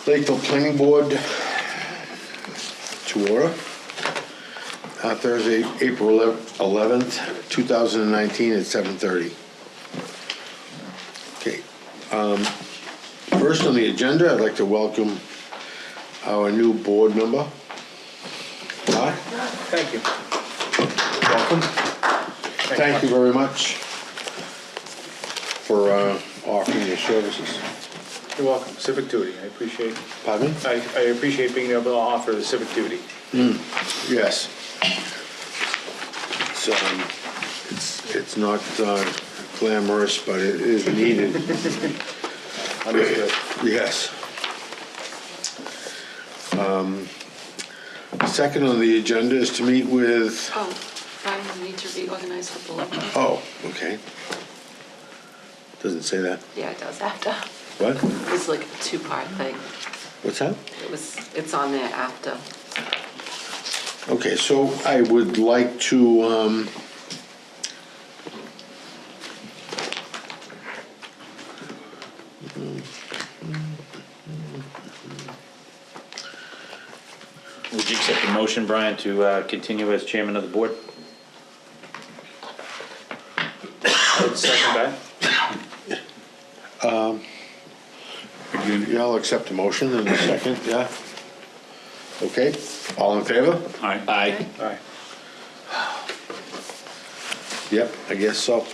Lakeville Planning Board to order. Thursday, April 11th, 2019 at 7:30. Okay. First on the agenda, I'd like to welcome our new board member. Hi. Thank you. Welcome. Thank you very much for offering your services. You're welcome. Civic duty. I appreciate. Pardon me? I appreciate being able to offer the civic duty. Yes. It's not glamorous, but it is needed. Understood. Yes. Second on the agenda is to meet with, Oh, Brian, you need to reorganize the bullet. oh, okay. Doesn't say that. Yeah, it does after. What? It was like a two-part thing. What's that? It's on there after. Okay, so I would like to, Would you accept the motion, Brian, to continue as chairman of the board? I would second that. yeah, I'll accept the motion in a second, yeah? Okay, all in favor? Aye. All right. Yep, I guess so.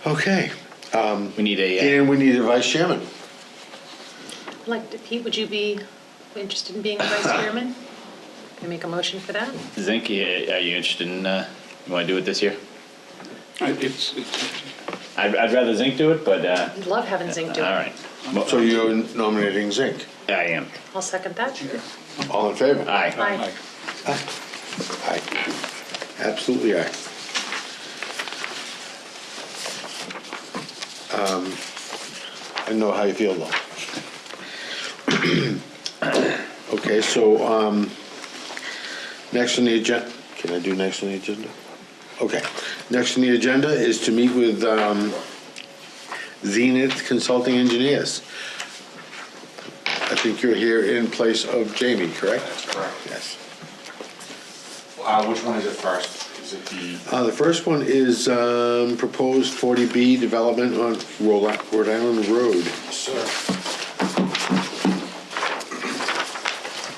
Okay, We need a, and we need a vice chairman. I'd like to, Pete, would you be interested in being the vice chairman? Can I make a motion for that? Zink, are you interested in, you want to do it this year? I'd rather Zink do it, but, I'd love having Zink do it. all right. So you're nominating Zink. I am. I'll second that. All in favor? Aye. Aye. Aye. Absolutely aye. I know how you feel though. Okay, so, next on the agenda, can I do next on the agenda? Okay, next on the agenda is to meet with, Zenith Consulting Engineers. I think you're here in place of Jamie, correct? That's correct. Yes. Which one is it first? Is it the, The first one is proposed 40B development on Rhode Island Road. sir?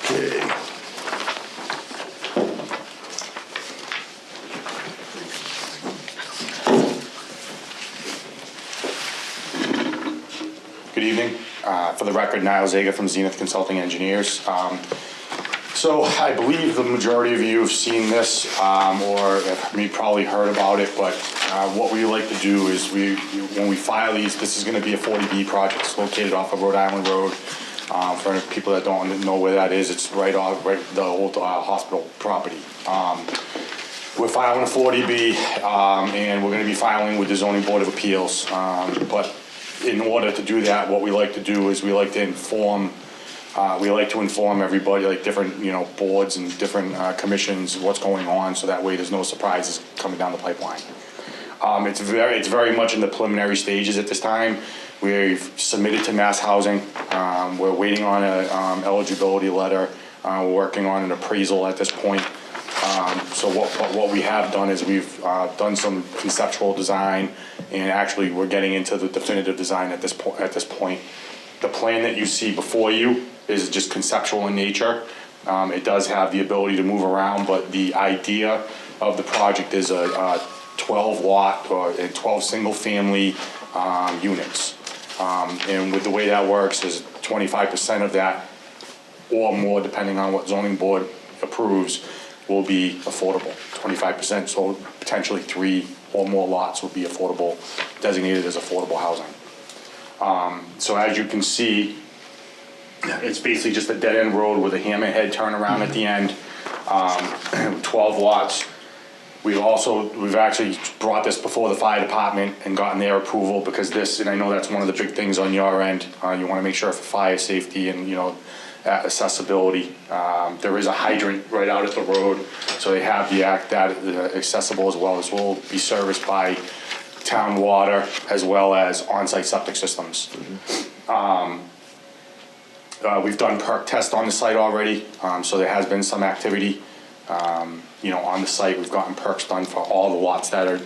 Okay. Good evening. For the record, Niall Zaga from Zenith Consulting Engineers. So I believe the majority of you have seen this, or have probably heard about it, but what we like to do is when we file these, this is gonna be a 40B project. It's located off of Rhode Island Road. For people that don't know where that is, it's right the old hospital property. We're filing a 40B, and we're gonna be filing with the Zoning Board of Appeals. But in order to do that, what we like to do is we like to inform everybody, like different, boards and different commissions, what's going on, so that way there's no surprises coming down the pipeline. It's very much in the preliminary stages at this time. We've submitted to Mass Housing. We're waiting on a eligibility letter. We're working on an appraisal at this point. So what we have done is we've done some conceptual design, and actually we're getting into the definitive design at this point. The plan that you see before you is just conceptual in nature. It does have the ability to move around, but the idea of the project is a 12 lot or 12 single family units. And with the way that works is 25% of that or more, depending on what zoning board approves, will be affordable. 25%, so potentially 3 or more lots will be affordable, designated as affordable housing. So as you can see, it's basically just a dead-end road with a hammerhead turnaround at the end. 12 lots. We've actually brought this before the fire department and gotten their approval, because this, and I know that's one of the big things on your end, you want to make sure for fire safety and accessibility. There is a hydrant right out at the road, so they have that accessible as well. This will be serviced by town water, as well as on-site septic systems. We've done perk tests on the site already, so there has been some activity, you know, on the site. We've gotten perks done for all the lots that are,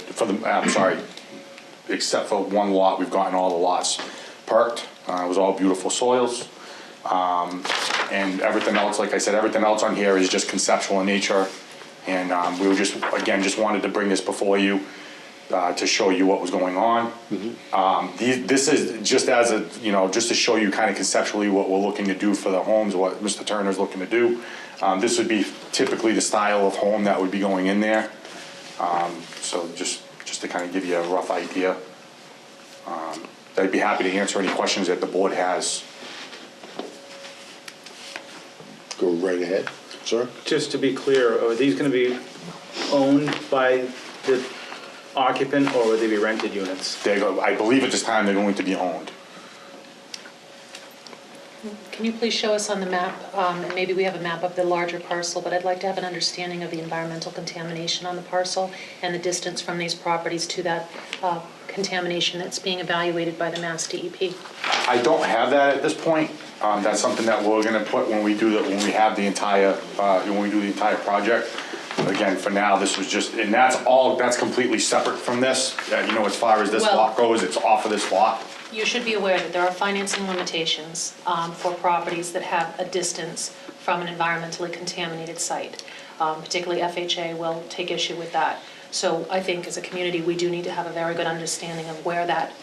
except for one lot, we've gotten all the lots perked. It was all beautiful soils. And everything else, like I said, everything else on here is just conceptual in nature. And we were just, again, just wanted to bring this before you to show you what was going on. This is just as a, you know, just to show you kind of conceptually what we're looking to do for the homes, what Mr. Turner's looking to do. This would be typically the style of home that would be going in there. So just to kind of give you a rough idea. I'd be happy to answer any questions that the board has. Go right ahead, sir. Just to be clear, are these gonna be owned by the occupant, or would they be rented units? I believe at this time they're going to be owned. Can you please show us on the map, and maybe we have a map of the larger parcel, but I'd like to have an understanding of the environmental contamination on the parcel and the distance from these properties to that contamination that's being evaluated by the Mass DEP. I don't have that at this point. That's something that we're gonna put when we do when we have the entire, when we do the entire project. Again, for now, this was just, and that's completely separate from this. You know, as far as this Well- lot goes, it's off of this lot. You should be aware that there are financing limitations for properties that have a distance from an environmentally contaminated site. Particularly FHA will take issue with that. So I think as a community, we do need to have a very good understanding of where that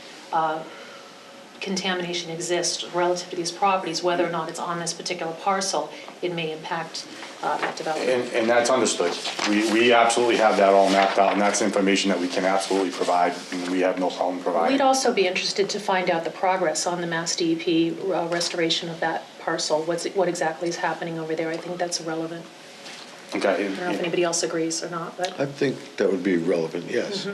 contamination exists relative to these properties, whether or not it's on this particular parcel, it may impact that development. And that's understood. We absolutely have that all mapped out, and that's information that we can absolutely provide, and we have no problem providing. We'd also be interested to find out the progress on the Mass DEP restoration of that parcel. What exactly is happening over there? I think that's relevant. Okay. I don't know if anybody else agrees or not, but. I think that would be relevant, yes.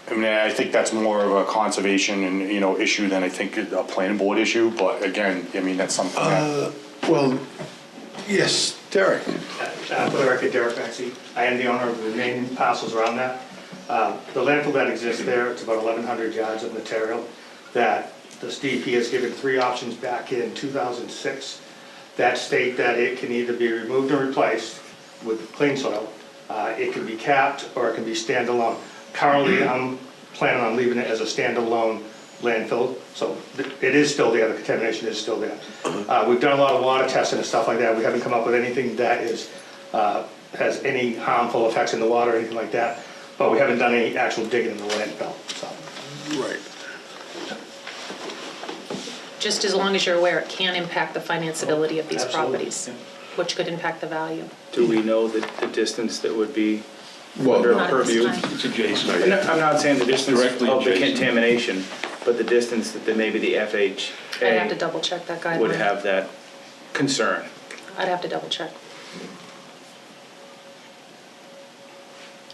I mean, I think that's more of a conservation and, you know, issue than I think a planning board issue, but again, I mean, that's something that. Well, yes, Derek. For the record, Derek Maxey. I am the owner of the remaining parcels around that. The landfill that exists there, it's about 1,100 yards of material that the DEP has given 3 options back in 2006 that state that it can either be removed or replaced with clean soil. It can be capped or it can be standalone. Currently, I'm planning on leaving it as a standalone landfill, so it is still there, the contamination is still there. We've done a lot of water testing and stuff like that. We haven't come up with anything that is, has any harmful effects in the water or anything like that, but we haven't done any actual digging in the landfill, so. Right. Just as long as you're aware, it can impact the financeability of these Absolutely, properties, yeah. which could impact the value. Do we know the distance that would be Well, under Not at this purview? time. It's adjacent. I'm not saying the distance Directly of the adjacent. contamination, but the distance that maybe the I'd have to FHA double check that guideline. would have that concern. I'd have to double check.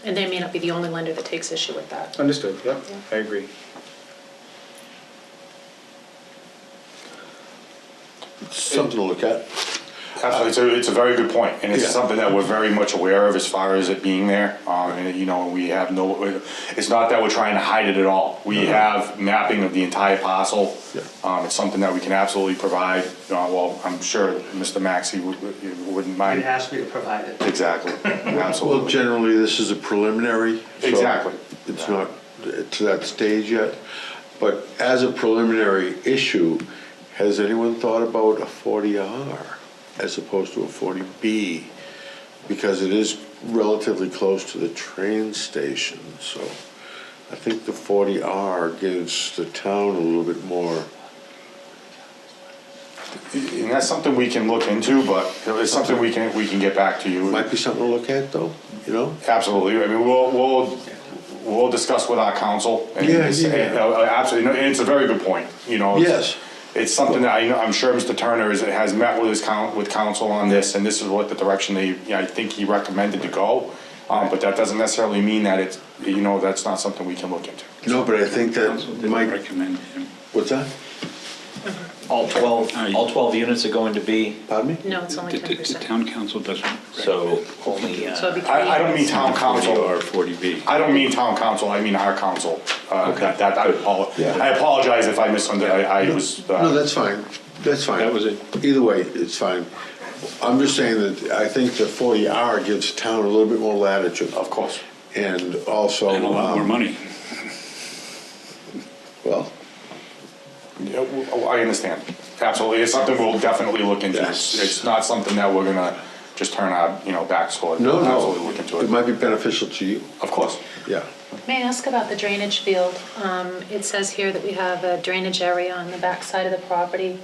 And they may not be the only lender that takes issue with that. Understood, yep, Yeah. I agree. Something to look at. Absolutely, it's a very good point, and it's Yeah. something that we're very much aware of as far as it being there. And, you know, we have no, it's not that we're trying to hide it at all. We have mapping of the entire parcel. Yeah. It's something that we can absolutely provide. Well, I'm sure Mr. Maxey wouldn't It mind. asked me to provide it. Exactly, Well, absolutely. generally, this is a preliminary. so Exactly. It's not to that stage yet. But as a preliminary issue, has anyone thought about a 40R as opposed to a 40B? Because it is relatively close to the train station, so I think the 40R gives the town a little bit more. And that's something we can look into, but it's something we can get back to you. Might be something to look at, though, you know? Absolutely, I mean, we'll discuss with our council. And Yeah, it's- yeah. Absolutely, and it's a very good point, you know. Yes. It's something that I'm sure Mr. Turner has met with with council on this, and this is what the direction I think he recommended to go. But that doesn't necessarily mean that it's, you know, that's not something we can look into. No, but I think Council that didn't might, recommend him. what's that? All 12 units are going to be, Pardon me? No, it's only The 10%. town council doesn't so recommend only, So it'd be 3 I don't mean units. town 40 council, or 40B. I don't mean town council, I mean our council. Yeah. I apologize if I misunderstood, I was. No, that's fine, that's fine. That was it. Either way, it's fine. I'm just saying that I think the 40R gives town a little bit more latitude. Of course. And also. And a lot more money. Well, Yeah, I understand. Absolutely. It's something we'll definitely look into. Yes. It's not something that we're gonna just turn our, backs toward. no, We'll no, Absolutely look into it it. might be beneficial to you, Of course. yeah. May I ask about the drainage field? It says here that we have a drainage area on the back side of the property.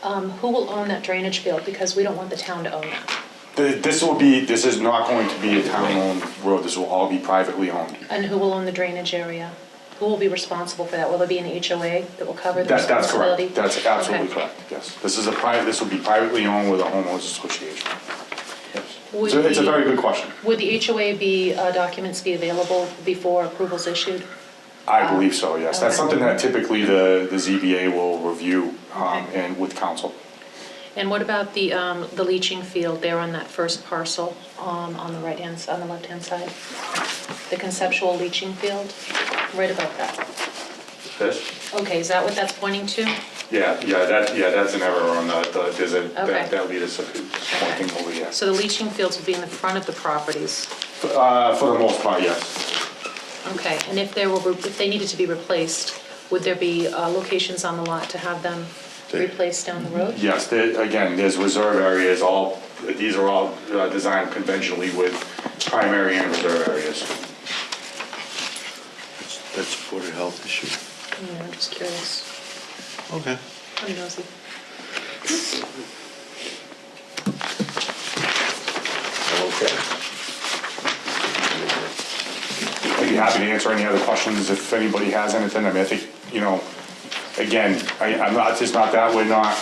Who will own that drainage field? Because we don't want the town to own that. This is not going to be a town-owned road. This will all be privately owned. And who will own the drainage area? Who will be responsible for that? Will there be an HOA that will cover the That's responsibility? correct. That's absolutely Okay. correct, yes. This will be privately owned with a homeowners association. Would So it's a the- very good question. Would the HOA documents be available before approval's issued? I believe so, yes. That's Okay. something that typically the ZBA will review Okay. and with council. And what about the leaching field there on that first parcel on the on the left-hand side? The conceptual leaching field, right about that. This? Okay, is that what that's pointing to? That's an error on there's a, Okay. that lead is pointing over here. So the leaching fields would be in the front of the properties. For the most part, yes. Okay, and if they needed to be replaced, would there be locations on the lot to have them replaced down the road? Yes, again, there's reserve areas, these are all designed conventionally with primary and reserve areas. That's a Board of Health issue. Yeah, I'm just curious. Okay. I'm nosy. Okay. I'd be happy to answer any other questions if anybody has anything. I mean, I think, again, it's not that we're not,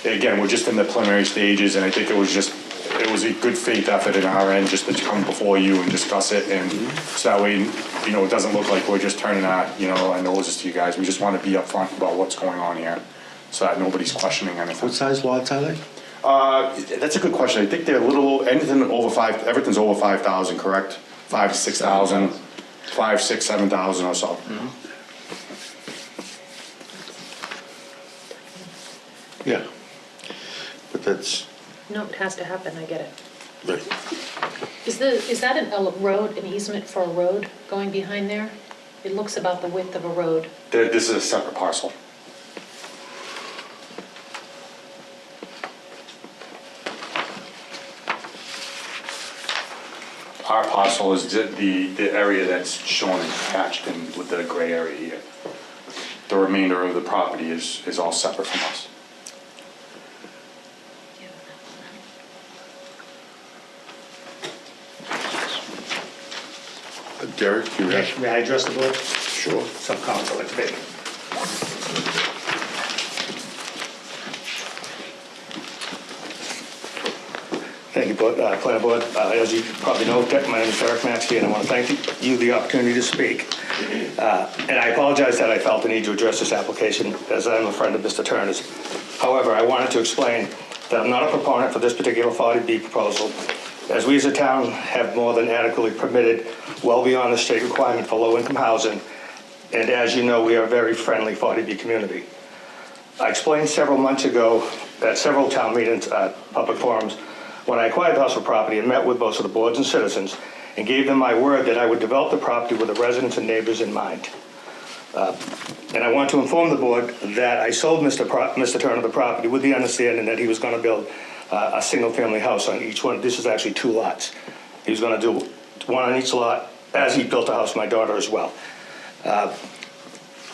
again, we're just in the preliminary stages, and I think it was a good faith effort in our end just to come before you and discuss it, and so that way, it doesn't look like we're just turning our noses to you guys. We just want to be upfront about what's going on here, so that nobody's questioning anything. What size lots are they? That's a good question. I think they're everything's over 5,000, correct? 5 to 6,000, 5, 6, 7,000 or so. Yeah. But that's, No, it has to happen, I get it. right. Is that a road, an easement for a road going behind there? It looks about the width of a road. This is a separate parcel. Our parcel is the area that's shown and hatched in with the gray area here. The remainder of the property is all separate from us. Derek, you have? May I address the board? Sure. Some comments I'd like to make. Thank you, Planning Board. As you probably know, my name is Derek Maxey, and I want to thank you the opportunity to speak. And I apologize that I felt the need to address this application, as I'm a friend of Mr. Turner's. However, I wanted to explain that I'm not a proponent for this particular 40B proposal, as we as a town have more than adequately permitted well beyond the state requirement for low-income housing, and as you know, we are a very friendly 40B community. I explained several months ago at several town meetings, public forums, when I acquired the household property and met with most of the boards and citizens and gave them my word that I would develop the property with the residents and neighbors in mind. And I want to inform the board that I sold Mr. Turner the property with the understanding that he was going to build a single-family house on each one. This is actually 2 lots. He was going to do one on each lot as he built a house for my daughter as well.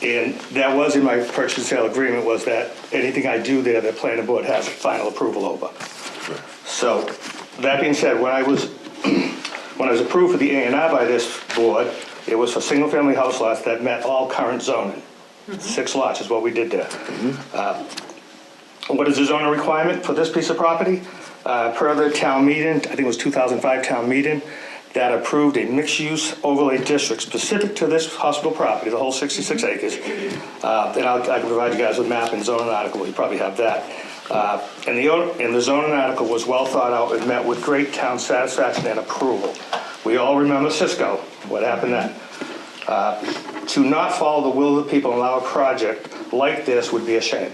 And that was in my purchase and sale agreement, was that anything I do there, the planning board has final approval over. So, that being said, when I was approved for the A&R by this board, it was for single-family house lots that met all current zoning. 6 lots is what we did there. What is the zoning requirement for this piece of property? Per the town meeting, I think it was 2005 town meeting, that approved a mixed-use overlay district specific to this hospital property, the whole 66 acres. And I can provide you guys with map and zoning article, you probably have that. And the zoning article was well thought out and met with great town satisfaction and approval. We all remember Cisco, what happened then. To not follow the will of the people and allow a project like this would be a shame.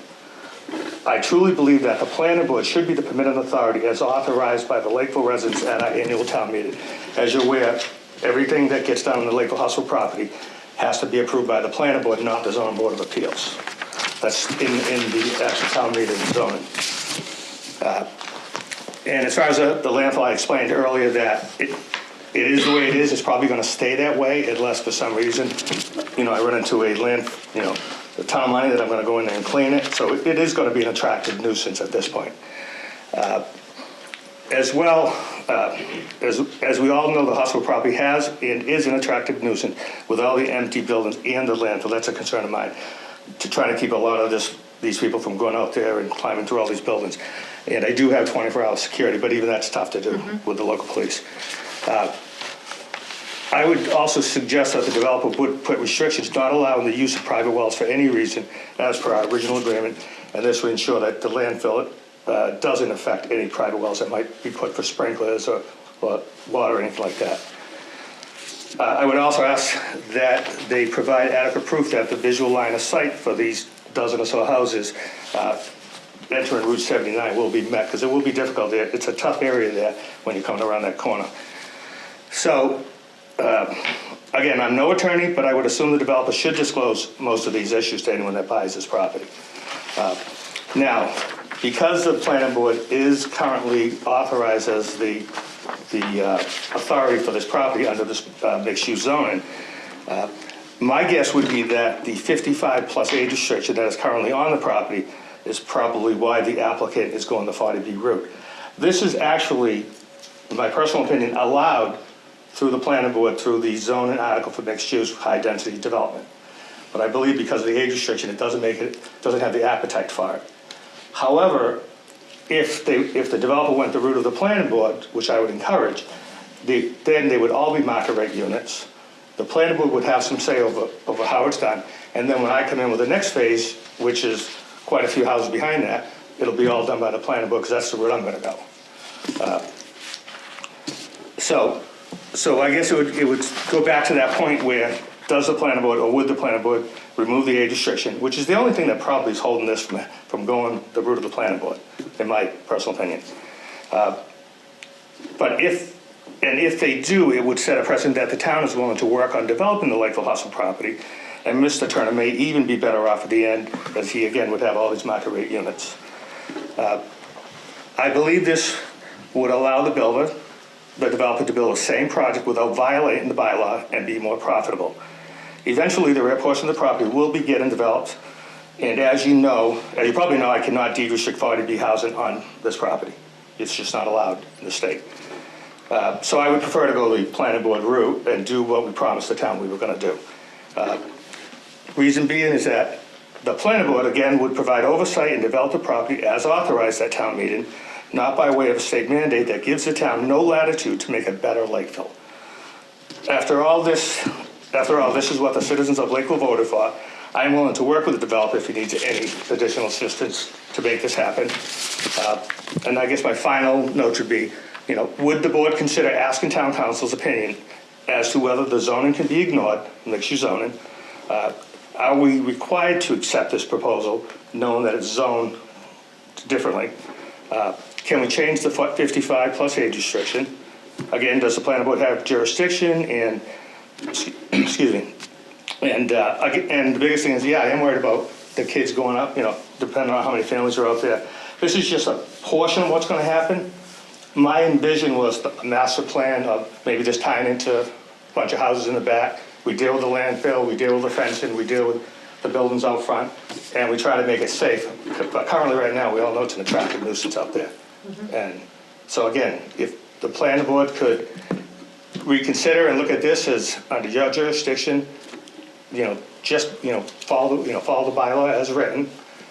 I truly believe that the planning board should be the permitting authority as authorized by the Lakeville residents at our annual town meeting. As you're aware, everything that gets done on the Lakeville Hustle property has to be approved by the planning board, not the zoning board of appeals. That's in the actual town meeting zoning. And as far as the landfill, I explained earlier that it is the way it is. It's probably going to stay that way unless for some reason, I run into the town money that I'm going to go in there and clean it. So it is going to be an attractive nuisance at this point. As well, as we all know, the hospital property has and is an attractive nuisance with all the empty buildings and the landfill. That's a concern of mine, to try to keep a lot of these people from going out there and climbing through all these buildings. And I do have 24-hour security, but even that's tough to do with the local police. I would also suggest that the developer would put restrictions not allowing the use of private wells for any reason as per our original agreement, and this would ensure that the landfill doesn't affect any private wells that might be put for sprinklers or water or anything like that. I would also ask that they provide adequate proof that the visual line of sight for these dozen or so houses entering Route 79 will be met, because it will be difficult there. It's a tough area there when you're coming around that corner. So, again, I'm no attorney, but I would assume the developer should disclose most of these issues to anyone that buys this property. Now, because the planning board is currently authorized as the authority for this property under this mixed-use zoning, my guess would be that the 55-plus age restriction that is currently on the property is probably why the applicant is going the 40B route. This is actually, in my personal opinion, allowed through the planning board, through the zoning article for mixed-use high-density development. But I believe because of the age restriction, it doesn't have the appetite for it. However, if the developer went the route of the planning board, which I would encourage, then they would all be market rate units. The planning board would have some say over how it's done. And then when I come in with the next phase, which is quite a few houses behind that, it'll be all done by the planning board, because that's the route I'm going to go. So I guess it would go back to that point where does the planning board, or would the planning board, remove the age restriction, which is the only thing that probably is holding this from going the route of the planning board, in my personal opinion. But if they do, it would set a precedent that the town is willing to work on developing the Lakeville Hustle property, and Mr. Turner may even be better off at the end, as he again would have all these market rate units. I believe this would allow the developer to build the same project without violating the bylaw and be more profitable. Eventually, the rear portion of the property will be getting developed, and as you probably know, I cannot deed restrict 40B housing on this property. It's just not allowed in the state. So I would prefer to go the planning board route and do what we promised the town we were going to do. Reason being is that the planning board, again, would provide oversight and develop the property as authorized at town meeting, not by way of a state mandate that gives the town no latitude to make a better Lakeville. After all, this is what the citizens of Lakeville voted for. I am willing to work with the developer if he needs any additional assistance to make this happen. And I guess my final note would be, would the board consider asking town council's opinion as to whether the zoning can be ignored, mixed-use zoning? Are we required to accept this proposal, knowing that it's zoned differently? Can we change the 55-plus age restriction? Again, does the planning board have jurisdiction? And excuse me. And the biggest thing is, I am worried about the kids going up. Depending on how many families are out there. This is just a portion of what's going to happen. My envision was a master plan of maybe just tying into a bunch of houses in the back. We deal with the landfill, we deal with the fencing, we deal with the buildings out front, and we try to make it safe. But currently, right now, we all know it's an attractive nuisance out there. And so again, if the planning board could reconsider and look at this as under your jurisdiction, just follow the bylaw as written,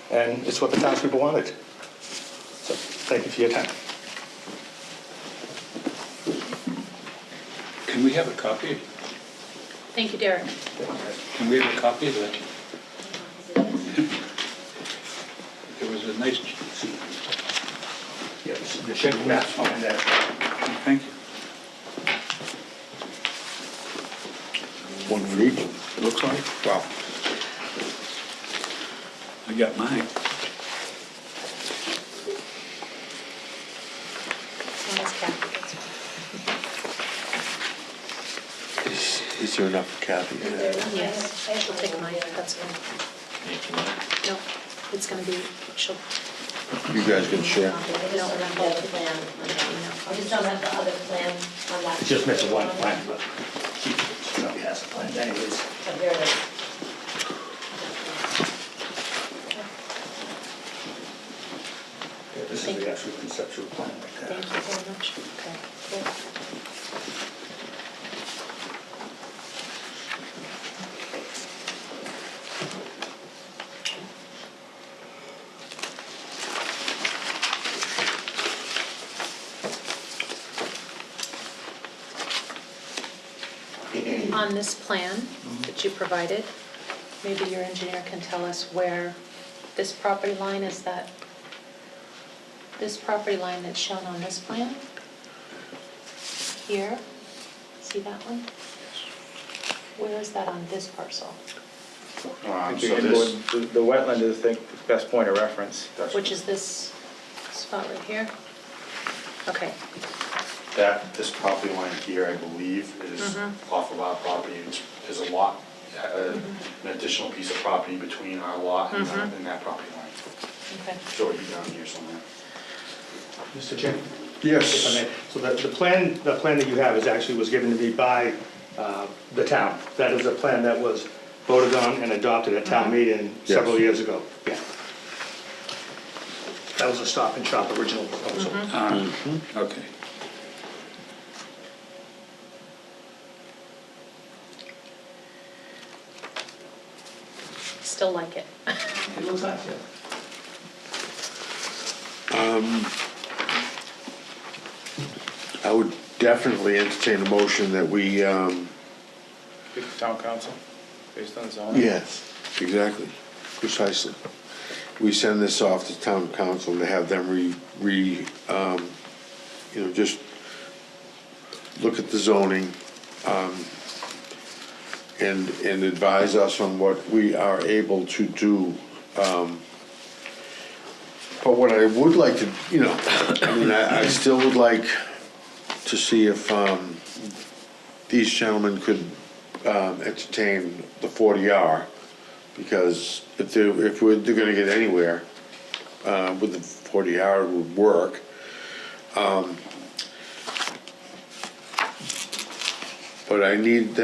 and it's what the townspeople wanted. So thank you for your time. Can we have a copy? Thank you, Derek. Can we have a copy of that? It was a nice, Yes, the check map on that. thank you. One for each. It looks like. Well, I got mine. One is Kathy, that's fine. is there enough for Kathy? Yes, she'll take mine, that's fine. No, it's gonna be, she'll, You guys can share. no, I just don't have the other plan. I just don't have the other plan on that. Just missing one plan, but she probably has the plans anyways. Oh, here it is. Yeah, this is the actual conceptual plan right there. thank you very much. Okay, cool. On this plan that you provided, maybe your engineer can tell us where this property line is that, this property line that's shown on this plan? Here, see that one? Where is that on this parcel? So The this, the wetland is the best point of reference. Which is this spot right here? Okay, this property line here, I believe, is off of our property. There's a lot, an additional piece of property between our lot and that property line. okay. So it would be down here somewhere. Mr. Chairman? Yes. If I may. So the plan that you have was given to me by the town. That is a plan that was voted on and adopted at town meeting several Yes. years ago. Yeah. That was a Stop and Shop original proposal. Okay. Still like it. It looks nice, yeah. I would definitely entertain a motion that we, Speak to town council, based on zoning. yes, exactly, precisely. We send this off to town council to have them just look at the zoning, and advise us on what we are able to do. But what I would like to, I still would like to see if, these gentlemen could, entertain the 40R, because if they're gonna get anywhere, with the 40R, it would work. But I need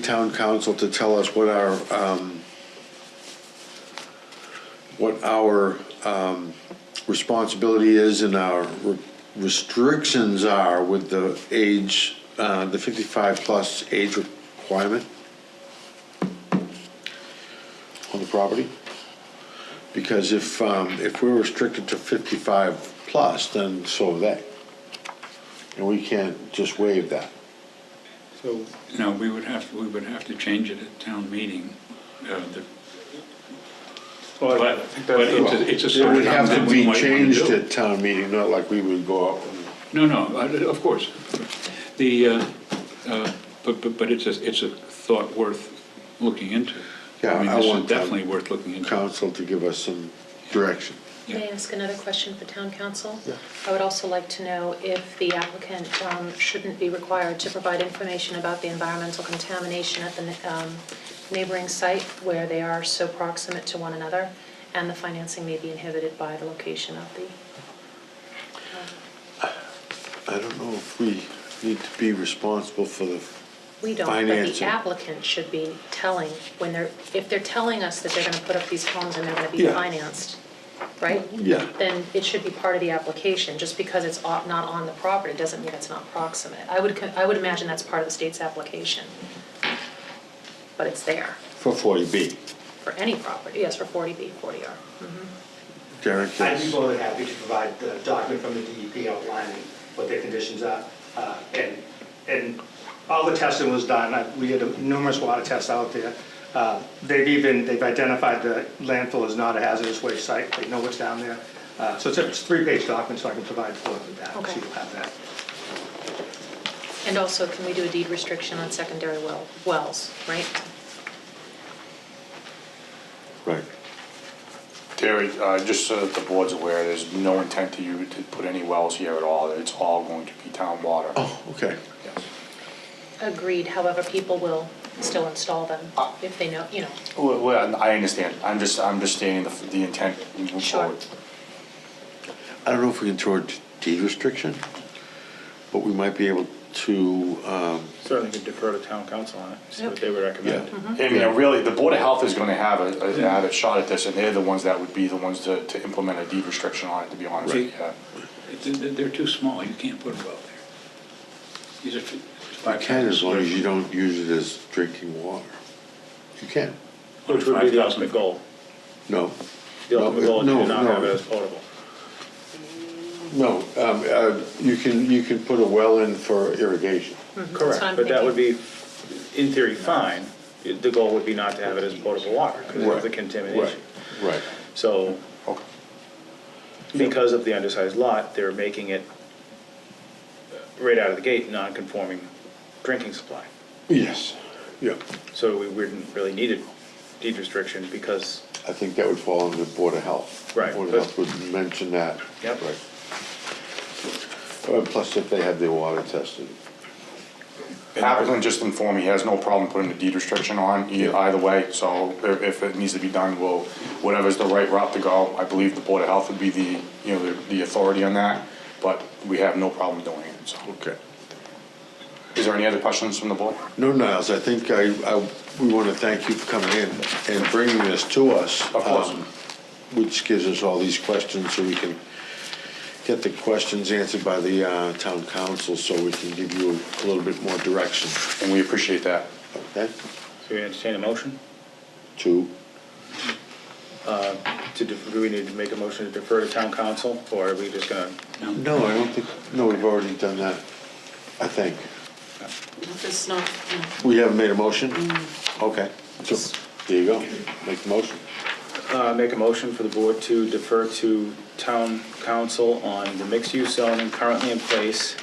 town council to tell us what our responsibility is and our restrictions are with the age, the 55+ age requirement on the property. Because if we're restricted to 55+, then so are they. And we can't just waive that. So, No, we would have to change it at town meeting. well, I But think but that's, it's a It sort of would have to thing we be might wanna changed do. at town meeting, not like we would go out and. No, of course. But it's a thought worth looking into. Yeah, mean, I this is want definitely worth looking into. council to give us some direction. Yeah. May I ask another question for town council? Yeah. I would also like to know if the applicant shouldn't be required to provide information about the environmental contamination at the neighboring site where they are so proximate to one another, and the financing may be inhibited by the location of the... I don't know if we need to be responsible for the We don't, but the financing. applicant should be telling, if they're telling us that they're gonna put up these homes and they're gonna be Yeah. financed, right? Yeah. Then it should be part of the application. Just because it's not on the property doesn't mean it's not proximate. I would imagine that's part of the state's application. But it's there For 40B. for any property, yes, for 40B, 40R. Derek, I'd be yes. more than happy to provide the document from the DEP outlining what their conditions are. And all the testing was done. We had numerous water tests out there. They've identified the landfill as not a hazardous waste site. They know what's down there. So it's a 3-page document, so I can provide the board with that, so Okay. you'll have that. And also, can we do a deed restriction on secondary wells, right? Right. Terry, just so that the board's aware, there's no intent to put any wells here at all. It's all going to be town water. Oh, okay. Yes. Agreed, however, people will still install them if they know, you know. Well, I understand. I'm just stating the intent moving Sure. forward. I don't know if we can throw a deed restriction, but we might be able to, Certainly could defer to town council on it, see what they would recommend. yeah. I mean, really, the Board of Health is gonna have a shot at this, and they're the ones that would be the ones to implement a deed restriction on it, to be honest with you. They're too small, you can't put them out there. These are You 5 can as long as you square don't use it as drinking water. You can. Which would be the 5,000. ultimate goal. No. The No, ultimate goal is no, to not no. have it as potable. No, you can put a well in for irrigation. That's what Correct, I'm but that would thinking. be, in theory, fine. The goal would be not to have it as potable water because of the contamination. Right. So, Okay. because of the undersized lot, they're making it right out of the gate, non-conforming drinking supply. Yes, yeah. So we wouldn't really need a deed restriction because, I think that would fall under Board of Health. Right, Board of but- Health would mention that. Yep. Right. Plus if they have their water tested. Applicant just informed me he has no problem putting a deed restriction on either way, so if it needs to be done, whatever's the right route to go. I believe the Board of Health would be the authority on that, but we have no problem doing it, so. Okay. Is there any other questions from the board? No, Niles, I think we want to thank you for coming in and bringing this to us. Of course. Which gives us all these questions so we can get the questions answered by the town council so we can give you a little bit more direction. And we appreciate that. Okay? so we entertain a motion? Two. Do we need to make a motion to defer to town council or are we just gonna? No, I don't think, no, we've already done that, I think. It's not, We haven't made a motion? Okay, so, there you go, make the motion. Make a motion for the board to defer to town council on the mixed-use zoning currently in place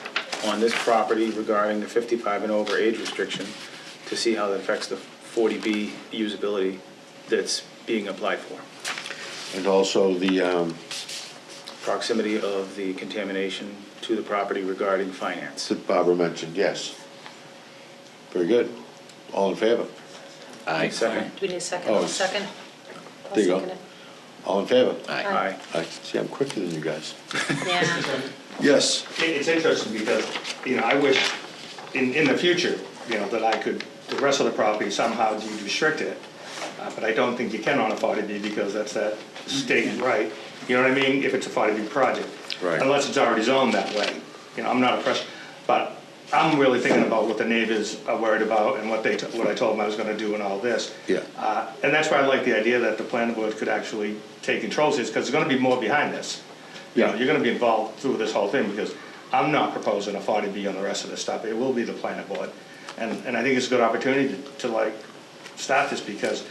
on this property regarding the 55 and over age restriction to see how that affects the 40B usability that's being applied for. And also the, Proximity of the contamination to the property regarding finance. that Barbara mentioned, yes. Very good. All in favor? Aye. Second. Do we need a second? Oh, Second? I'll there you go. second it. All in favor? Aye. Aye. See, I'm quicker than you guys. Yeah. Yes. It's interesting because, I wish in the future, that I could, the rest of the property somehow deed restrict it. But I don't think you can on a 40B because that's that state right. You know what I mean? If it's a 40B project. Right. Unless it's already zoned that way. I'm not a press, but I'm really thinking about what the neighbors are worried about and what I told them I was gonna do and all this. Yeah. And that's why I like the idea that the planning board could actually take control of this, because there's gonna be more behind this. Yeah. You're gonna be involved through this whole thing, because I'm not proposing a 40B on the rest of this stuff. It will be the planning board. And I think it's a good opportunity to start this, because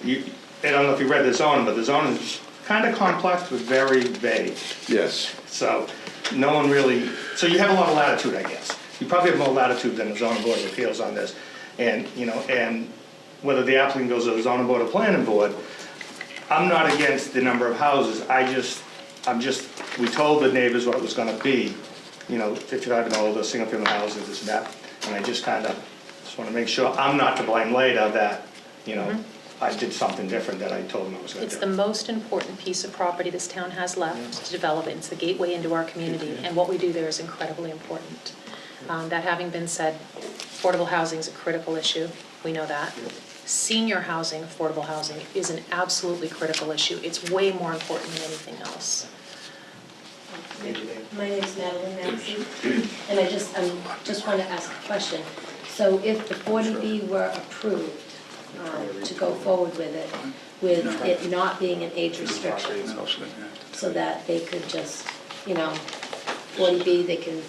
I don't know if you read the zoning, but the zoning is kind of complex but very vague. Yes. So no one really, so you have a lot of latitude, I guess. You probably have more latitude than the zoning board of appeals on this. And, and whether the applicant goes to the zoning board or planning board, I'm not against the number of houses. We told the neighbors what it was gonna be, 55 and older, single family houses, this and that. And I just wanna make sure I'm not to blame later that, I did something different that I told them I was gonna do. It's the most important piece of property this town has left to develop. It's the gateway into our community, and what we do there is incredibly important. That having been said, affordable housing is a critical issue. We know that. Senior housing, affordable housing, is an absolutely critical issue. It's way more important than anything else. My name's Madeline Maxey, and I just want to ask a question. So if the 40B were approved to go forward with it not being an age restriction, so that they could just, 40B, they can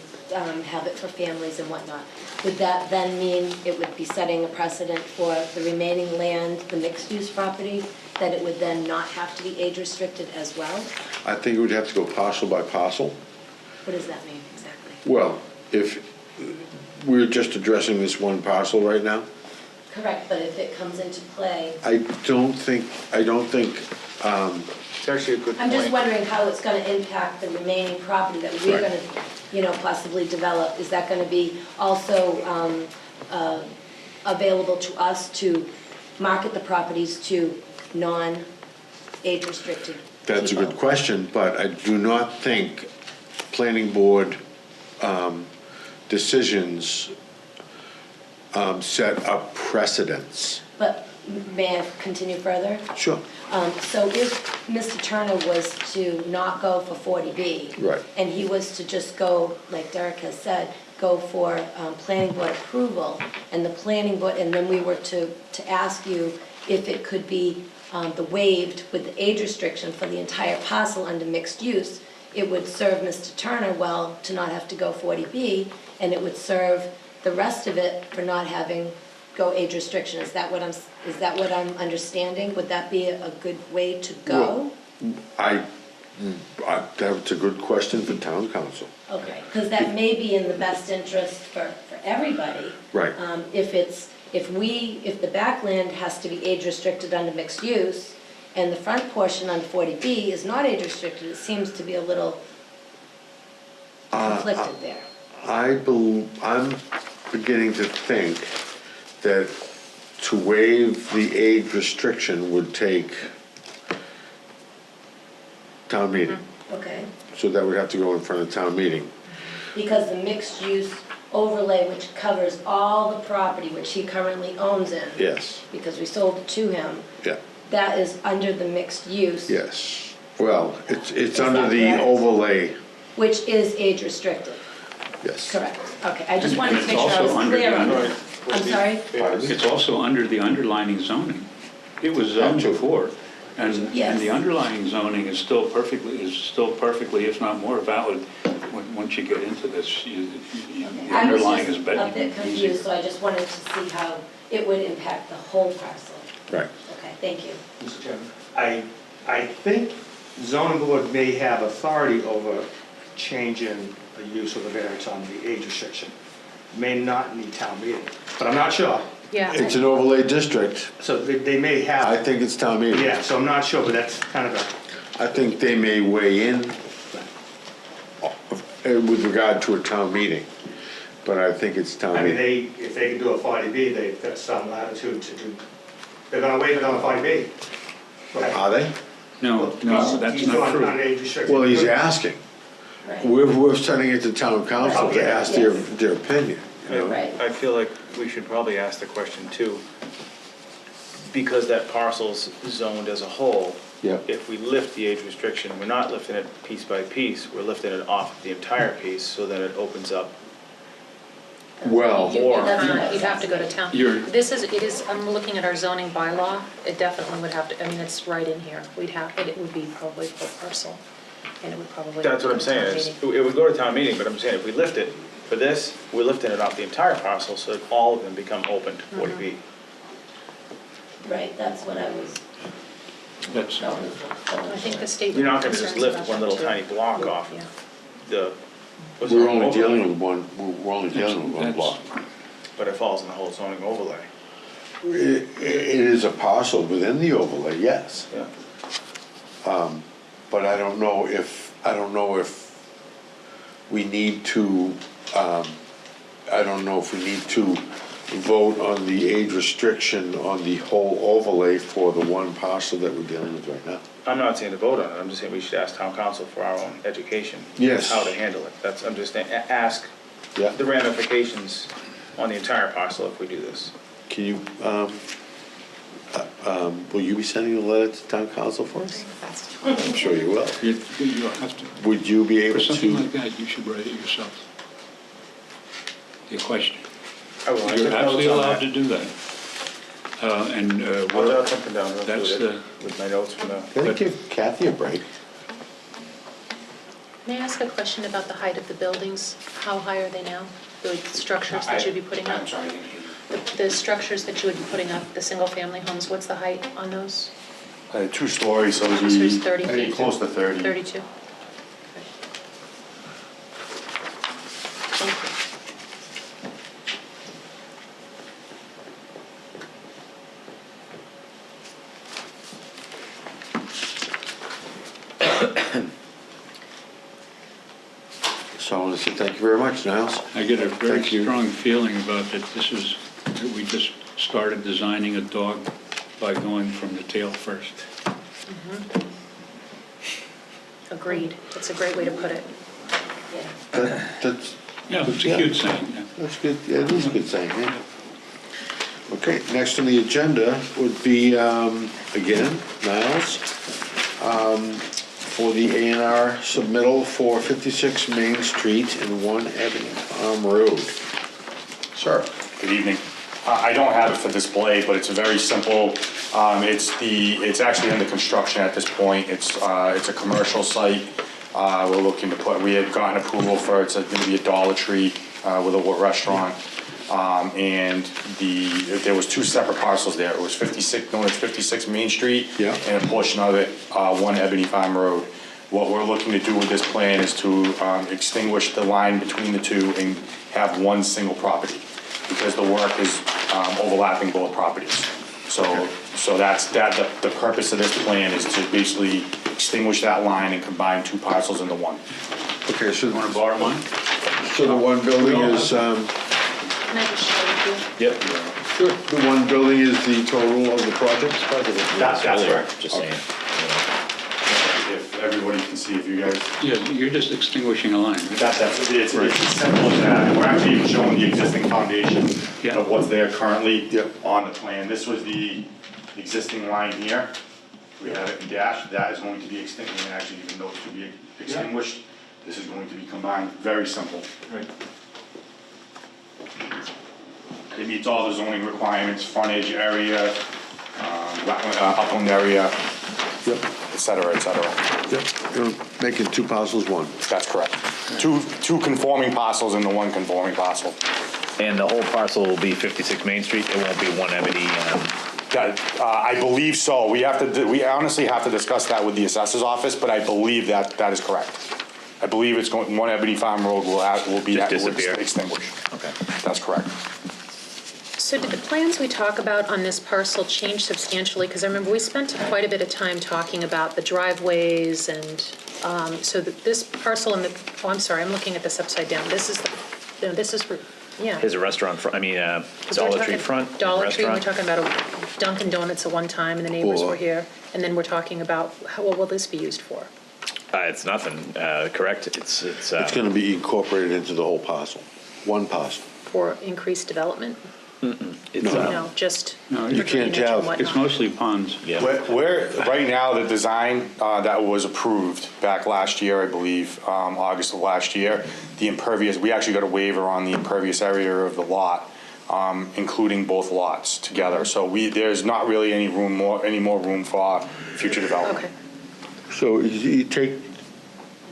have it for families and whatnot, would that then mean it would be setting a precedent for the remaining land, the mixed-use property, that it would then not have to be age restricted as well? I think it would have to go parcel by parcel. What does that mean exactly? Well, if we're just addressing this one parcel right now, Correct, but if it comes into play, I don't think, It's actually a good point. I'm just wondering how it's gonna impact the remaining property that we're Right. gonna, possibly develop. Is that gonna be also available to us to market the properties to non-age restricted that's a people? good question, but I do not think planning board decisions set up precedents. But may I continue further? Sure. So if Mr. Turner was to not go for 40B. Right. And he was to just go, like Derek has said, go for planning board approval, and the planning board, and then we were to ask you if it could be the waived with the age restriction for the entire parcel under mixed use, it would serve Mr. Turner well to not have to go 40B, and it would serve the rest of it for not having go age restriction. Is that what I'm understanding? Would that be a good way to go? That's a good question for town council. Okay, because that may be in the best interest for everybody. Right. If the backland has to be age restricted under mixed use, and the front portion under 40B is not age restricted, it seems to be a little conflicted there. I'm beginning to think that to waive the age restriction would take town meeting. Okay, So that would have to go in front of town meeting. because the mixed use overlay, which covers all the property which he currently owns in. Yes, Because we sold it to him, yeah, that is under the mixed use. yes. Well, it's Is under that the correct? overlay, Which is age restricted. yes. Correct. Okay, I just wanted to And make it's sure I was also under clear the on under- that. I'm sorry? It's also under the underlyning zoning. It was zoned before, and Yes. the underlying zoning is still perfectly, if not more valid, once you get into this. The I was underlying is just better. a bit confused, so I just wanted to see how it would impact the whole parcel. Right. Okay, thank you. Mr. Chairman, I think zoning board may have authority over changing the use of the variance on the age restriction. May not need town meeting, but I'm not sure. Yeah. It's an overlay district. So they may I have, think it's town meeting. yeah, so I'm not sure, but that's kind of a, I think they may weigh in with regard to a town meeting, but I think it's town I mean, meeting. if they can do a 40B, they've got some latitude to do, they're gonna waive it on a 40B. Are they? No, that's He's not on true. age restriction. Well, he's asking. Right. We're sending it to town council to Okay. ask Yes. their opinion, you know? Right. I feel like we should probably ask the question too, because that parcel's zoned as a whole. Yeah. If we lift the age restriction, we're not lifting it piece by piece, we're lifting it off the entire piece so that it opens up. Well, You'd have to go to town. You're- I'm looking at our zoning bylaw, it definitely would have to, I mean, it's right in here. It would be probably full parcel, and it would probably. That's what I'm go to town saying, is, meeting. it would go to town meeting, but I'm saying if we lift it, for this, we're lifting it off the entire parcel so that all of them become open to 40B. Right, that's what I was That's, going for. I think the state. You're not gonna just concerns lift about one that little too. tiny block off Yeah. the. what's we're the only overlay? dealing with one that's- block. But it falls in the whole zoning overlay. It is a parcel within the overlay, yes, Yeah. but I don't know if we need to, vote on the age restriction on the whole overlay for the one parcel that we're dealing with right now. I'm not saying to vote on it, I'm just saying we should ask town council for our own education. Yes. How to handle it. I'm just saying, ask Yeah. the ramifications on the entire parcel if we do this. Can you, will you be sending a letter to town council for us? I'm sure you will. you'll have to. Would you be For able something to? like that, you should write it yourself. Your question. I will. I You're took notes absolutely on allowed that. to do that. I'll jot something down real That's quick with my notes from the. Can I give Kathy a break? May I ask a question about the height of the buildings? How high are they now? The structures that you'd be putting up? I'm sorry. The structures that you would be putting up, the single-family homes, what's the height on those? 2 stories, so it'd So it's 30 be feet? close to 30. 32? Thank you. So I say thank you very much, Niles. I get a very Thank you. strong feeling about that that we just started designing a dog by going from the tail first. Agreed. That's a great way to put it. That's, Yeah, it's a cute saying, yeah. that's good, yeah, it is a good saying, yeah. Okay, next on the agenda would be, again, Niles, for the A&R submittal for 56 Main Street and 1 Ebony Farm Road. Sir? Good evening. I don't have it for display, but it's very simple. It's actually under construction at this point. It's a commercial site. We're looking to we had gotten approval for, it's going to be a Dollar Tree with a restaurant. And there was 2 separate parcels there. It was 56 Main Street. Yeah. And a portion of it, 1 Ebony Farm Road. What we're looking to do with this plan is to extinguish the line between the two and have one single property, because the work is overlapping both properties. So that's the purpose of this plan is to basically extinguish that line and combine 2 parcels into one. Okay, so, You want to borrow mine? so the one building is, Can I just share with you? Yep. sure, the one building is the total of the project? That's correct. Just saying. If everybody can see, if you guys. Yeah, you're just extinguishing a line, right? It's as simple as that. We're actually even showing the existing foundation Yeah. of what's there currently Yep. on the plan. This was the existing line here. We have it in dash. That is going to be extinguished, and actually even those to be extinguished. This is going to be combined. Very simple. Right. It meets all the zoning requirements, frontage area, upland area, Yep, et cetera, et cetera. yep, you're making 2 parcels one. That's correct. Two conforming parcels and the 1 conforming parcel. And the whole parcel will be 56 Main Street, it won't be 1 Ebony, I believe so. We honestly have to discuss that with the assessor's office, but I believe that is correct. I believe it's going, 1 Ebony Farm Road will be Just disappear. extinguished. okay. That's correct. So did the plans we talk about on this parcel change substantially? Because I remember we spent quite a bit of time talking about the driveways and, so that this parcel and I'm sorry, I'm looking at this upside down. This is yeah. There's a restaurant, Dollar Tree front, Dollar Tree, we're restaurant. talking about Dunkin' Donuts at one time, and the neighbors Or- were here. And then we're talking about, what will this be used for? It's nothing, correct? It's It's gonna be incorporated into the whole parcel, one parcel. For increased development? it's, No, just No, for you can't drainage and have- whatnot. It's mostly ponds. yeah. We're right now, the design that was approved back last year, I believe, August of last year, the impervious, we actually got a waiver on the impervious area of the lot, including both lots together. So there's not really any more room for future development. Okay, So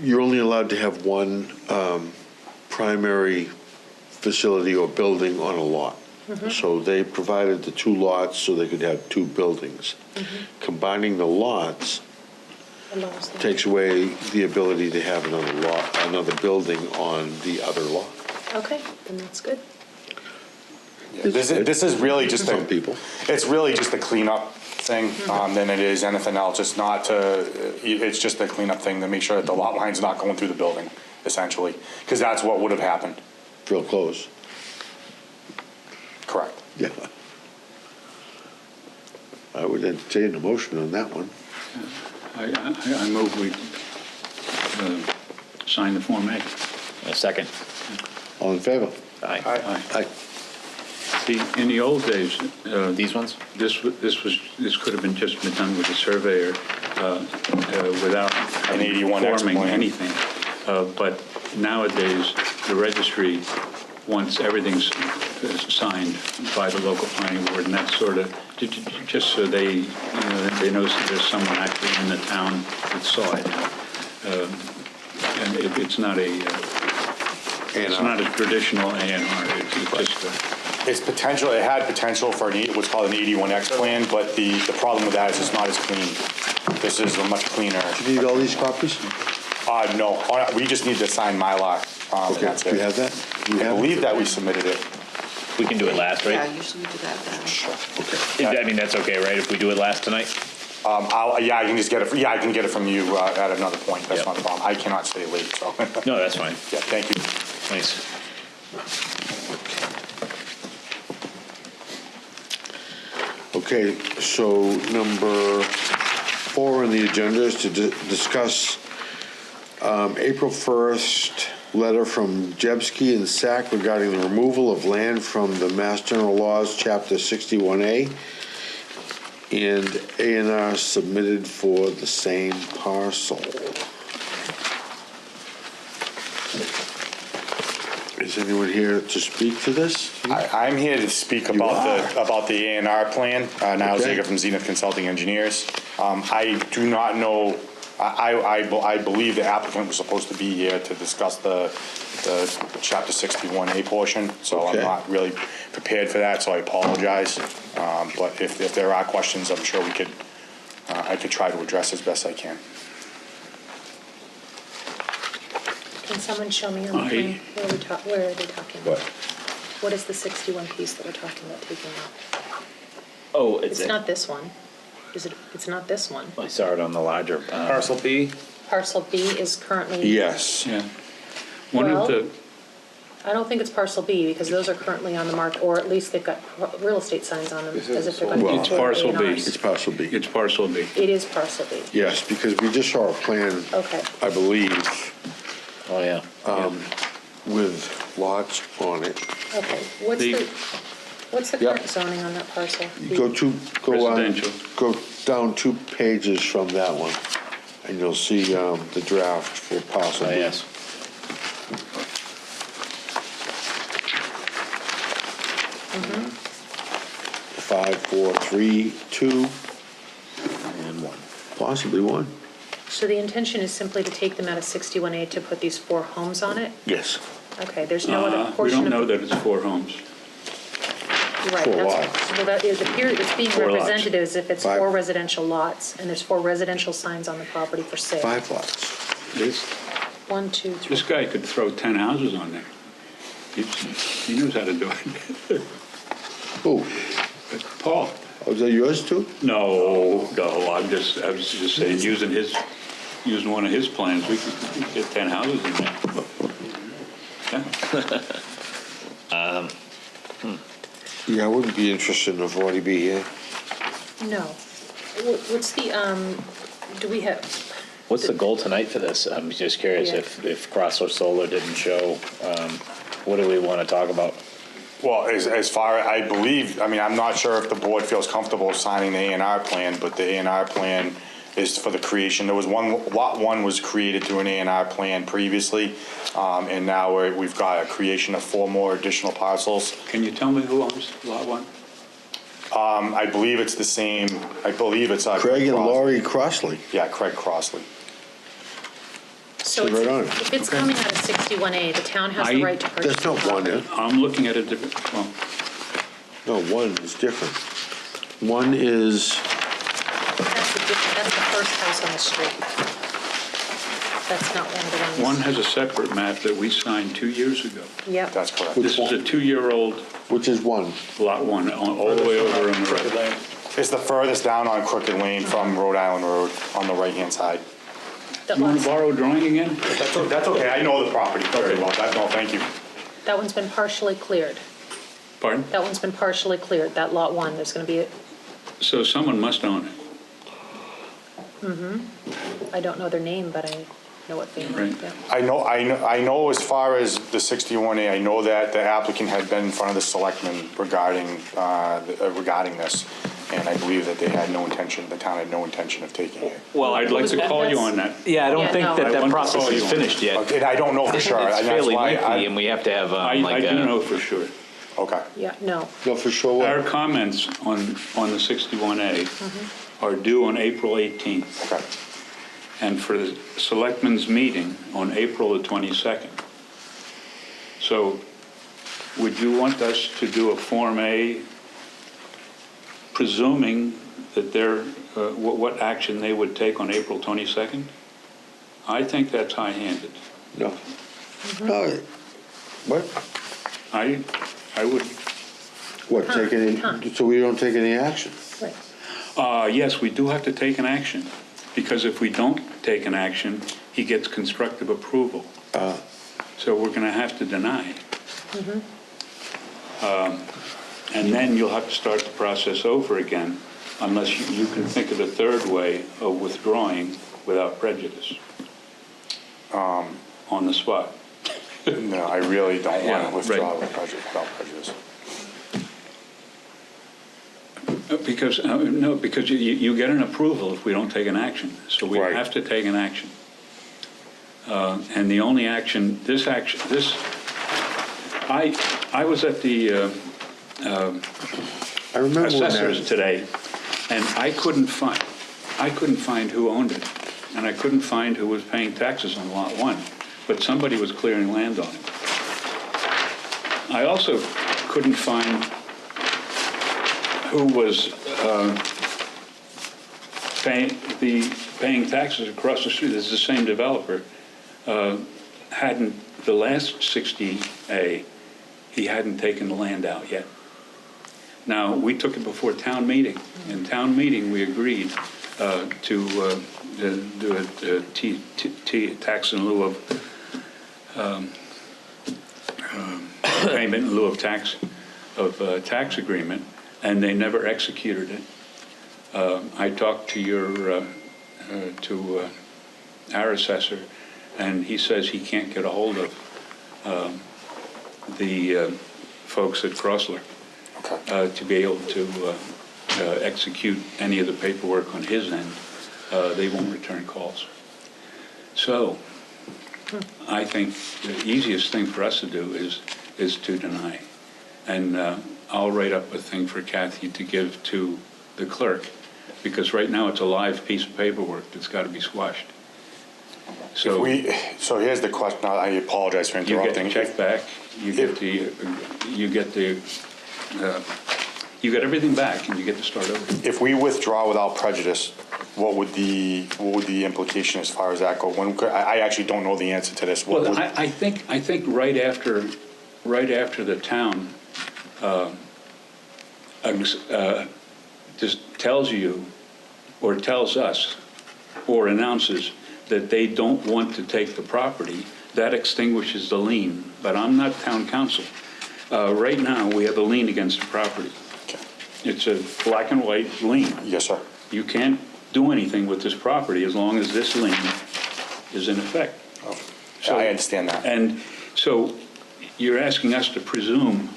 you're only allowed to have one primary facility or building on a lot. So they provided the 2 lots so they could have 2 buildings. Combining the lots allows them. takes away the ability to have another building on the other lot. Okay, then that's good. This is really just Some people. It's really just a cleanup thing than it is anything else. It's just a cleanup thing to make sure that the lot line's not going through the building, essentially, because that's what would have happened. Real close. Correct. Yeah. I would entertain a motion on that one. I move we sign the Form A. A second. All in favor? Aye. Aye. Aye. See, in the old days, These ones? this could have been just been done with a surveyor without An 81X forming plan. anything. But nowadays, the registry wants everything's signed by the local planning board, and that's sort of just so they know that there's someone actually in the town that saw it. And it's not a traditional A&R. It's just a. It's potential. It had potential for what's called an 81X plan, but the problem with that is it's not as clean. This is a much cleaner. Do you need all these copies? No, we just need to sign Mylar. Okay, That's do you it. have that? Do you I have it? believe that we submitted it. We can do it last, Yeah, right? usually we do that then. I mean, that's okay, right, if we do it last tonight? Yeah, I can just get it, I can get it from you at another point, that's Yep. not a problem. I cannot stay late, so. No, that's fine. Yeah, thank you. Thanks. Okay, so number 4 on the agenda is to discuss April 1st letter from Jebsky and Sack regarding the removal of land from the Mass General Laws, Chapter 61A, and A&R submitted for the same parcel. Is anyone here to speak to this? I'm here to speak You about the A&R plan, Niall Okay. Zager from Zenith Consulting Engineers. I do not know, I believe the applicant was supposed to be here to discuss the Chapter 61A portion, so I'm Okay. not really prepared for that, so I apologize. But if there are questions, I'm sure I could try to address as best I can. Can someone show me on the plan where are they talking about? What is the 61 piece that we're talking about taking out? Oh, It's not this one. Is it, it's not this one. I saw it on the larger. Parcel B? Parcel B is currently. Yes. Yeah. One of Well- the, I don't think it's parcel B, because those are currently on the market, or at least they've got real estate signs on them, as if they're going to Well, be it's for parcel B. A&Rs. It's parcel B. it's parcel B. It is parcel B. Yes, because we just saw a plan, Okay. I believe, Oh, yeah. with lots on it. Okay, what's the Yep. current zoning on that parcel? Go on, Residential. go down 2 pages from that one, and you'll see the draft for parcel Oh, B. yes. 5, 4, 3, 2, And 1. possibly 1. So the intention is simply to take them out of 61A to put these 4 homes on it? Yes. Okay, there's no other We portion don't of. know that it's 4 homes. Right, 4 that's, lots. well, that, it appears, it's being 4 lots. represented as if it's 5. 4 residential lots, and there's 4 residential signs on the property for sale. 5 lots. This, 1, 2, 3. this guy could throw 10 houses on there. He knows how to do it. Oh, Paul? is that yours too? No, I was just saying, using one of his plans, we could get 10 houses in there. Yeah. Yeah, I wouldn't be interested in a 40B here. No. What's the, do we have, What's the goal tonight for this? I'm just curious Yeah. if Crossler Solar didn't show, what do we want to talk about? Well, as far, I believe, I mean, I'm not sure if the board feels comfortable signing the A&R plan, but the A&R plan is for the creation. There was lot 1 was created through an A&R plan previously, and now we've got a creation of 4 more additional parcels. Can you tell me who owns Lot 1? I believe it's the same, I believe it's. Craig and Crossley. Laurie Crossley. Yeah, Craig Crossley. so So right on. if it's coming out of 61A, the town has the right to purchase. There's not the one property. there. I'm looking at a different, well, No, 1 is different. 1 is, That's the first house on the street. That's not one of the ones. one has a separate map that we signed 2 years ago. Yep. That's correct. This is a 2-year-old which is 1? Lot 1, all the way over on the right. It's the furthest down on Crooked Lane from Rhode Island Road on the right-hand side. That You want one's, to borrow a drawing again? That's okay, I know the property very well, no, thank you. that one's been partially cleared. Pardon? That one's been partially cleared, that lot 1, there's gonna be, So someone must own it, I don't know their name, but I know what family. Right. Yeah. I know as far as the 61A, I know that the applicant had been in front of the selectmen regarding this, and I believe that they had no intention, the town had no intention of taking it. Well, I'd like to call you on that. Yeah, I don't Yeah, think no. that I want that to process call you is on finished yet. And I don't know for sure. It's and that's fairly why lengthy, and we have to have I like do know for sure. Okay, Yeah, no, No, for sure. Our comments on the 61A are due on April 18th, okay. and for the selectmen's meeting on April the 22nd. So would you want us to do a Form A, presuming that what action they would take on April 22nd? I think that's high-handed. No. No. What? I would, What, take any, so we don't take any action? right. Yes, we do have to take an action, because if we don't take an action, he gets constructive approval. So we're going to have to deny. And then you'll have to start the process over again, unless you can think of a third way of withdrawing without prejudice. On the spot. No, I really don't want Yeah, to withdraw right. without prejudice. Because, no, because you get an approval if we don't take an action. So we Right. have to take an action. And the only action, I was at the I remember when assessors that, today, and I couldn't find who owned it. And I couldn't find who was paying taxes on Lot 1, but somebody was clearing land on it. I also couldn't find who was paying taxes across the street. This is the same developer. The last 60A, he hadn't taken the land out yet. Now, we took it before town meeting. In town meeting, we agreed to do a tax in lieu of payment in lieu of tax agreement, and they never executed it. I talked to our assessor, and he says he can't get a hold of the folks at Crossler to be able to execute any of the paperwork on his end. They won't return calls. So I think the easiest thing for us to do is to deny. And I'll write up a thing for Kathy to give to the clerk, because right now it's a live piece of paperwork that's got to be squashed. So So here's the question. I apologize for you get interrupting. the check back, you get everything back, and you get to start over. If we withdraw without prejudice, what would the implication as far as that go? I actually don't know the answer to this. Well, I think right after the town just tells you, or tells us, or announces that they don't want to take the property, that extinguishes the lien. But I'm not town council. Right now, we have a lien against the property. Okay. It's a black and white lien. Yes, sir. You can't do anything with this property as long as this lien is in effect. Oh, So- I understand that. And so you're asking us to presume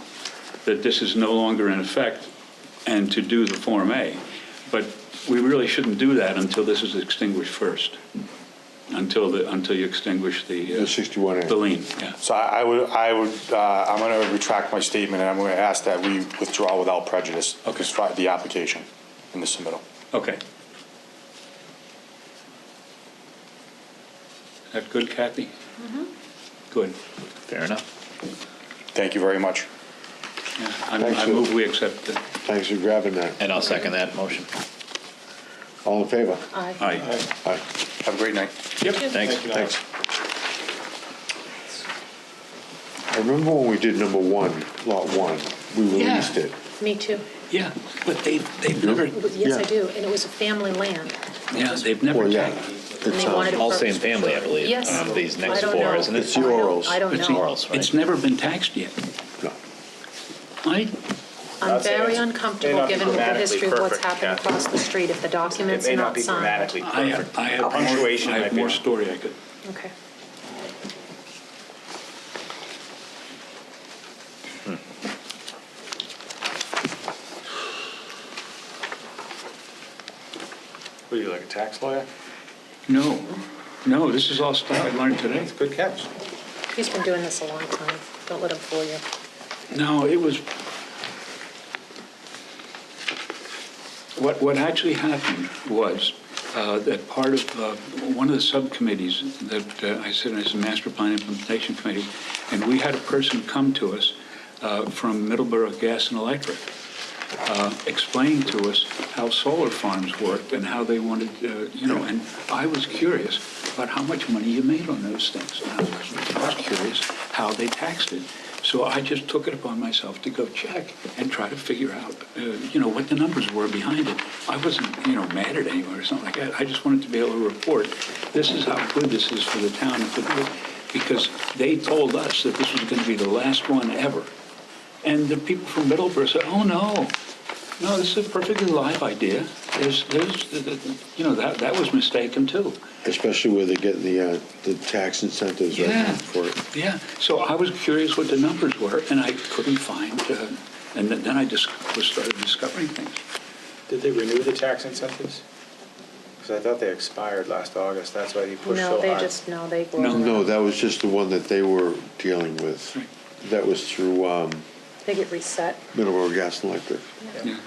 that this is no longer in effect and to do the Form A. But we really shouldn't do that until this is extinguished first, until you extinguish the 61A. the lien, yeah. So I'm going to retract my statement, and I'm going to ask that we withdraw without prejudice. Okay. The application in the submittal. Okay. Is that good, Kathy? Mm-hmm. Good. Fair enough. Thank you very much. Yeah, Thanks, I Sue. move we accept the, Thanks for grabbing that. And I'll second that motion. All in favor? Aye. aye. Aye. Have a great night. Yep. Thanks. Thanks. I remember when we did number 1, lot 1, we released it. Me too. Yeah, but they've never, Yes, I Yeah. do, and it was a family land. yeah, they've never Well, yeah. taken. And It's, they wanted it All for- same family, I believe. Yes. These I next don't four, know. isn't it? It's the orals. I don't But know. see, Orals, right? it's never been taxed yet. No. I'm Not saying very it's- may uncomfortable, not be given the grammatically history of what's perfect, happened Kathy. across the street, if the It documents may are not not be signed. grammatically perfect. I have Punctuation more, I might have be more on. story I could. Okay. What are you, like a tax lawyer? No, this is all stuff I learned today. Good catch. He's been doing this a long time. Don't let him fool you. No, it was, what actually happened was that part of one of the subcommittees that I sit in is the Master Plan Implementation Committee, and we had a person come to us from Middleborough Gas and Electric, explaining to us how solar farms worked and how they wanted, and I was curious about how much money you made on those things. And I was curious how they taxed it. So I just took it upon myself to go check and try to figure out, what the numbers were behind it. I wasn't, mad at anyone or something like that. I just wanted to be able to report, this is how good this is for the town and for the, because they told us that this was going to be the last one ever. And the people from Middleborough said, oh, no, this is a perfectly live idea. That was mistaken too. Especially where they're getting the tax incentives right now for it. Yeah, so I was curious what the numbers were, and I couldn't find, and then I just started discovering things. Did they renew the tax incentives? Because I thought they expired last August, that's why you pushed so hard. they. No, that was just the one that they were dealing with. Right. That was through They get reset. Middleborough Gas and Electric. Yeah.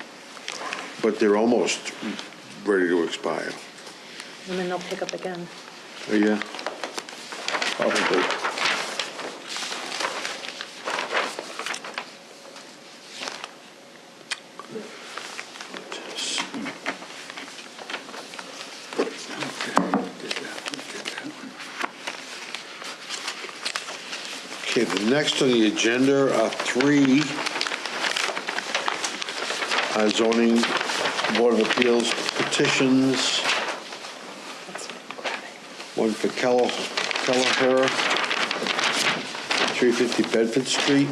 But they're almost ready to expire. And then they'll pick up again. Oh, yeah. Probably. Okay, the next on the agenda are three zoning board of appeals petitions. One for Kelleher, 350 Bedford Street.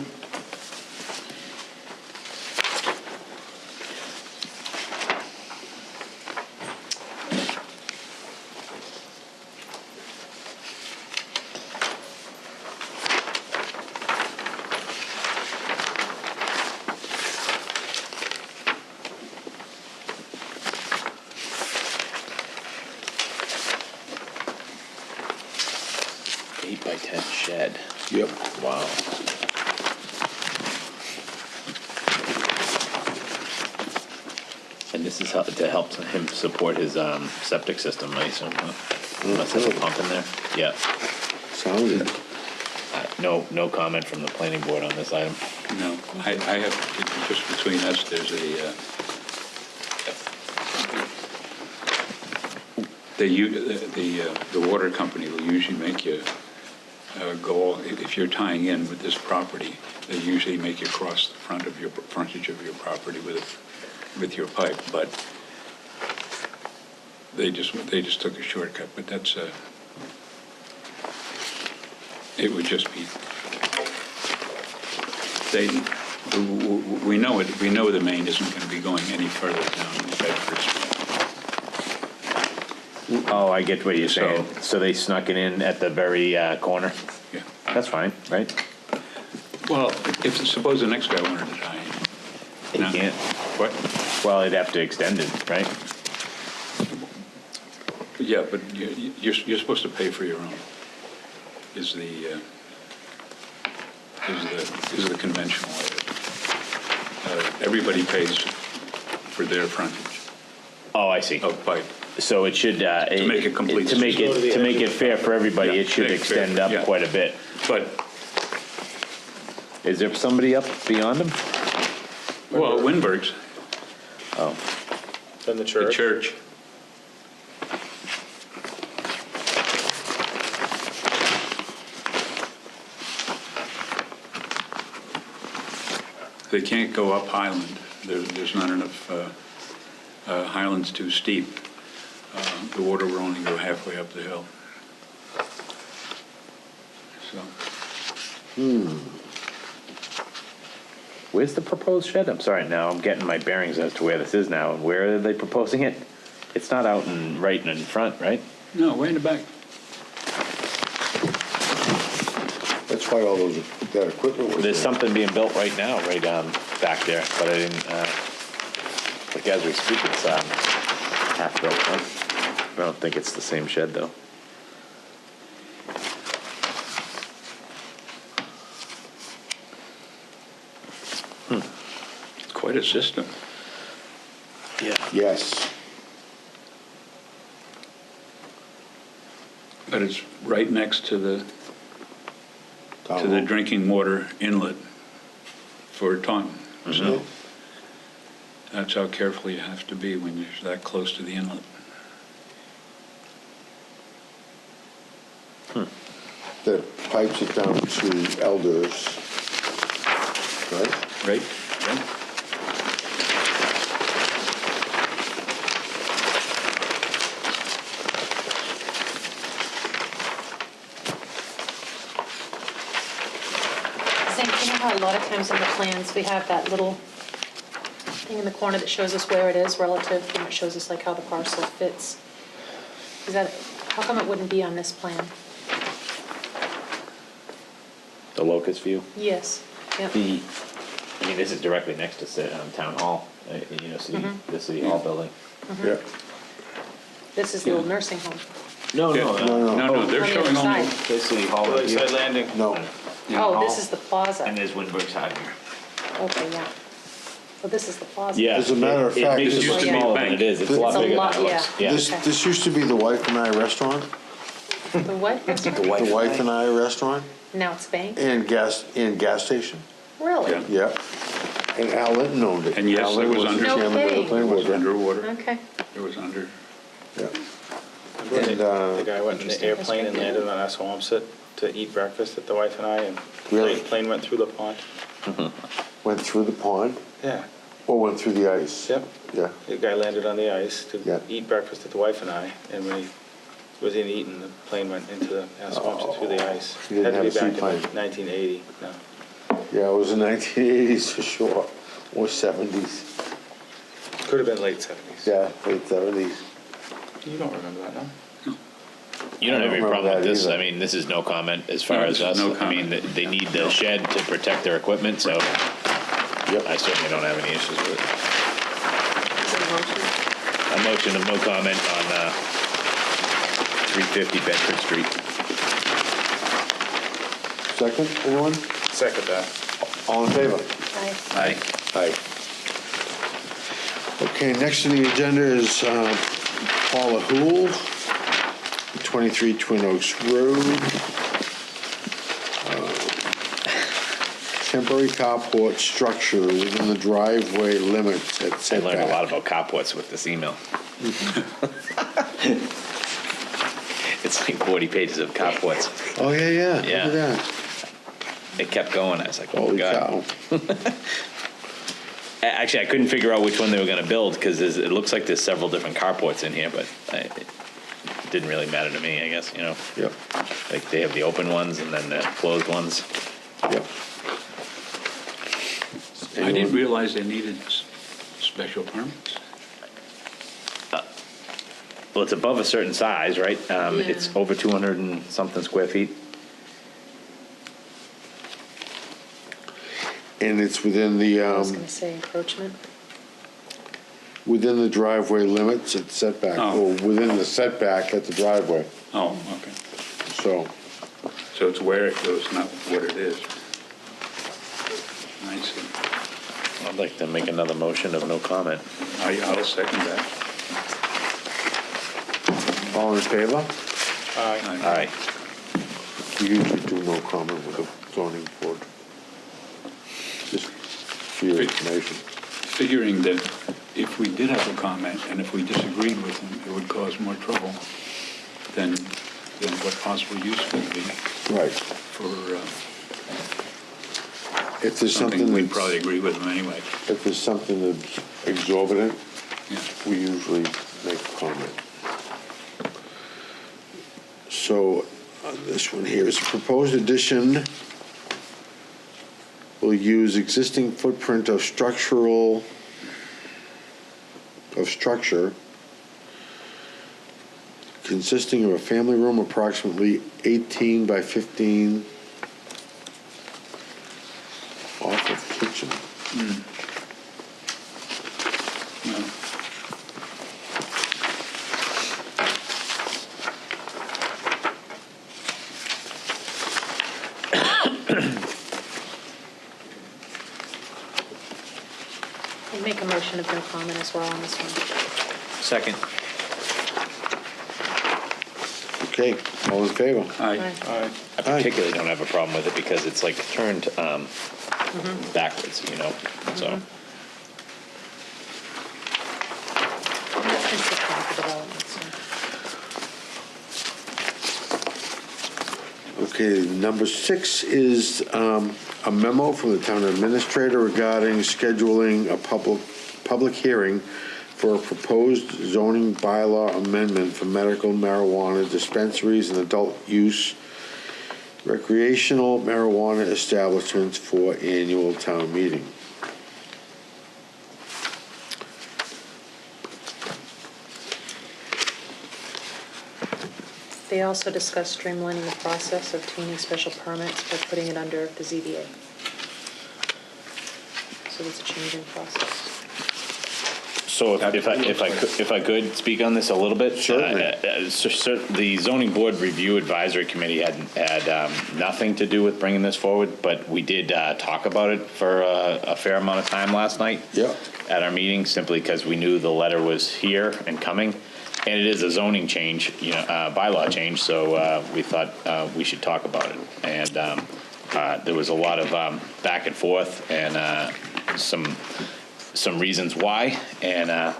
By 10 shed. Yep. Wow. And this is to help him support his septic system, I assume, huh? Must have a pump in there? Yeah. Sounded. No comment from the planning board on this item. No, I have, just between us, there's the water company will usually make you go, if you're tying in with this property, they usually make you cross the frontage of your property with your pipe, but they just took a shortcut, but that's it would just be, we know the main isn't going to be going any further down Bedford Street. Oh, I get what you're saying. So they snuck it in at the very corner? Yeah. That's fine, right? Well, suppose the next guy wanted to tie in. They No. can't. What? Well, they'd have to extend it, right? Yeah, but you're supposed to pay for your own. Is the conventional way. Everybody pays for their frontage Oh, I see. of pipe. So it should To make it complete. to make it fair for everybody. Yeah, It should make it fair, extend up yeah. quite a bit. But, Is there somebody up beyond them? well, Winberg's, Oh, Then the the church? church. They can't go up Highland. There's not enough, Highland's too steep. The water will only go halfway up the hill. So, where's the proposed shed? I'm sorry. Now I'm getting my bearings as to where this is now. And where are they proposing it? It's not out right in front, right? no, way in the back. That's why all that equipment was There's there. something being built right now, right back there, but I didn't. Like as we speak, it's half built. Huh? I don't think it's the same shed though. It's quite a system. Yeah. Yes. But it's right next to the Down. drinking water inlet for Taunton. So that's how careful you have to be when you're that close to the inlet. The pipes are down to Elders. right? Right? Same, you know how a lot of times in the plans, we have that little thing in the corner that shows us where it is relative, and it shows us like how the parcel fits. Is that, how come it wouldn't be on this plan? The locust view. Yes, yep. I mean, this is directly next to Town Hall, you know, the City Hall building. Yeah. This is the old nursing home. No, Yeah. No, they're On the showing other only, side. The City Hall right Lakeside here. Landing. No, Oh, this is the plaza. And there's Windberg's side here. Okay, yeah. Well, this is the plaza. Yeah. As a matter of it fact, makes this it used look to be a smaller than bank. it is. It's a lot It's a bigger lot, than it looks. yeah. this, Okay. this used to be the Wife and I restaurant, The what? the Wife and I restaurant, Now it's bank? and gas station, Really? Yeah. yeah. And Al Linton owned it. And yes, Al it Linton was the under- No chairman of the kidding. it planning was board, yeah. underwater. Okay. It was under, Yeah. And And, the guy went in the Interesting airplane and history. landed on Assawamsett to eat breakfast at the wife and I, and Really? plane went through the pond. went through the pond, Yeah, or went through the ice? yep. Yeah, The guy landed on the ice Yeah. to eat breakfast at the wife and I, and when he was in eating, the plane went into the Assawamsett through the ice. He didn't Had to be have a back seaplane. in 1980, no. yeah, it was the 1980s for sure, or 70s, Could have been late 70s. yeah, late 70s. You don't remember that, no? You don't I have don't any problem remember with that this. either. I mean, this is no comment as far No, as this is us. no I mean, comment. they need the shed to protect their equipment, so I certainly don't have any issues with it. Is it a motion? A motion of no comment on 350 Bedford Street. Second, anyone? Second that. All in favor? Aye. Aye. Aye. Okay, next on the agenda is Paula Hool, 23 Twin Oaks Road. Temporary carport structure within the driveway limits at I setback. learned a lot about carports with this email. It's like 40 pages of carports. Oh, yeah, yeah, look Yeah. at that. It kept going. I was like, oh, Holy God. cow. Actually, I couldn't figure out which one they were going to build because it looks like there's several different carports in here, but it didn't really matter to me, I guess, you know. Yep, Like they have the open ones and then the closed ones. yep. I didn't realize they needed special permits. Well, it's above a certain size, right? It's Yeah. over 200 and something square feet. And it's within the, I was gonna say encroachment. within the driveway limits at setback, Oh. or within the setback at the driveway, Oh, okay. so. So it's where it goes, not what it is. I see. I'd like to make another motion of no comment. I'll second that. All in favor? Aye. Aye. We usually do no comment with the zoning board. Just for your information. Figuring that if we did have a comment and if we disagreed with them, it would cause more trouble than what possible use would be Right. for If there's something something we'd that's, probably agree with them anyway. if there's something that's exorbitant, Yeah. we usually make a comment. So, on this one here, is a proposed addition will use existing footprint of structure consisting of a family room approximately 18 by 15 off of kitchen. Well, I'd make a motion of no comment as well on this one. Second. Okay, all in favor? Aye. Aye. I particularly don't have a problem with it because it's like turned backwards, you know, so. That's consistent with the development, so. Okay, number 6 is a memo from the town administrator regarding scheduling a public hearing for a proposed zoning bylaw amendment for medical marijuana dispensaries and adult use recreational marijuana establishments for annual town meeting. They also discussed streamlining the process of obtaining special permits by putting it under the ZBA. So there's a change in process. So if I could speak on this a little bit? Certainly. The zoning board review advisory committee had nothing to do with bringing this forward, but we did talk about it for a fair amount of time last night. Yeah. At our meeting, simply because we knew the letter was here and coming. And it is a zoning change, bylaw change, so we thought we should talk about it. And there was a lot of back and forth and some reasons why. And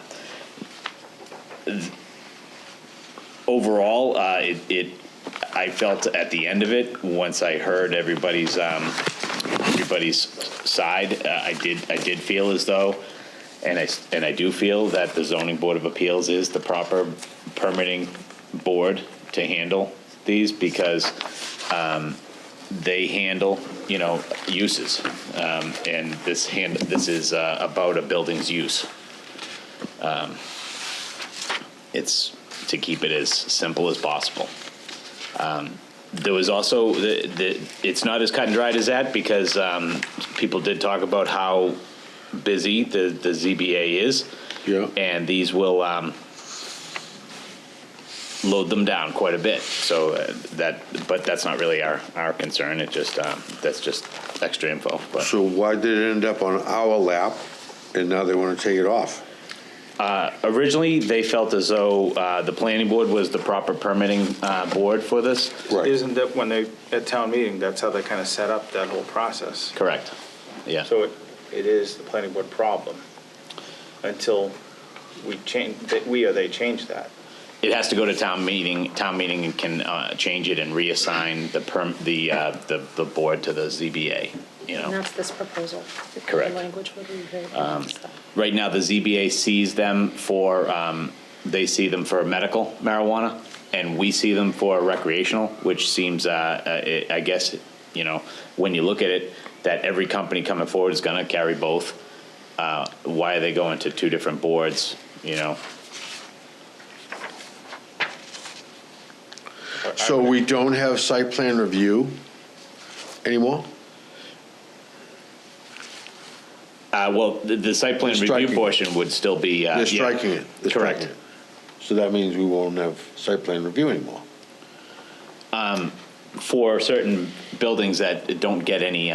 overall, I felt at the end of it, once I heard everybody's side, I did feel as though. And I do feel that the zoning board of appeals is the proper permitting board to handle these because they handle, uses. And this is about a building's use. It's to keep it as simple as possible. There was also, it's not as cut and dried as that because people did talk about how busy the ZBA is. Yeah. And these will load them down quite a bit. So but that's not really our concern. It just that's just extra info. But So why did it end up on our lap, and now they want to take it off? originally, they felt as though the planning board was the proper permitting board for this. Right. Isn't that when they, at town meeting, that's how they kind of set up that whole process? Correct. Yeah. So it is the planning board problem until we change, we or they change that. It has to go to town meeting. Town meeting can change it and reassign the board to the ZBA. You And know. that's this proposal. Correct. The language would be very pronounced. Right now, the ZBA sees them for they see them for medical marijuana, and we see them for recreational, which seems I guess when you look at it, that every company coming forward is going to carry both. Why are they going to two different boards? So we don't have site plan review anymore? Well, the site plan They're review striking. portion would still be. They're striking it. They're Correct. striking it. So that means we won't have site plan review anymore. For certain buildings that don't get any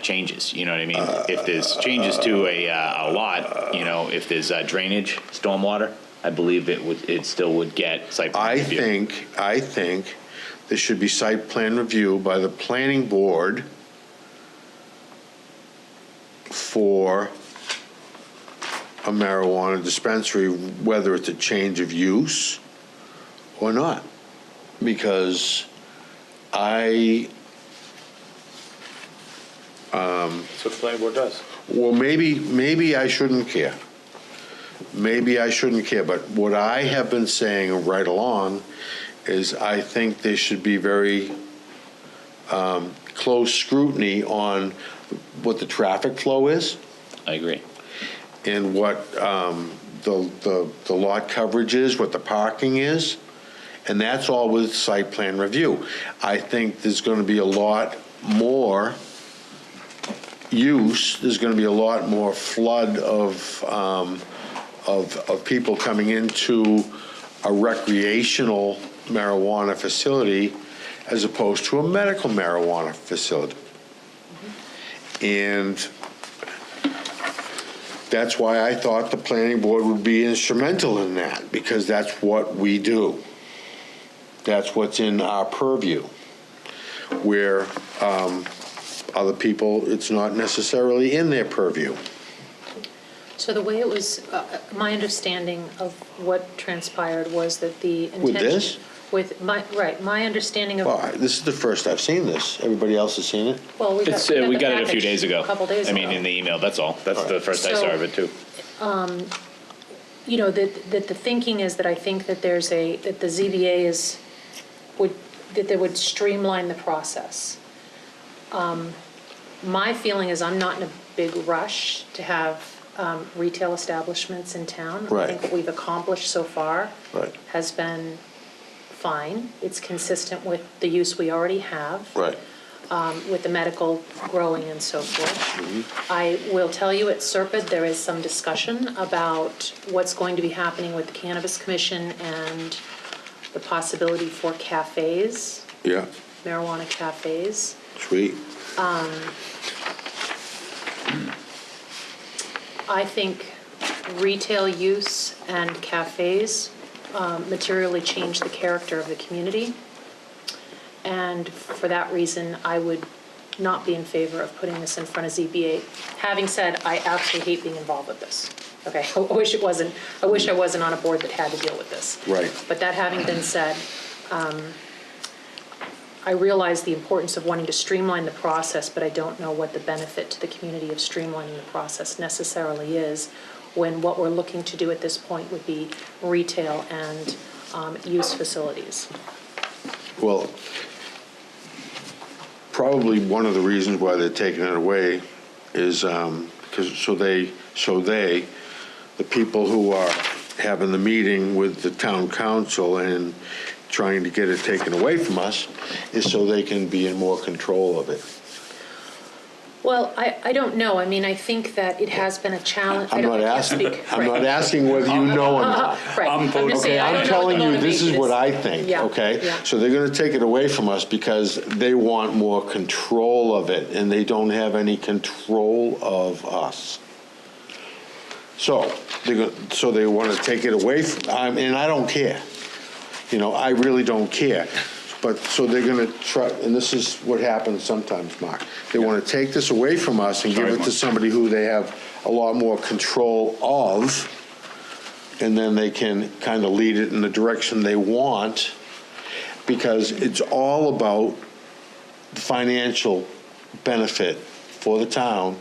changes, you know what I mean? If there's changes to a lot, if there's drainage, stormwater, I believe it still would get site plan review. I think there should be site plan review by the planning board for a marijuana dispensary, whether it's a change of use or not. Because That's what the planning board does. well, maybe I shouldn't care. Maybe I shouldn't care, but what I have been saying right along is I think there should be very close scrutiny on what the traffic flow is I agree. and what the lot coverage is, what the parking is, and that's all with site plan review. I think there's going to be a lot more use, there's going to be a lot more flood of people coming into a recreational marijuana facility as opposed to a medical marijuana facility. And that's why I thought the planning board would be instrumental in that, because that's what we do. That's what's in our purview. Where other people, it's not necessarily in their purview. So the way it was, my understanding of what transpired was that the intention. this? My understanding of. Well, this is the first I've seen this. Everybody else has seen it? Well, we got It's, the we got it a few package days ago. A couple days ago. I mean, in the email, that's all. That's the first I So- saw of it, too. You know, that the thinking is that I think that that the ZBA that they would streamline the process. My feeling is I'm not in a big rush to have retail establishments in town. Right. I think what we've accomplished so far Right. has been fine. It's consistent with the use we already have. Right. With the medical growing and so forth. I will tell you, at Serpide, there is some discussion about what's going to be happening with the Cannabis Commission and the possibility for cafes, Yeah, marijuana cafes. sweet. I think retail use and cafes materially change the character of the community. And for that reason, I would not be in favor of putting this in front of ZBA. Having said, I absolutely hate being involved with this. Okay, I wish I wasn't on a board that had to deal with this. Right. But that having been said, I realize the importance of wanting to streamline the process, but I don't know what the benefit to the community of streamlining the process necessarily is, when what we're looking to do at this point would be retail and use facilities. Well, probably one of the reasons why they're taking it away is because the people who are having the meeting with the town council and trying to get it taken away from us is so they can be in more control of it. Well, I don't know. I mean, I think that it has been a challenge. I can't speak. I'm not Right. asking whether you know or not. Right. I'm just saying, Okay, I I'm don't know what telling the you, this is motivation what is. I think, Yeah, okay? yeah. So they're gonna take it away from us because they want more control of it, and they don't have any control of us. So, they wanna take it away, and I don't care. You know, I really don't care. But, so they're gonna try, and this is what happens sometimes, Mark. They wanna take this away from us and give Sorry, it to Mark. somebody who they have a lot more control of, and then they can kind of lead it in the direction they want, because it's all about the financial benefit for the town,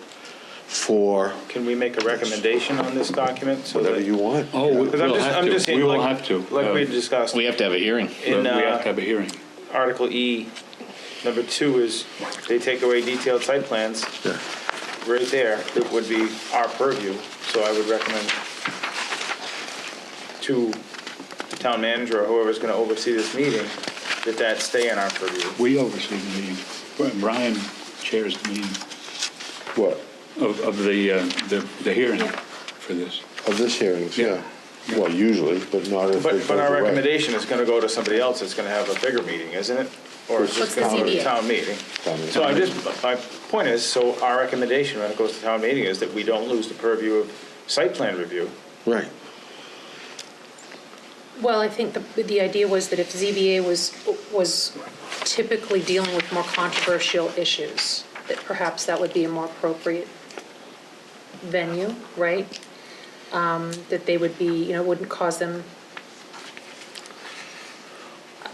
for Can we make a recommendation on this document? So whatever that- you want. Oh, Because I'm we'll just saying, We will like- have to. Like we discussed, We have to have a hearing. We in have to have a hearing. Article E, number 2 is they take away detailed site plans. Yeah. Right there, it would be our purview, so I would recommend to the town manager or whoever's gonna oversee this meeting, that stay in our purview. We oversee the meeting. Brian chairs the meeting What? of the hearing for this. Of this hearings, yeah. Yeah. Well, usually, but not if it goes But our away. recommendation is gonna go to somebody else that's gonna have a bigger meeting, isn't it? Or it's What's just the gonna go to ZBA? town meeting? Town meeting. So my point is, so our recommendation when it goes to town meeting is that we don't lose the purview of site plan review. Right. Well, I think the idea was that if ZBA was typically dealing with more controversial issues, that perhaps that would be a more appropriate venue, right? That they would be, wouldn't cause them.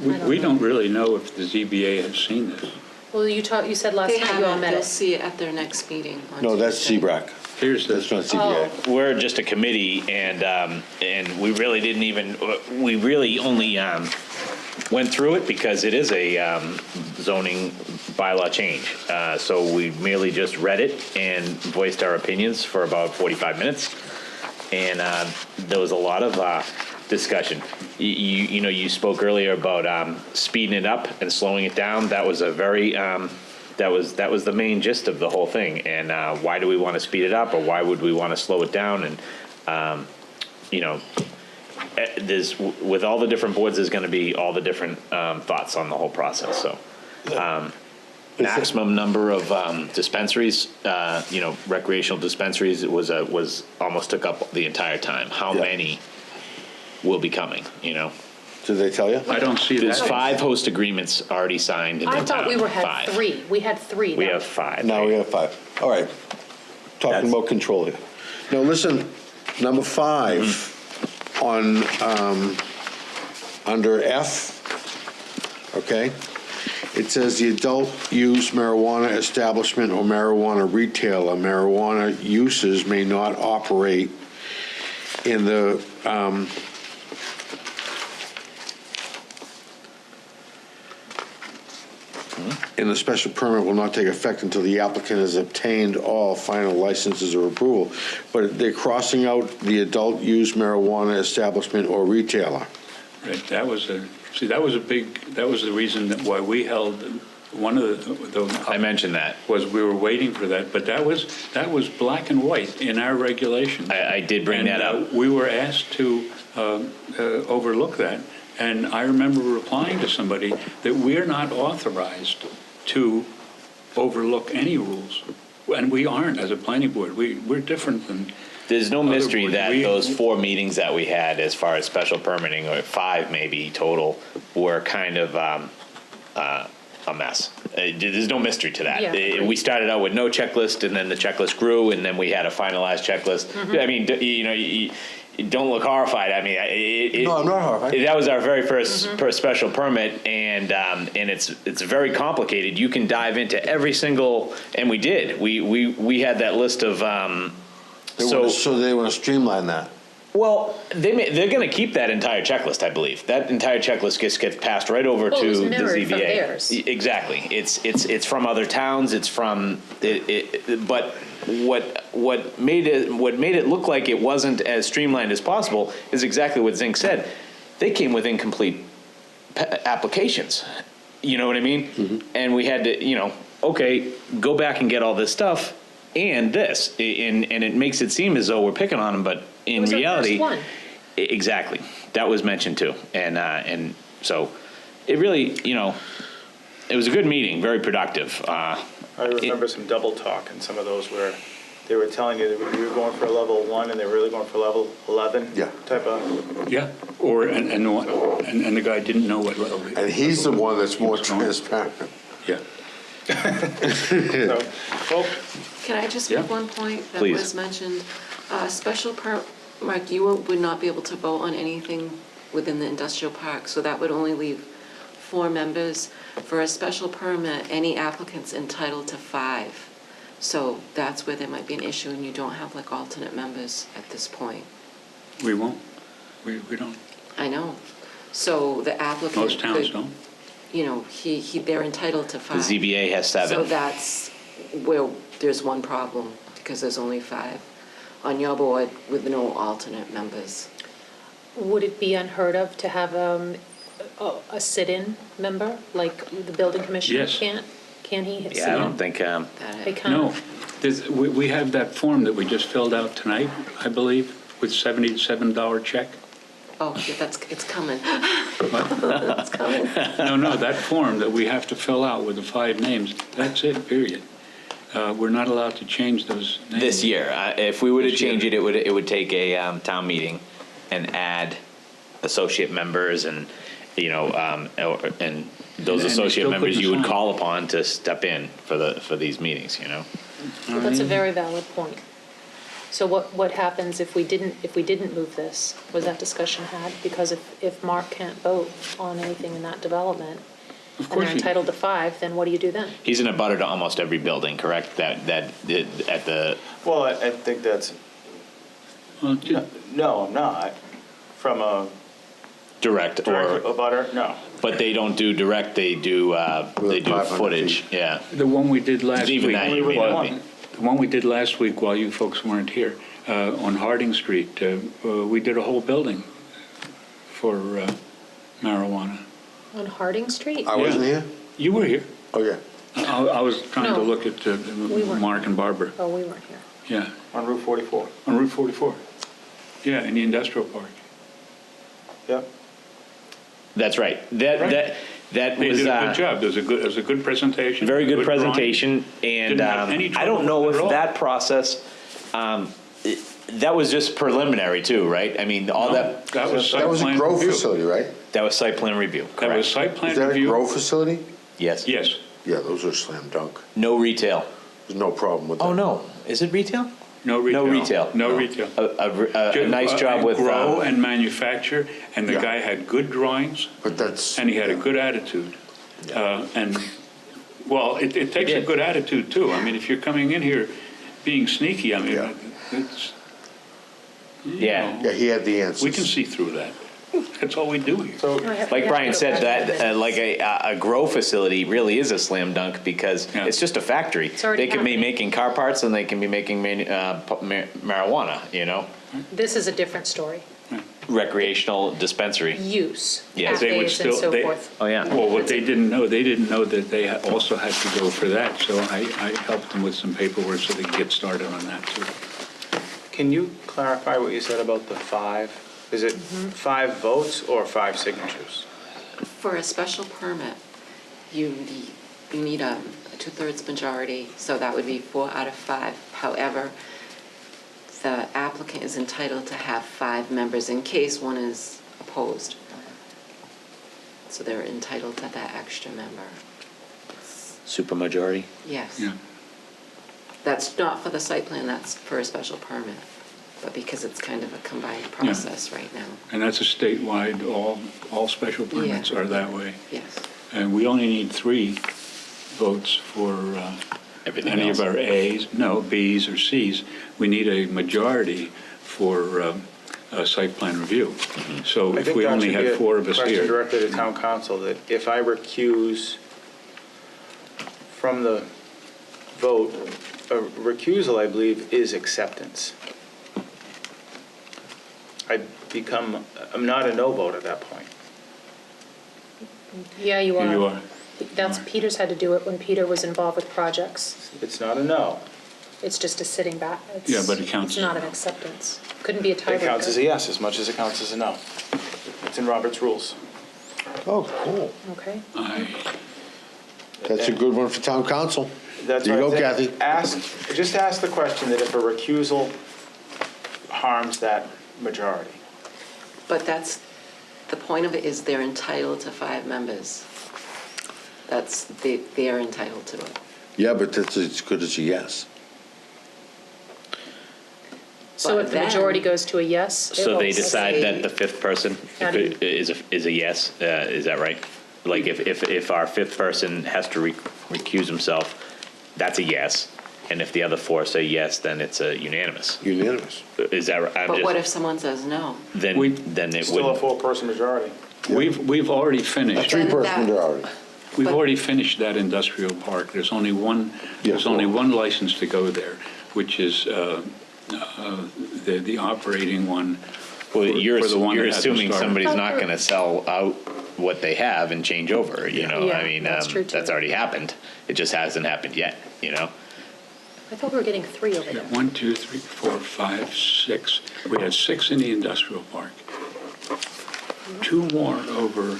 We don't really know if the ZBA has seen this. Well, you said last They night you all haven't, met you'll it. see it at their next meeting on No, that's Tuesday. CBRAC. Here's That's this. not CBA. We're just a committee, and we really didn't even, we really only went through it because it is a zoning bylaw change. So we merely just read it and voiced our opinions for about 45 minutes. And there was a lot of discussion. You spoke earlier about speeding it up and slowing it down. That was a very that was the main gist of the whole thing. And why do we want to speed it up, or why would we want to slow it down? And there's with all the different boards, there's going to be all the different thoughts on the whole process. So. Maximum number of dispensaries, recreational dispensaries, it was almost took up the entire time. How Yeah. many will be coming, Did they tell you? I don't see There's that. 5 host agreements already signed in the I town. thought we had 5. 3. We had 3. We now. have 5. Now we have 5. All right. Talking That's- about control here. Now, listen, number 5, on, under F, okay? It says the adult use marijuana establishment or marijuana retailer, marijuana uses may not operate in the, special permit will not take effect until the applicant has obtained all final licenses or approval. But they're crossing out the adult use marijuana establishment or retailer. Right, that was the reason that why we held, one of the. I mentioned that. Was we were waiting for that, but that was black and white in our regulations. I did bring that up. We were asked to overlook that, and I remember replying to somebody that we're not authorized to overlook any rules, and we aren't as a planning board. We're different than. There's no mystery boards. that those 4 meetings that we had as far as special permitting, or 5 maybe total, were kind of a mess. There's no mystery to that. Yeah. We started out with no checklist, and then the checklist grew, and then we had a finalized checklist. I mean, you don't look horrified. I mean, No, I'm not horrified. That was our very first special permit, and it's very complicated. You can dive into every single, and we did. We had that list of. So they want to streamline that. Well, they're going to keep that entire checklist, I believe. That entire checklist gets passed right over Well, it to was the mirrored ZBA. from theirs. Exactly. It's from other towns. It's from but what made it look like it wasn't as streamlined as possible is exactly what Zink said. They came with incomplete applications. You know what I mean? And we had to, okay, go back and get all this stuff. And this, and it makes it seem as though we're picking on them, but in It was our reality, first one. Exactly, that was mentioned too, and so it really, it was a good meeting, very productive. I remember some double talk in some of those where they were telling you that you were going for a level 1 and they were really going for level 11. Yeah. Type of. Yeah, and the guy didn't know what level. And he's the one that's more What's wrong? transparent. Yeah. So, well, Can I just Yeah. make one point that Please. was mentioned? Special permit, Mark, you would not be able to vote on anything within the industrial park, so that would only leave 4 members. For a special permit, any applicant's entitled to 5. So that's where there might be an issue, and you don't have like alternate members at this point. We won't. We don't. I know. So the applicant Most towns could, don't. they're entitled to The 5. ZBA has 7. So that's where there's one problem, because there's only 5 on your board with no alternate members. Would it be unheard of to have a sit-in member, like the building commissioner Yes. can't? Can he sit in? Yeah, I don't think. They can't? No, we have that form that we just filled out tonight, I believe, with $77 check. Oh, yeah, it's coming. It's coming. No, that form that we have to fill out with the 5 names, that's it, period. We're not allowed to change those names. This year, if we were to This year. change it, it would take a town meeting and add associate members and and those they associate still members couldn't you would sign. call upon to step in for these meetings. Well, that's a very valid point. So what happens if we didn't move this? Was that discussion had? Because if Mark can't vote on anything in that development, Of and course they're he- entitled to 5, then what do you do then? He's in a butter to almost every building, correct? That at the well, I think that's, Well, ju- no, I'm not. From a direct direct or, butter, no. but they don't do direct. They do 500 footage. feet. Yeah. The one we did last week. Even that you may not be. The one we did last week while you folks weren't here, on Harding Street, we did a whole building for marijuana. On Harding Street? I wasn't here? You were here. Oh, yeah. I was trying to No. look at weren't. Mark and Barbara. Oh, we weren't here. Yeah, On Route 44. on Route 44. Yeah, in the industrial park. Yep. That's right. Right. That They was did a good job. It was a good presentation. very good drawing. presentation, and Didn't have any I don't trouble know with it if at all. that process. That was just preliminary too, right? I mean, all that That was site That was a plan grow review. facility, right? that was site plan review. That was Correct. site plan Is that a review. grow facility? Yes. Yes. Yeah, those are slam dunk. No retail. There's no problem with that. Oh no, is it retail? No retail. No retail. No retail. A nice job with. Grow and manufacture, and the Yeah. guy had good drawings, But that's. and he had a good attitude. And, well, it takes a did. good attitude, too. I mean, if you're coming in here being sneaky, I mean, Yeah. it's, you Yeah. know, Yeah, he had the answers. we can see through that. That's all we do here. So, Like Brian said, that like a grow facility really is a slam dunk because Yeah. it's just a factory. It's already They can be happening. making car parts and they can be making marijuana, you know, This is a different story. recreational dispensary. Use, Yeah, they would cafes and still- so they- forth. Oh, yeah. Well, what they didn't know that they also had to go for that, so I helped them with some paperwork so they could get started on that, too. can you clarify what you said about the 5? Is it 5 votes or 5 signatures? For a special permit, you need a 2/3 majority, so that would be 4 out of 5. However, the applicant is entitled to have 5 members in case one is opposed. So they're entitled to that extra member. Supermajority. Yes. Yeah. That's not for the site plan, that's for a special permit. But because it's kind of a combined process right now. And that's a statewide, all special permits Yeah. are that way. Yes. And we only need 3 votes for Everything any else. of our As, no, Bs or Cs. We need a majority for site plan review. So I if think we that only should be had a 4 of us Question here. directed to town council, that if I recuse from the vote, a recusal, I believe, is acceptance. I'm not a no vote at that point. Yeah, you are. Here you are. That's, Peter's had to do it when Peter was involved with projects. It's not a no. It's just a sitting back. Yeah, but it counts It's not as an a no. acceptance. Couldn't be a tiebreaker. It counts as a yes as much as it counts as a no. It's in Robert's rules. Oh, cool. Okay. That's a good one for town council. That's There you what go, I'm saying. Kathy. Just ask the question that if a recusal harms that majority. But that's, the point of it is they're entitled to 5 members. They're entitled to it. Yeah, but that's as good as a yes. So But if the then- majority goes to a yes, it So they votes. decide that the 5th person How do you- is a yes, is that right? Like if our 5th person has to recuse himself, that's a yes. And if the other 4 say yes, then it's a unanimous. Unanimous. Is that right? But what if someone says no? Then it Still a would, 4-person majority. We've already A finished. Then 3-person that- majority. We've But- already finished that industrial park. There's only one, there's only one license to go there, which is the operating one. well, for you're the one you're that hasn't assuming started. somebody's not going to sell out what they have and change over, you know? Yeah, I mean, that's true, too. that's already happened. It just hasn't happened yet, you know? I thought we were getting 3 over Yeah, there. 1, 2, 3, 4, 5, 6. We had 6 in the industrial park. 2 more over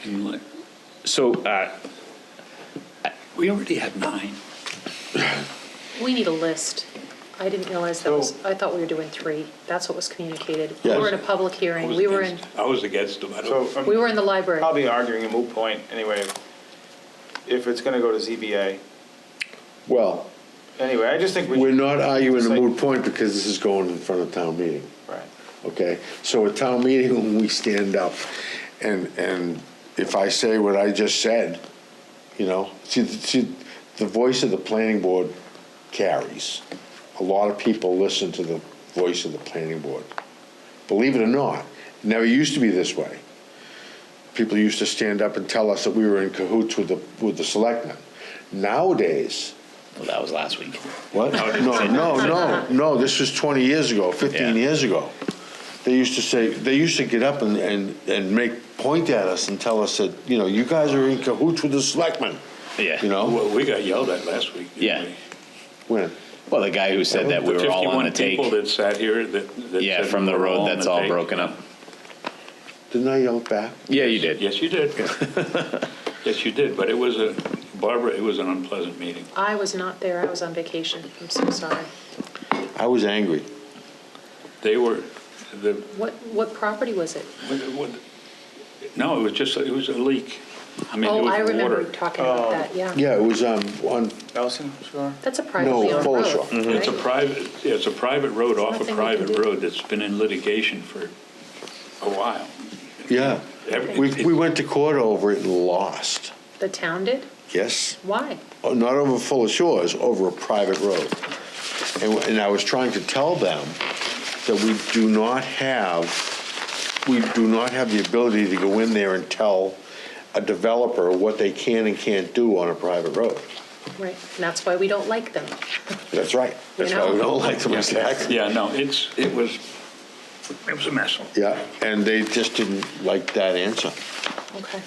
in, So, we already had 9. We need a list. I didn't realize that was, I thought we were doing 3. That's what was communicated. We Yes. were in a public hearing. We were in, I was against them. I don't. So we were in the library. probably arguing a moot point anyway. If it's going to go to ZBA. Well, Anyway, I just think we. we're should- not arguing a Like- moot point because this is going in front of town meeting. Right. Okay, so at town meeting, when we stand up, and if I say what I just said, you know, see, the voice of the planning board carries. A lot of people listen to the voice of the planning board. Believe it or not, it never used to be this way. People used to stand up and tell us that we were in cahoots with the selectmen. Nowadays, well, that was last week. what? No, this was 20 years ago, 15 Yeah. years ago. They used to get up and point at us and tell us that, you know, you guys are in cahoots with the selectmen, Yeah. you know? Well, we got yelled at last week. didn't Yeah. we? When? Well, the guy who said that we were all on the 51 take. people that sat here that Yeah, said from we the were road on that's the all take. broken up. Didn't I yell back? Yeah, you did. Yes, you did. Yes, you did, but it was Barbara, it was an unpleasant meeting. I was not there. I was on vacation. I'm so sorry. I was angry. They were, What property was it? no, it was a leak. I mean, there Oh, I was remember water. talking about that, yeah. Yeah, it was, on, Nelson, sure. That's a privately No, owned Fuller road, Shore. It's a right? private road off a nothing we can private do. road that's been in litigation for a while. yeah. We went to court over it and lost. The town did? Yes. Why? Oh, not over Fuller Shores, over a private road. And I was trying to tell them that we do not have the ability to go in there and tell a developer what they can and can't do on a private road. Right, and that's why we don't like them. That's right. That's You why we know? don't like them, exactly. Yeah, no, it was a mess. Yeah, and they just didn't like that answer. Okay.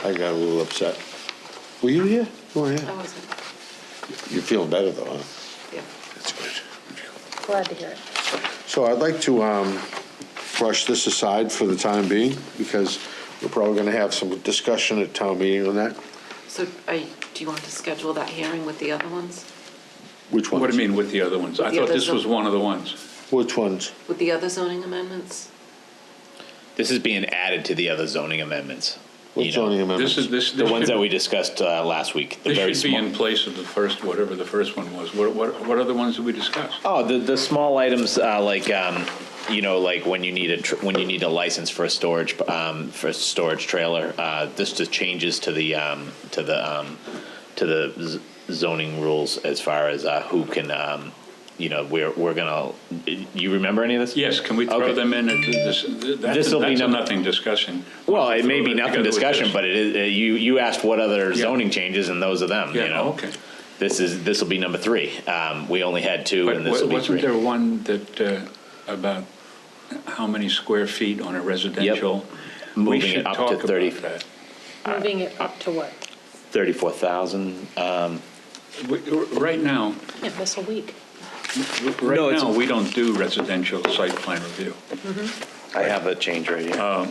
I got a little upset. Were you here? You weren't I here? wasn't, You're feeling better though, huh? yeah. That's good. Glad to hear it. So I'd like to brush this aside for the time being, because we're probably going to have some discussion at town meeting on that. So do you want to schedule that hearing with the other ones? Which ones? What do you mean with the other ones? I The thought other this was one of the ones. Which ones? With the other zoning amendments? This is being added to the other zoning amendments. What You know, zoning amendments? This The ones should- that we discussed last week, the very This should be small. in place of the first, whatever the first one was. What are the ones that we discussed? Oh, the small items, like, like when you need a license for a storage trailer, this just changes to the zoning rules as far as who can, we're gonna, you remember any of this? Yes, can we throw Okay. them in into this? This'll be That's a number- nothing discussion. Well, it may be Throw that nothing together with discussion, this. but it is, you asked what other Yeah. zoning changes, and those are them, you Yeah, know? okay. This will be number 3. We only had 2, But and this will be 3. wasn't there one that, about how many square feet on a residential? We Moving should it up talk to about 30. that. Moving it up to what? 34,000. Right now, Yeah, this a week. No, it's- we don't do residential site plan review. I have a change right here.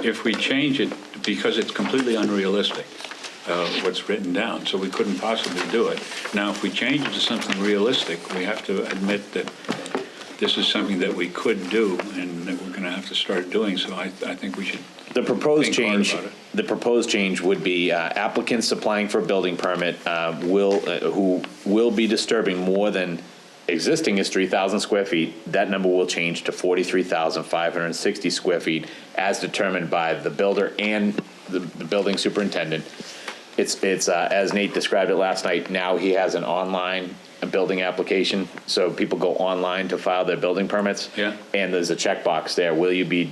If we change it, because it's completely unrealistic, what's written down, so we couldn't possibly do it. Now, if we change it to something realistic, we have to admit that this is something that we could do, and that we're going to have to start doing, so I think we should The proposed think hard change, about it. the proposed change would be applicants applying for a building permit who will be disturbing more than existing is 3,000 square feet. That number will change to 43,560 square feet as determined by the builder and the building superintendent. It's as Nate described it last night, now he has an online building application, so people go online to file their building permits. Yeah. And there's a checkbox there, will you be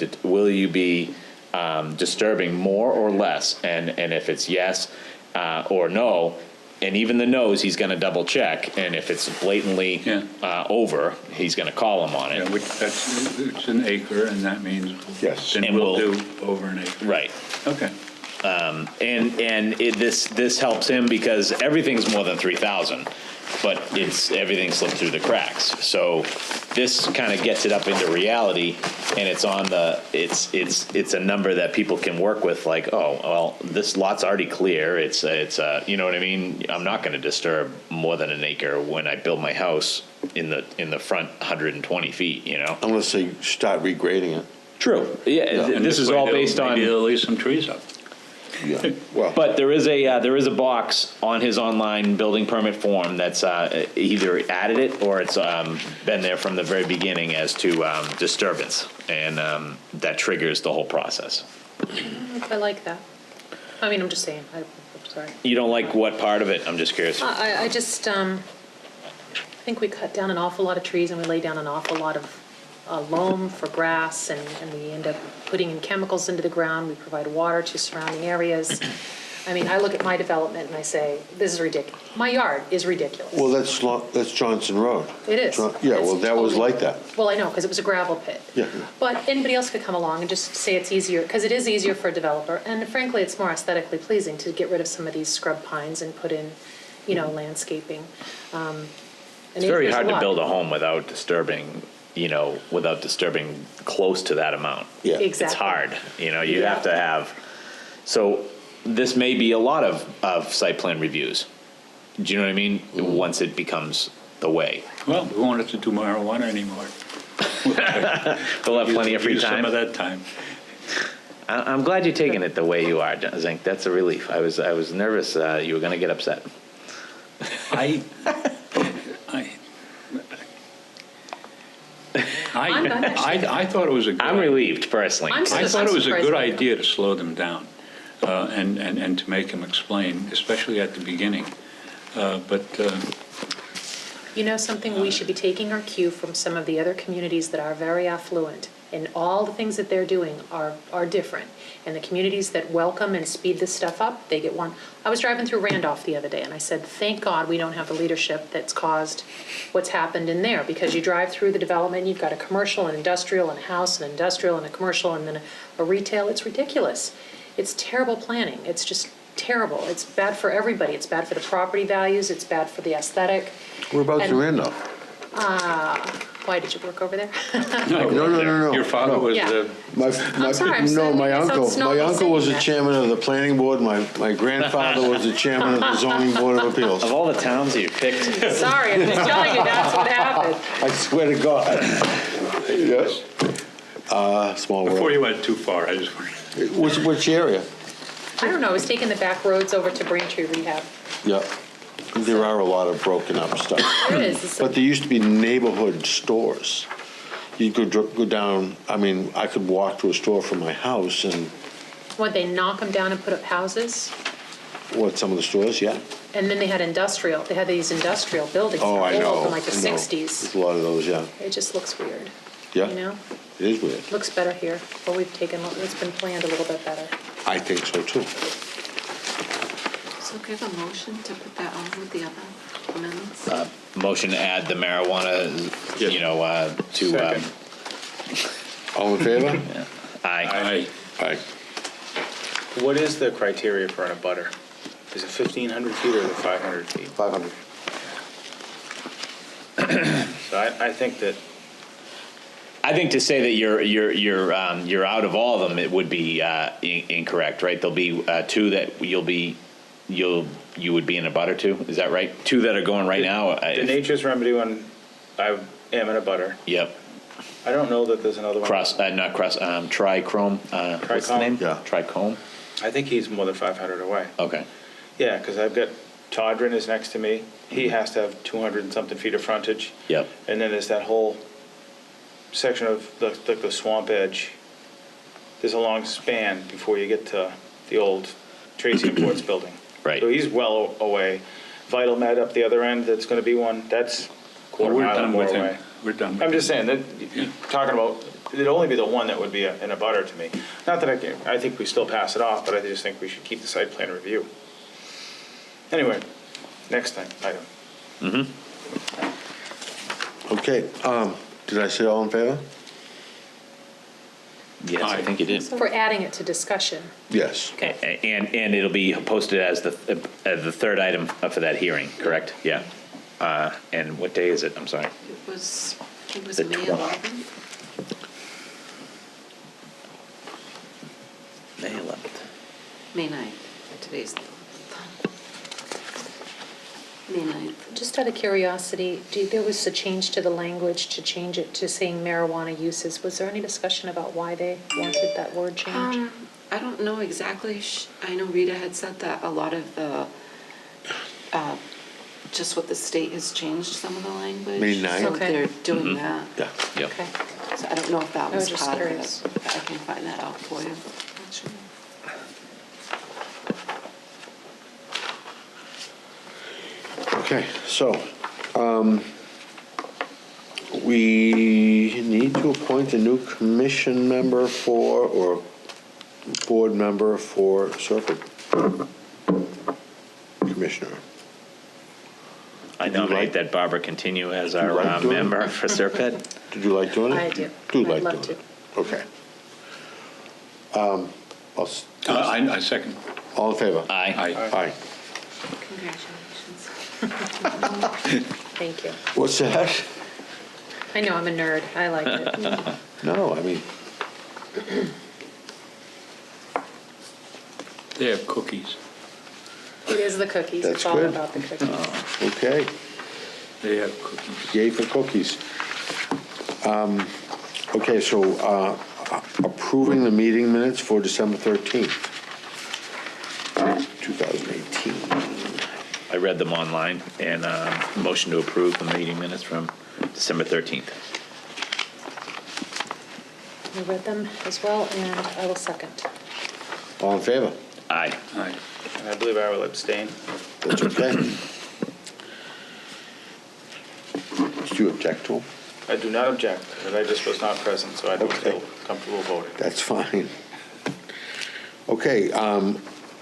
disturbing more or less? And if it's yes or no, and even the no's, he's gonna double check, and if it's blatantly over, he's gonna call him on it. Yeah, it's an acre, and that means. Yes. Then And we'll we'll- do over an acre. Right. Okay. This helps him because everything's more than 3,000, but everything slipped through the cracks. So this kind of gets it up into reality, and it's a number that people can work with. Like, oh, well, this lot's already clear. It's you know what I mean. I'm not going to disturb more than an acre when I build my house in the front 120 feet. You know. Unless they start regrading it. True. Yeah. And This is way all they'll- based on. Maybe they'll leave some trees up. Yeah. Well, But there is a box on his online building permit form that's either added it or it's been there from the very beginning as to disturbance, and that triggers the whole process. I like that. I mean, I'm just saying, I'm sorry. You don't like what part of it? I'm just curious. I just think we cut down an awful lot of trees and we lay down an awful lot of loam for grass, and we end up putting in chemicals into the ground. We provide water to surrounding areas. I mean, I look at my development and I say, this is ridiculous. My yard is ridiculous. well, that's Johnson Road. It is. Yeah, well, It's that was totally- like that. Well, I know, because it was a gravel pit. Yeah. But anybody else could come along and just say it's easier, because it is easier for a developer, and frankly, it's more aesthetically pleasing to get rid of some of these scrub pines and put in, landscaping. It's very hard to build a home without disturbing close to that amount. Yeah. Exactly. It's hard. You have to have. So this may be a lot of site plan reviews. Do you know what I mean? Once it becomes the way. Well, we won't have to do marijuana anymore. They'll have plenty of free Use some time. of that time. I'm glad you're taking it the way you are, Zink. That's a relief. I was nervous you were going to get upset. I thought it was a good. I'm relieved personally. I'm I thought it was a surprised good by that. idea to slow them down and to make them explain, especially at the beginning. But You know something, we should be taking our cue from some of the other communities that are very affluent, and all the things that they're doing are different. And the communities that welcome and speed this stuff up, they get one. I was driving through Randolph the other day, and I said, thank God we don't have the leadership that's caused what's happened in there, because you drive through the development, you've got a commercial, an industrial, and a house, an industrial, and a commercial, and then a retail. It's ridiculous. It's terrible planning. It's just terrible. It's bad for everybody. It's bad for the property values. It's bad for the aesthetic. Whereabouts in And- Randolph? Why, did you work over there? No. Your father No. was Yeah. the. I'm sorry, I'm No, saying my it sounds uncle. snobby My uncle was saying the that. chairman of the planning board. My grandfather was the chairman of the zoning board of appeals. Of all the towns you picked, Sorry, I'm just telling you that's what happened. I swear to God. Yes. Small Before world. you went too far, I just wanted. Which area? I don't know, I was taking the back roads over to Braintree Rehab. Yeah. There are a lot of broken up stuff. There is. It's But there used to be neighborhood stores. You could go down, I mean, I could walk to a store from my house and, What, they knock them down and put up houses? some of the stores, yeah. And then they had industrial, they had these industrial buildings. Oh, I old know. From like the I know. 60s. There's a lot of those, yeah. It just looks weird. Yeah. You know? It is weird. Looks better here, but we've taken, it's been planned a little bit better. I think so too. So give a motion to put that on with the other amendments? motion to add the marijuana, Yes. to, Second. All in favor? aye. Aye. What is the criteria for an abutter? Is it 1,500 feet or is it 500 feet? 500. So I think that, I think to say that you're out of all of them, it would be incorrect, right? There'll be two that you would be in a butter to. Is that right? Two that are going right now. the Nature's Remedy one, I am in a butter. Yep. I don't know that there's another one. Trichrome. What's the Trichrome? name? Yeah. Trichrome. I think he's more than 500 away. Okay. Yeah, because I've got, Todrin is next to me. He has to have 200 and something feet of frontage. Yep. And then there's that whole section of the swamp edge. There's a long span before you get to the old Tracy Imports building. Right. So he's well away. Vital Med up the other end, that's going to be one, that's quarter We're mile or done more with away. him. We're done with I'm him. just saying that, you're talking about, it'd only be the one that would be in a butter to me. Not that I think we still pass it off, but I just think we should keep the site plan review. Anyway, next thing, item. Okay, did I say all in favor? Yes, I Aye. think you did. For adding it to discussion. Yes. And it'll be posted as the third item for that hearing, correct? Yeah. And what day is it? I'm sorry. It was The May 12th. 11th? May 11th. May 9th, today's May 9th. Just out of curiosity, there was a change to the language to change it to saying marijuana uses. Was there any discussion about why they wanted that word changed? I don't know exactly. I know Rita had said that a lot of the, just what the state has changed some of the language. May 9th? So Okay. they're doing that. Yeah. Yep. Okay. So I don't know if that I was was just part of curious. it. I can find that out for you, actually. Okay, so, we need to appoint a new commission member or board member for Serpent. Commissioner. I nominate that Barbara continue as our like doing it? member for Serpent. Did you like doing it? I do. Do I'd like love doing it? Okay. I second. All in favor? Aye. Aye. Aye. Congratulations. Thank you. What's that? I know, I'm a nerd. I like it. No, I mean, They have cookies. It is the cookies. That's It's all good. about the cookies. okay, They have cookies. yay for cookies. Okay, so approving the meeting minutes for December 13th, 2018. I read them online and motion to approve the meeting minutes from December 13th. I read them as well, and I will second. All in favor? Aye. Aye. And I believe I will abstain. That's okay. Did you object to them? I do not object, but I just was not present, so I don't Okay. feel comfortable voting. That's fine. Okay,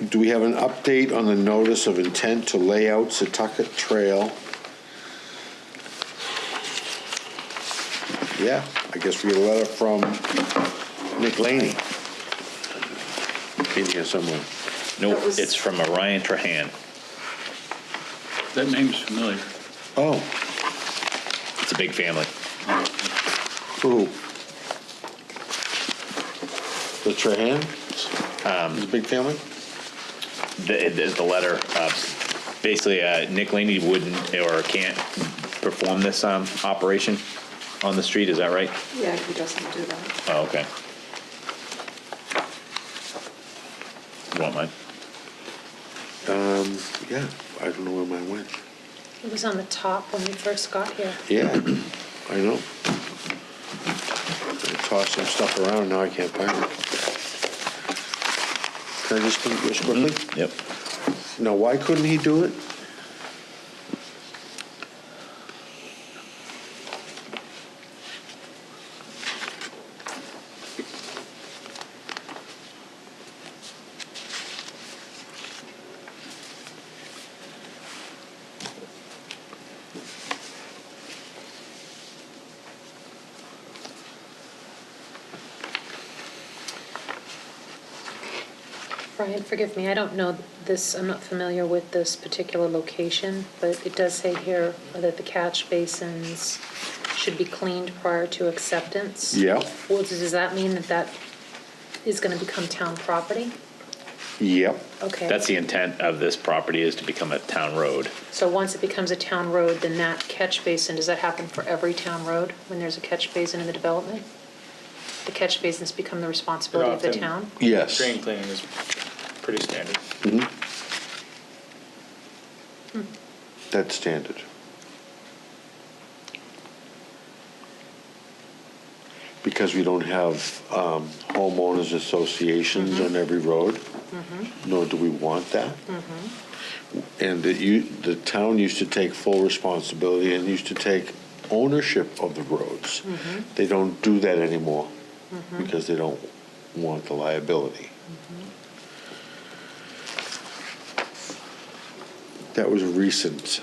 do we have an update on the notice of intent to lay out Setauket Trail? Yeah, I guess we get a letter from Nick Laney. In here somewhere. Nope, That was- it's from Orion Trahan. That name's familiar. Oh, It's a big family. who? The Trahan? His big family? The letter, basically, Nick Laney wouldn't or can't perform this operation on the street, is that right? Yeah, he doesn't do that. Oh, okay. You want mine? Yeah, I don't know where mine went. It was on the top when we first got here. Yeah, I know. I tossed some stuff around, now I can't find it. Can I just think this quickly? Yep. Now, why couldn't he do it? Brian, forgive me, I don't know this, I'm not familiar with this particular location, but it does say here that the catch basins should be cleaned prior to acceptance. Yeah. Well, does that mean that that is gonna become town property? Yep. Okay. That's the intent of this property, is to become a town road. So once it becomes a town road, then that catch basin, does that happen for every town road when there's a catch basin in the development? The catch basins become the responsibility of the often- town? Yes. Drain cleaning is pretty standard. That's standard. Because we don't have homeowners associations on every road, nor do we want that. And the town used to take full responsibility and used to take ownership of the roads. They don't do that anymore because they don't want the liability. That was a recent,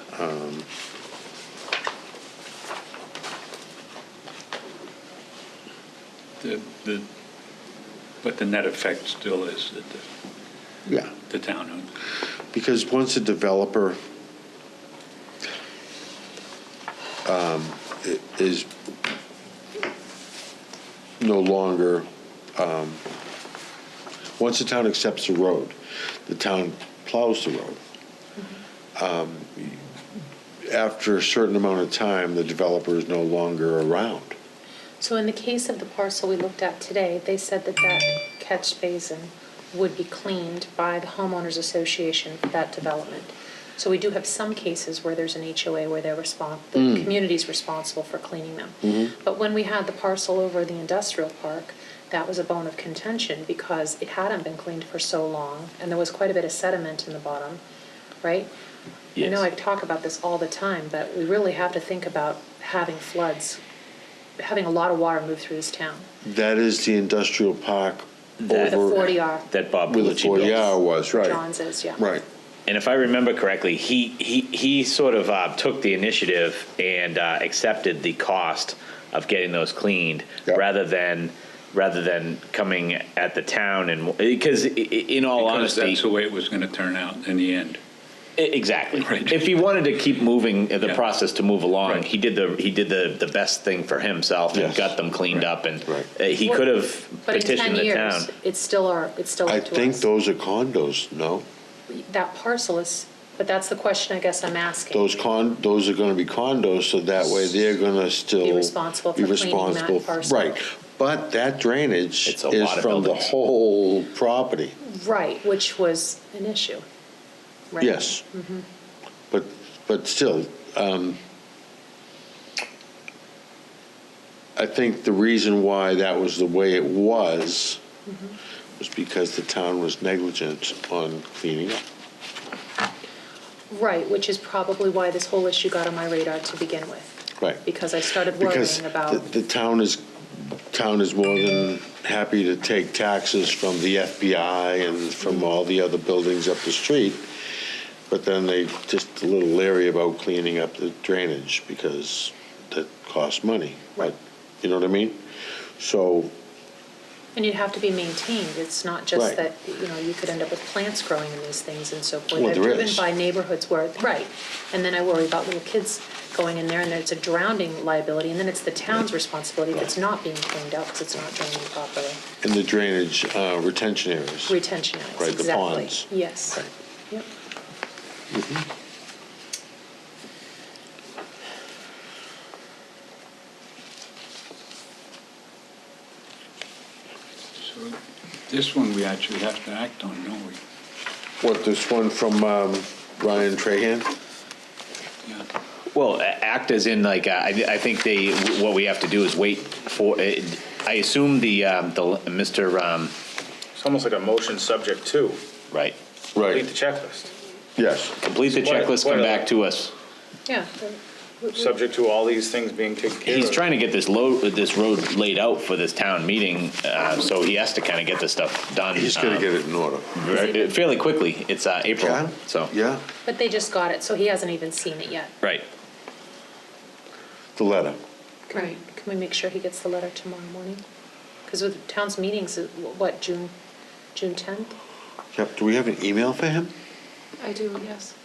But the net effect still is that yeah, the town owns. because once a developer is no longer, once the town accepts the road, the town plows the road. After a certain amount of time, the developer is no longer around. So in the case of the parcel we looked at today, they said that that catch basin would be cleaned by the homeowners association for that development. So we do have some cases where there's an HOA where the community's responsible for cleaning them. But when we had the parcel over the industrial park, that was a bone of contention because it hadn't been cleaned for so long, and there was quite a bit of sediment in the bottom, right? I know I Yes. talk about this all the time, but we really have to think about having floods, having a lot of water move through this town. That is the industrial park The over 40R, That Bob where the Bellucci built. 40R was, right? John's is, yeah. Right. And if I remember correctly, he sort of took the initiative and accepted the cost of getting those cleaned, Yep. rather than coming at the town, and because in all Because honesty, that's the way it was going to turn out in the end. exactly. Right. If he wanted to keep moving the Yeah. process to move along, Right. he did the best thing for himself and Yes. got them cleaned up, and Right. he could have But in 10 petitioned the town. years, it's still up to us. I think those are condos, no? That parcel is, but that's the question I guess I'm asking. Those are gonna be condos, so that way they're gonna still. Be responsible for be cleaning that responsible- parcel. Right, But that drainage It's a is lot of from the buildings. whole property. Right, which was an issue. Right. Yes. But still, I think the reason why that was the way it was because the town was negligent on cleaning up. Right, which is probably why this whole issue got on my radar to begin with. Right. Because I started Because worrying about, the town is more than happy to take taxes from the FBI and from all the other buildings up the street, but then they just a little leery about cleaning up the drainage because that costs money. Right. You know what I mean? So, and you'd have to be maintained. It's not Right. just that, you could end up with plants growing in these things and so forth. Well, I've there driven is. by neighborhoods where, right, and then I worry about little kids going in there, and then it's a drowning liability, and then it's the town's responsibility if it's not being cleaned up because it's not draining properly. in the drainage retention areas. Retention areas, Right, the exactly. ponds. Yes. Right. Yep. So this one we actually have to act on, don't we? What, this one from Ryan Trahan? Yeah. Well, act as in like, I think what we have to do is wait for, I assume the Mr., It's almost like a motion subject to right, complete the checklist. Yes. complete the Quite a- checklist, quite come a- back to us. Yeah. Subject to all these things being taken care of. He's trying to get this road laid out for this town meeting, so he has to kind of get this stuff done. He's gonna get it in order. Fairly quickly. It's April, so. Yeah, But they just got it, so he hasn't even seen it yet. Right. the letter. Right. Can we make sure he gets the letter tomorrow morning? Because with the town's meetings, what, June 10th? Yep, do we have an email for him? I do, yes.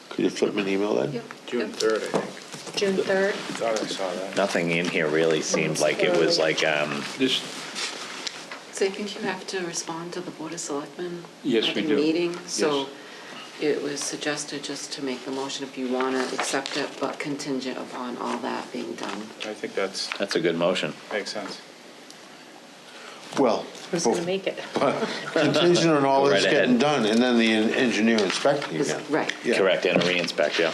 Could you flip me an email then? Yep. June Yep. 3rd, I think. June 3rd? Thought I saw that. Nothing in here really seemed like it was like, This, So I think you have to respond to the Board of Selectmen. Yes, at we the do. meeting, so Yes. it was suggested just to make the motion if you want to accept it, but contingent upon all that being done. I think that's, that's a good motion. makes sense. Well, Who's going to make it? contingent on all Go this right ahead. getting done, and then the engineer inspecting again. Right. Yeah. Correct, and a re-inspect, yeah.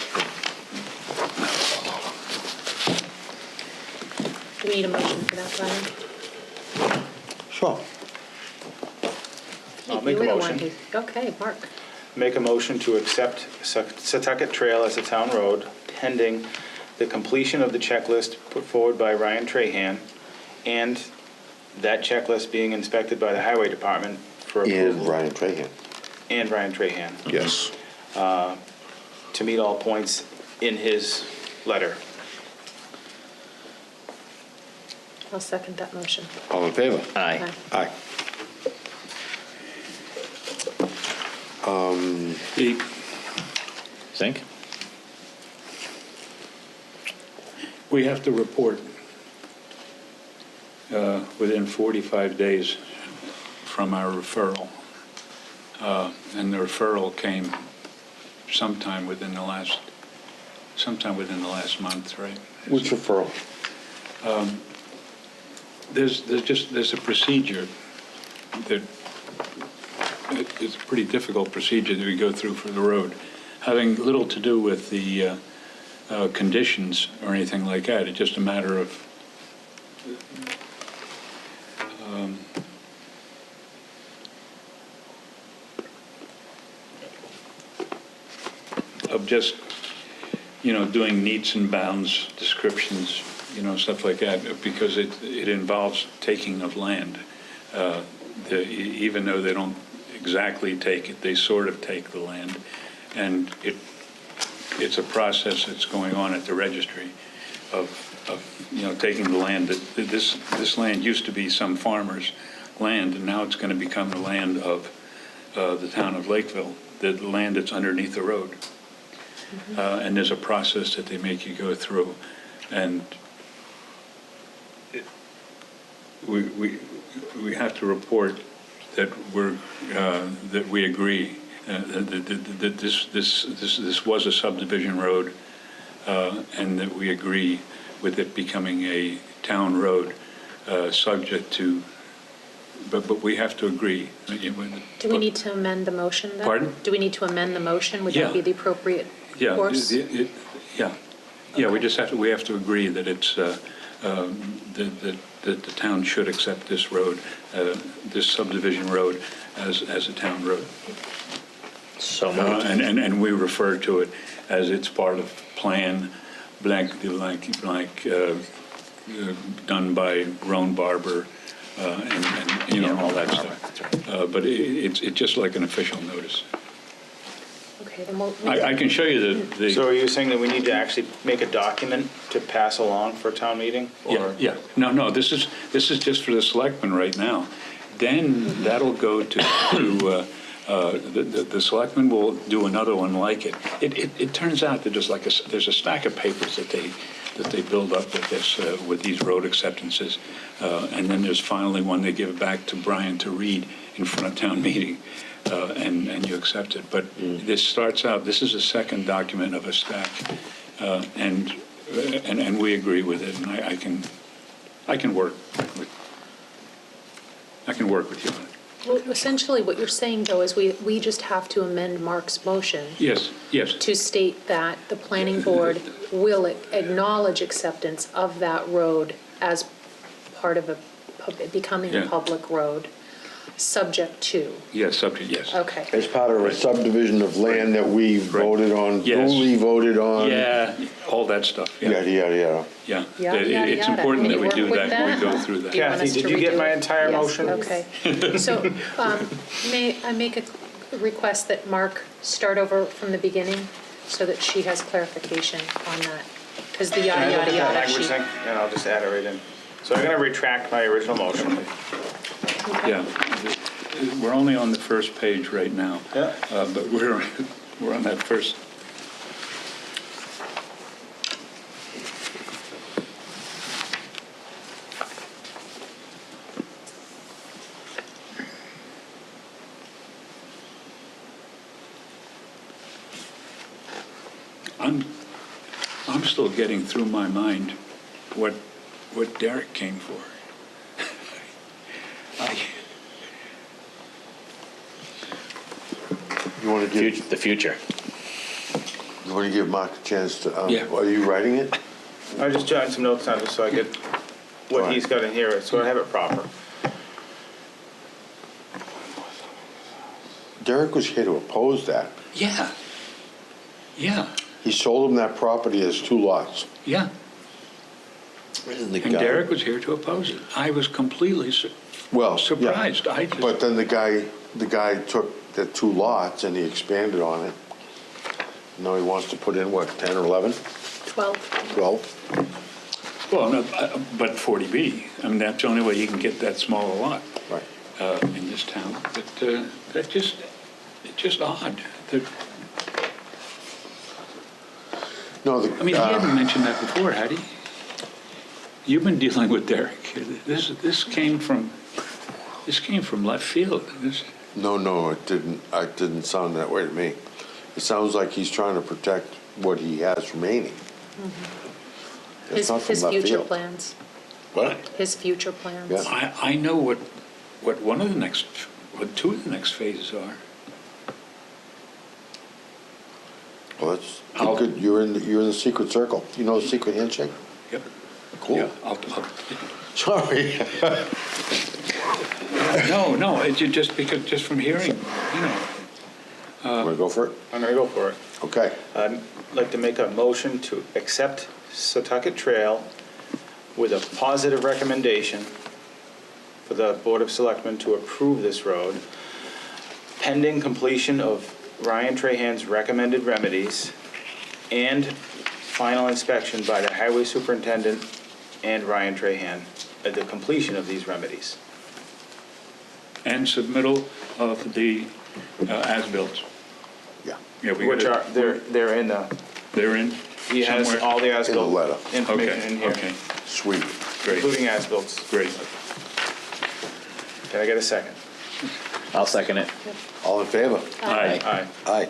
Do we need a motion for that, Brian? Sure. I'll make You a were the one motion. who- Okay, Mark. Make a motion to accept Setauket Trail as a town road pending the completion of the checklist put forward by Ryan Trahan and that checklist being inspected by the Highway Department for approval. And Ryan Trahan. And Ryan Trahan, Yes. to meet all points in his letter. I'll second that motion. All in favor? Aye. Aye. the, Think? we have to report within 45 days from our referral. And the referral came sometime within the last month, right? Which referral? There's a procedure that, it's a pretty difficult procedure that we go through for the road, having little to do with the conditions or anything like that. It's just a matter of just, doing needs and bounds descriptions, stuff like that, because it involves taking of land. Even though they don't exactly take it, they sort of take the land. And it's a process that's going on at the registry of taking the land. This land used to be some farmer's land, and now it's going to become the land of the town of Lakeville, the land that's underneath the road. And there's a process that they make you go through. And we have to report that that we agree that this was a subdivision road, and that we agree with it becoming a town road. subject to, but we have to agree. Do we need to amend the motion then? Pardon? Do we need to amend the motion? Would Yeah. that be the appropriate Yeah, course? yeah, we have to agree that it's, that the town should accept this road, this subdivision road as a town road. So moved. And we refer to it as it's part of plan blank, done by Roan Barber, and, you know, all that stuff. But it's just like an official notice. Okay, then we'll. I can show you the. So are you saying that we need to actually make a document to pass along for town meeting? Or Yeah. No, this is just for the selectmen right now. Then that'll go to the selectmen will do another one like it. It turns out that there's a stack of papers that they build up with this, with these road acceptances. And then there's finally one they give back to Brian to read in front of town meeting, and you accept it. But this starts out, this is a second document of a stack, and we agree with it, and I can work with you on it. Well, essentially, what you're saying, though, is we just have to amend Mark's motion Yes. to state that the planning board will acknowledge acceptance of that road as part of becoming a Yeah. public road, subject to. Yes, subject, yes. Okay. As part of a subdivision of land that we voted on, Yes. duly voted on. Yeah, all that stuff, Yada, yada, yada. Yeah. Yada, yada, It's yada. important Can that you we do work with that when we that? go through that. Do you want Kathy, us did to you get redo my it? entire Yes, motion? Okay. So, may I make a request that Mark start over from the beginning so that she has clarification on that? Because the Can I yada, look yada, at that yada, language she. thing? And I'll just add it right in. So I'm going to retract my original motion. Yeah. We're only on the first page right now. Yeah. But we're on that first. I'm still getting through my mind what Derek came for. You want to give, The future. you want to give Mark a chance to, Yeah. are you writing it? I just jotted some notes down just so I get what Alright. he's got in here, so I have it proper. Derek was here to oppose that. Yeah. Yeah. He sold him that property as 2 lots. Yeah. And the And Derek was here to oppose it. I was completely Well, yeah. surprised. I just. But then the guy took the 2 lots and he expanded on it. Now he wants to put in, what, 10 or 11, 12. 12? Well, no, but 40B, I mean, that's the only way you can get that small a lot Right. in this town. But it's just odd. That, No, I mean, he hadn't mentioned that before, had he? You've been dealing with Derek. This came from left field. no, it didn't sound that way to me. It sounds like he's trying to protect what he has remaining. It's not from His left future field. plans. What? His future plans. Yeah. I know what two of the next phases are. Well, that's good. You're in the secret circle. You know the secret handshake? Yep. Cool. Yeah, Sorry. No, it's just from hearing, you know. Want to go for it? I'm going to go for it. Okay. I'd like to make a motion to accept Setauket Trail with a positive recommendation for the Board of Selectmen to approve this road pending completion of Ryan Trahan's recommended remedies and final inspection by the Highway Superintendent and Ryan Trahan at the completion of these remedies. And submittal of the as-bills. Yeah. Yeah, we Which gotta- are, they're in the, They're in he has somewhere? all the In the as-built letter. information in here, Okay, Sweet. great, including as-bills. great. Can I get a second? I'll second it. All in favor? Aye. Aye. Aye.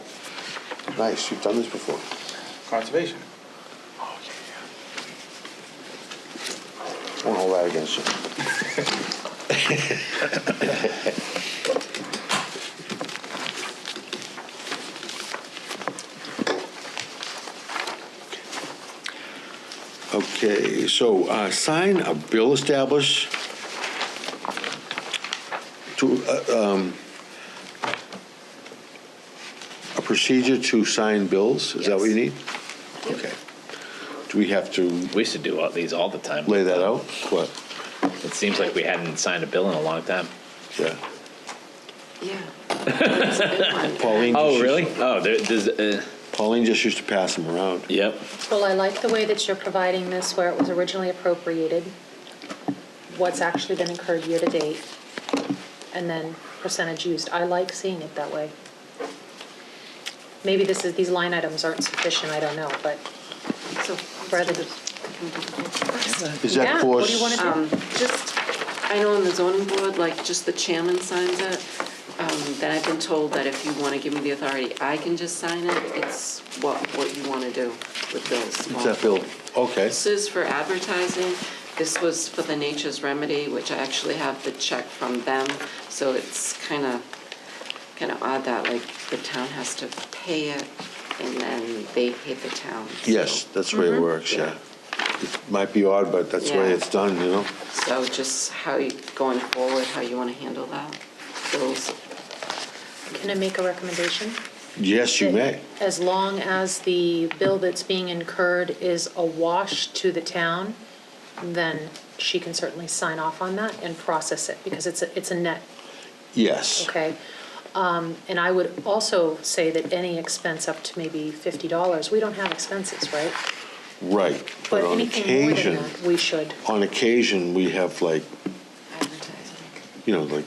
Nice. You've done this before. Conservation. Won't hold that against you. Okay, so sign a bill established to, a procedure to sign bills, is that what you need? Okay. Do we have to We used to do these all the time. lay that out? What? It seems like we hadn't signed a bill in a long time. Yeah. Yeah. It's a big one. Pauline Oh, just really? used- Oh, there's, Pauline just used to pass them around. yep. Well, I like the way that you're providing this where it was originally appropriated, what's actually been incurred year to date, and then percentage used. I like seeing it that way. Maybe these line items aren't sufficient, I don't know, but So, rather can than. we do the vote first? Is that Yeah, for? what do you want to do? Just, I know on the zoning board, like, just the chairman signs it. Then I've been told that if you want to give me the authority, I can just sign it. It's what you want to do with bills. Is that bill? Okay. This is for advertising. This was for the Nature's Remedy, which I actually have the check from them. So it's kind of odd that, like, the town has to pay it and then they pay the town. So- Yes, that's the way it works, yeah. It might be odd, but that's the way Yeah. it's done, you know? So just how you, going forward, how you want to handle that, bills. Can I make a recommendation? Yes, you may. As long as the bill that's being incurred is a wash to the town, then she can certainly sign off on that and process it, because it's a net, Yes. okay? And I would also say that any expense up to maybe $50, we don't have expenses, right? Right. But on anything more than occasion, that, we should. on occasion, we have like, Advertising. you know, like,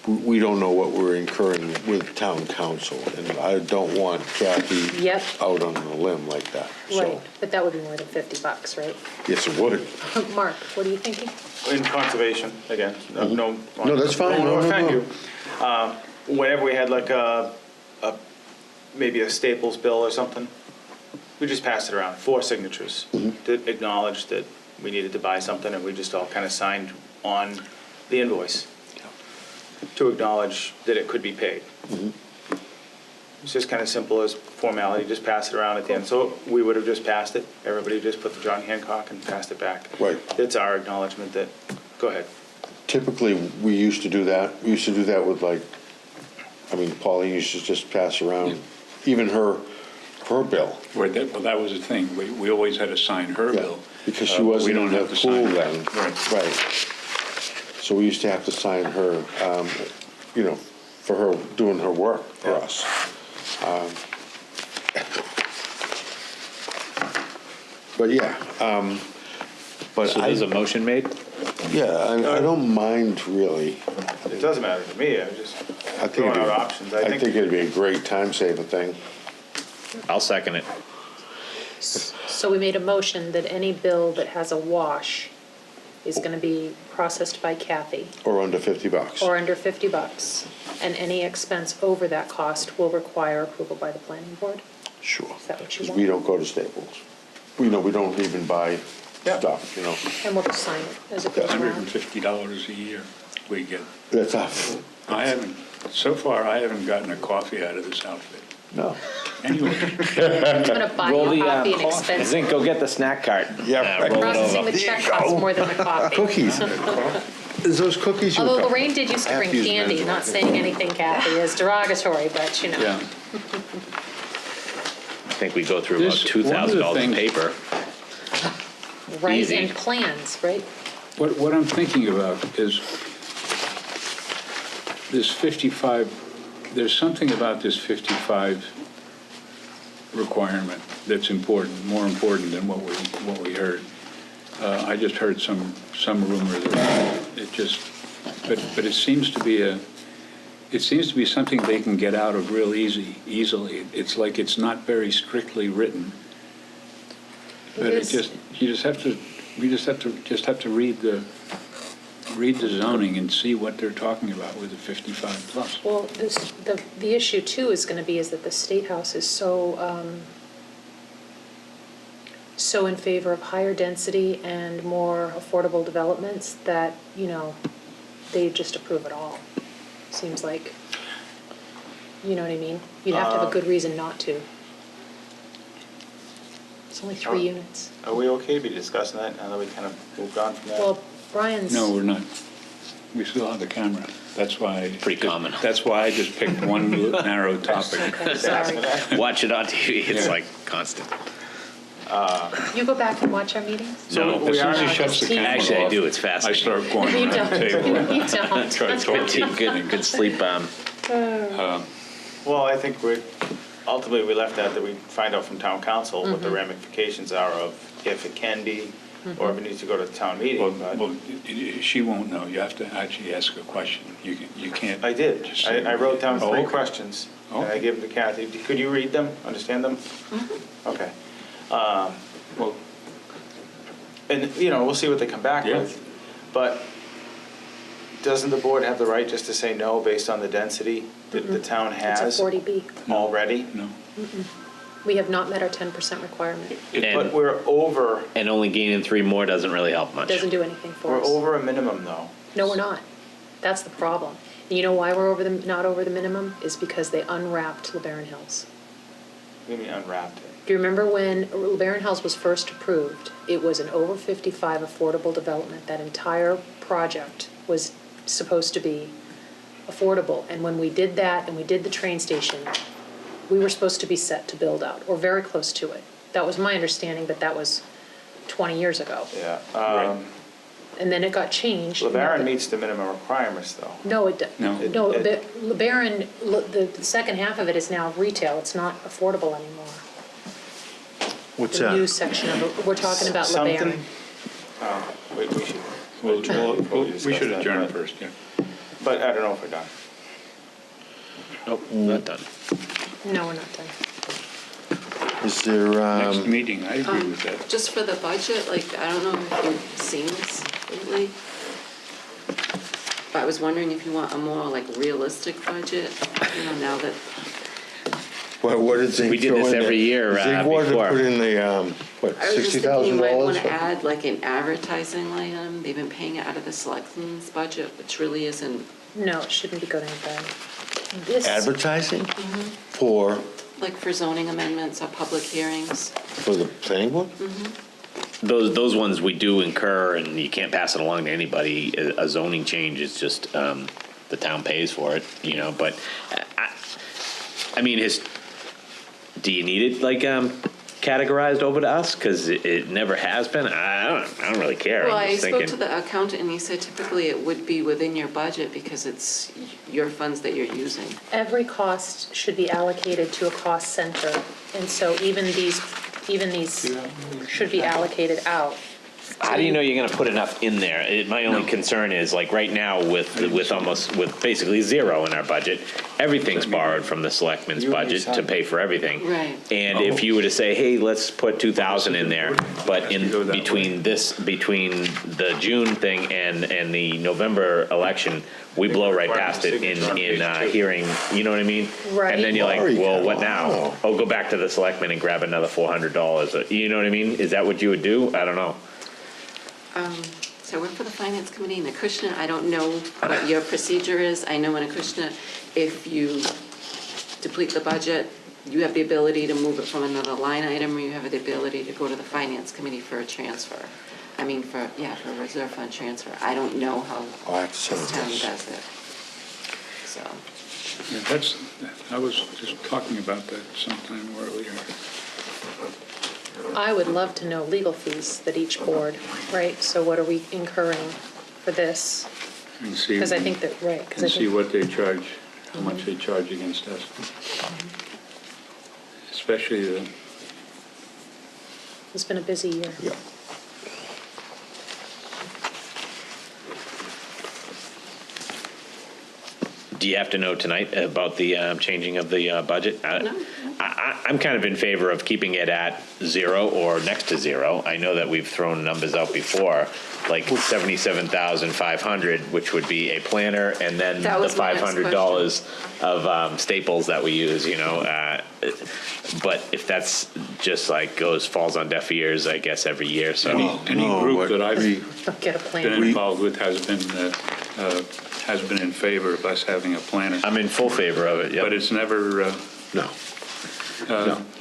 we don't know what we're incurring with town council, and I don't want Kathy Yep. out on a limb like that, so. Right, but that would be more than $50, right? Yes, it would. Mark, what are you thinking? In conservation, again, no. No, that's fine. Don't No, want to no, offend no. you. Whenever we had like maybe a Staples bill or something, we just passed it around, 4 signatures that acknowledged that we needed to buy something, and we just all kind of signed on the invoice to acknowledge that it could be paid. It's just kind of simple as formality, just pass it around at the end. So we would have just passed it, everybody just put the John Hancock and passed it back. Right. It's our acknowledgement that, go ahead. Typically, we used to do that. We used to do that with like, I mean, Pauline used to just pass around, even her bill. Well, that was the thing. We always had to sign her Yeah, bill. because she We wasn't don't in the have to sign pool it. then. Right. Right. So we used to have to sign her, you know, for her doing her work for us. But yeah, but So there's a motion made? I don't mind really. It doesn't matter to me, I'm just I think throwing it'd out be- options. I think it'd be a great time-saving thing. I'll second it. So we made a motion that any bill that has a wash is going to be processed by Kathy, Or under $50. or under $50, and any expense over that cost will require approval by the planning board? Sure. Is that what you 'Cause we want? don't go to Staples. We don't even buy stuff, you know. And we'll just sign it as it goes around. $150 a year we get. That's tough. So far, I haven't gotten a coffee out of this outfit. No. Anyway, I'm going to buy you coffee and expense. Zink, go get the snack cart. Yeah, right. Roll it Processing over. the check costs more than the coffee. Cookies. Is those cookies you Although got? Lorraine did used to bring Half-used candy, men's not like saying anything, Kathy, is derogatory, but you know. yeah. I think we go through about This- one of the $2,000 in things- paper. Right, Easy. and plans, right? What I'm thinking about is this 55, there's something about this 55 requirement that's important, more important than what we heard. I just heard some rumor that it just, but it seems to be something they can get out of real easily. It's like it's not very strictly written. But It is. we just have to read the zoning and see what they're talking about with the 55 plus. Well, the issue too is going to be is that the State House is so so in favor of higher density and more affordable developments that, they just approve it all. Seems like, you know what I mean? You'd have to have a good reason not to. It's only 3 units. Are we okay to be discussing that now that we kind of moved on from that? Well, Brian's. No, we're not. We still have the camera. That's why. Pretty common. That's why I just picked one narrow topic. Okay, sorry. Watch it on TV, it's like constant. You go back and watch our meetings? No, as soon as he are- shuts the camera off. Actually, I do, it's I fascinating. start going You around the don't. table. You don't. Try to talk to him. Good sleep, Well, I think ultimately we left that we find out from town council what the ramifications are of if it can be, or if it needs to go to the town meeting, but Well, she won't know. You have to actually ask a question. You can't. I did. just say- I wrote down Oh, 3 okay. questions, and I Okay. gave them to Kathy. Could you read them, understand them? Okay. Well, And, we'll see what they come back Yeah. with. But doesn't the board have the right just to say no based on the density that the town It's has a 40B. already? no. We have not met our 10% requirement. But we're over, And only gaining 3 more doesn't really help much. Doesn't do anything for we're us. over a minimum though. No, we're not. That's the problem. And you know why we're not over the minimum? Is because they unwrapped LeBaron Hills. We mean unwrapped it. Do you remember when LeBaron Hills was first approved? It was an over 55 affordable development. That entire project was supposed to be affordable. And when we did that and we did the train station, we were supposed to be set to build out, or very close to it. That was my understanding, but that was 20 years ago. Yeah. And then it got changed. LeBaron meets the minimum requirements though. No, it doesn't. No. No, It- LeBaron, the second half of it is now retail. It's not affordable anymore. What's The new that? section of it, we're talking about Something- LeBaron. We should. We should discuss adjourn that, first, yeah. But I don't know if we're done. Nope, not done. No, we're not done. Is there, Next meeting, I agree with that. Just for the budget, I don't know if you've seen this lately. But I was wondering if you want a more realistic budget, now that, what did Zink We did throw this in there? every year, Zink wanted to before. put in the, I was just thinking you might $60,000? want to add an advertising line item. They've been paying it out of the selectmen's budget, which really isn't, No, it shouldn't be going to bed. This, Advertising? For for zoning amendments or public hearings. the planning board? Those ones we do incur, and you can't pass it along to anybody. A zoning change is just, the town pays for it, but I mean, do you need it categorized over to us? Because it never has been. I don't really care. Well, I'm I just spoke thinking. to the accountant and he said typically it would be within your budget because it's your funds that you're using. every cost should be allocated to a cost center. And so even these should be allocated out. How do you know you're going to put enough in there? My only concern is right now with basically zero in our budget, everything's borrowed from the selectmen's You and budget your to son. pay for everything. Right. And if you were to say, hey, let's put 2,000 in there, but Has to go that between the June thing and the November election, we blow right past it in hearing, you know what I mean? Right. And then you're like, Sorry, well, what Cal. now? Oh, go back to the selectmen and grab another $400. You know what I mean? Is that what you would do? I don't know. So I work for the finance committee in Acushnet. I don't know what your procedure is. I know in Acushnet, if you deplete the budget, you have the ability to move it from another line item, or you have the ability to go to the finance committee for a transfer. I mean, for a reserve fund transfer. I don't know how I'll have to send this it town this. does it. So, Yeah, I was just talking about that sometime earlier. I would love to know legal fees that each board, right? So what are we incurring for this? And see. Because I think that, right, because I And see think, what they charge, how much they charge against us. Especially it's been a busy year. Yeah. Do you have to know tonight about the changing of the budget? No. I'm kind of in favor of keeping it at 0 or next to 0. I know that we've thrown numbers out before, like 77,500, which would be a planner, and then That the was my next $500 of staples that we use, you know. But if that's just like falls on deaf ears, I guess, every year, so. Any No, group but that I've Get a been plan. involved with has been in favor of us having a planner. I'm in full favor of it, But yeah. it's never, No.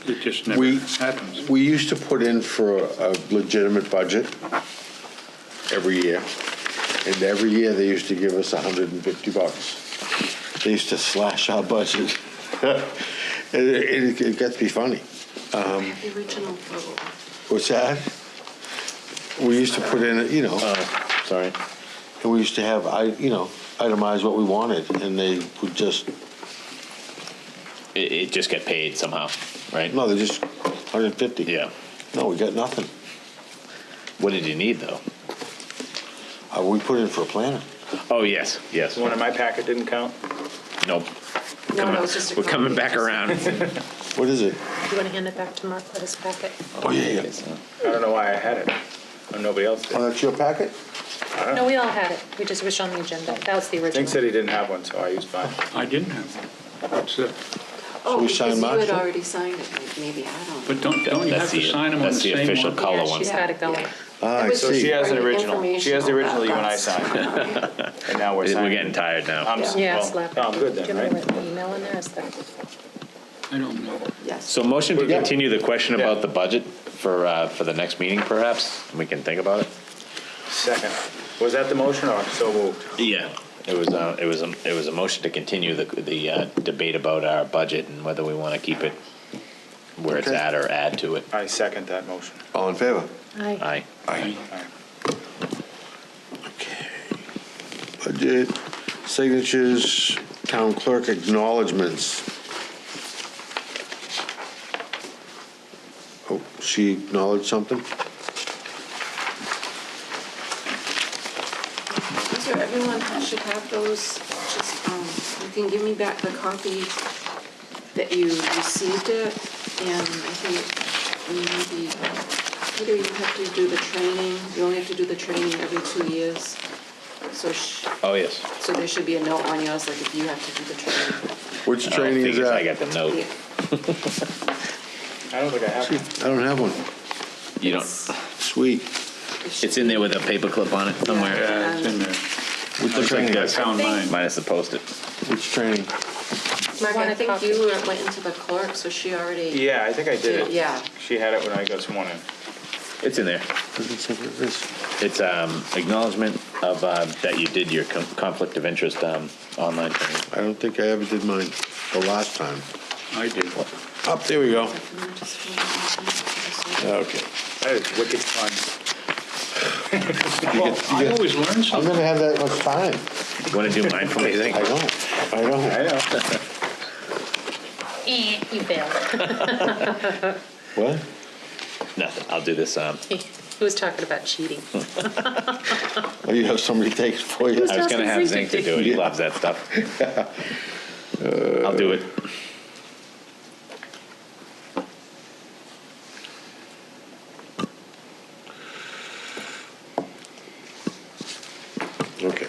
it just never We- happens. We used to put in for a legitimate budget every year, and every year they used to give us $150. They used to slash our budget. It got to be funny. The original vote. What's that? We used to put in, you know, Sorry. and we used to have, itemize what we wanted, and they would just, It just get paid somehow, right? no, they just, 150. Yeah. No, we got nothing. What did you need, though? We put in for a planner. Oh, yes, yes. The one in my packet didn't count? Nope. No, that was just a. We're coming back around. What is it? Do you want to hand it back to Mark for his packet? Oh, yeah. I don't know why I had it, or nobody else did. Oh, that's your packet? No, we all had it. We just wish on the agenda. That was the Zink said original. he didn't have one, so I used mine. I didn't have one. What's that? Oh, we because sign you had Marshall? already signed it, like, maybe, I don't know. But don't you have to sign them on the That's the same official one? color Yeah, one. she's got it going. Ah, I So she see. has an Right, original, she has the original you and I informational, signed, and now we're We're signing. getting tired now. Yeah, well, slap it. I'm good then, Do you right? want to write the email in there? Is that? I don't know. Yes. So motion to Yeah. continue the question Yeah. about the budget for the next meeting, perhaps? We can think about it? Second. Was that the motion or so moved? Yeah. It was a motion to continue the debate about our budget and whether we want to keep it where it's Okay. at or add to it. I second that motion. All in favor? Aye. Aye. Okay. Budget, signatures, town clerk acknowledgements. Oh, she acknowledged something? So everyone should have those, just, you can give me back the copy that you received it, and I think maybe, Peter, you have to do the training, you only have to do the training every 2 years. So, Oh, yes. so there should be a note on yours, like if you have to do the training. Which training is Figures I that? got the note. Yeah. I don't think I have one. I don't have one. You don't, Sweet. it's in there with a paper clip on it somewhere. Yeah, it's in there. Which Looks like training? I found mine. Minus the post-it. Which training? Mark, I Want a think copy? you went into the clerk, so she already. Yeah, I think I did it. Yeah. She had it when I got sworn in. It's in there. Doesn't say what it is. It's acknowledgement of that you did your conflict of interest online training. I don't think I ever did mine the last time. I did. Up, there we go. Can I just hold on? Okay. That is wicked fun. Well, I always learn I'm something. gonna have that much time. You want to do mine for me, you think? I don't. I know. You failed. What? Nothing. I'll do this. He was talking about cheating. Oh, you have somebody take it for you? I was going to have Zink to do it. He Yeah. loves that stuff. I'll do it. Okay.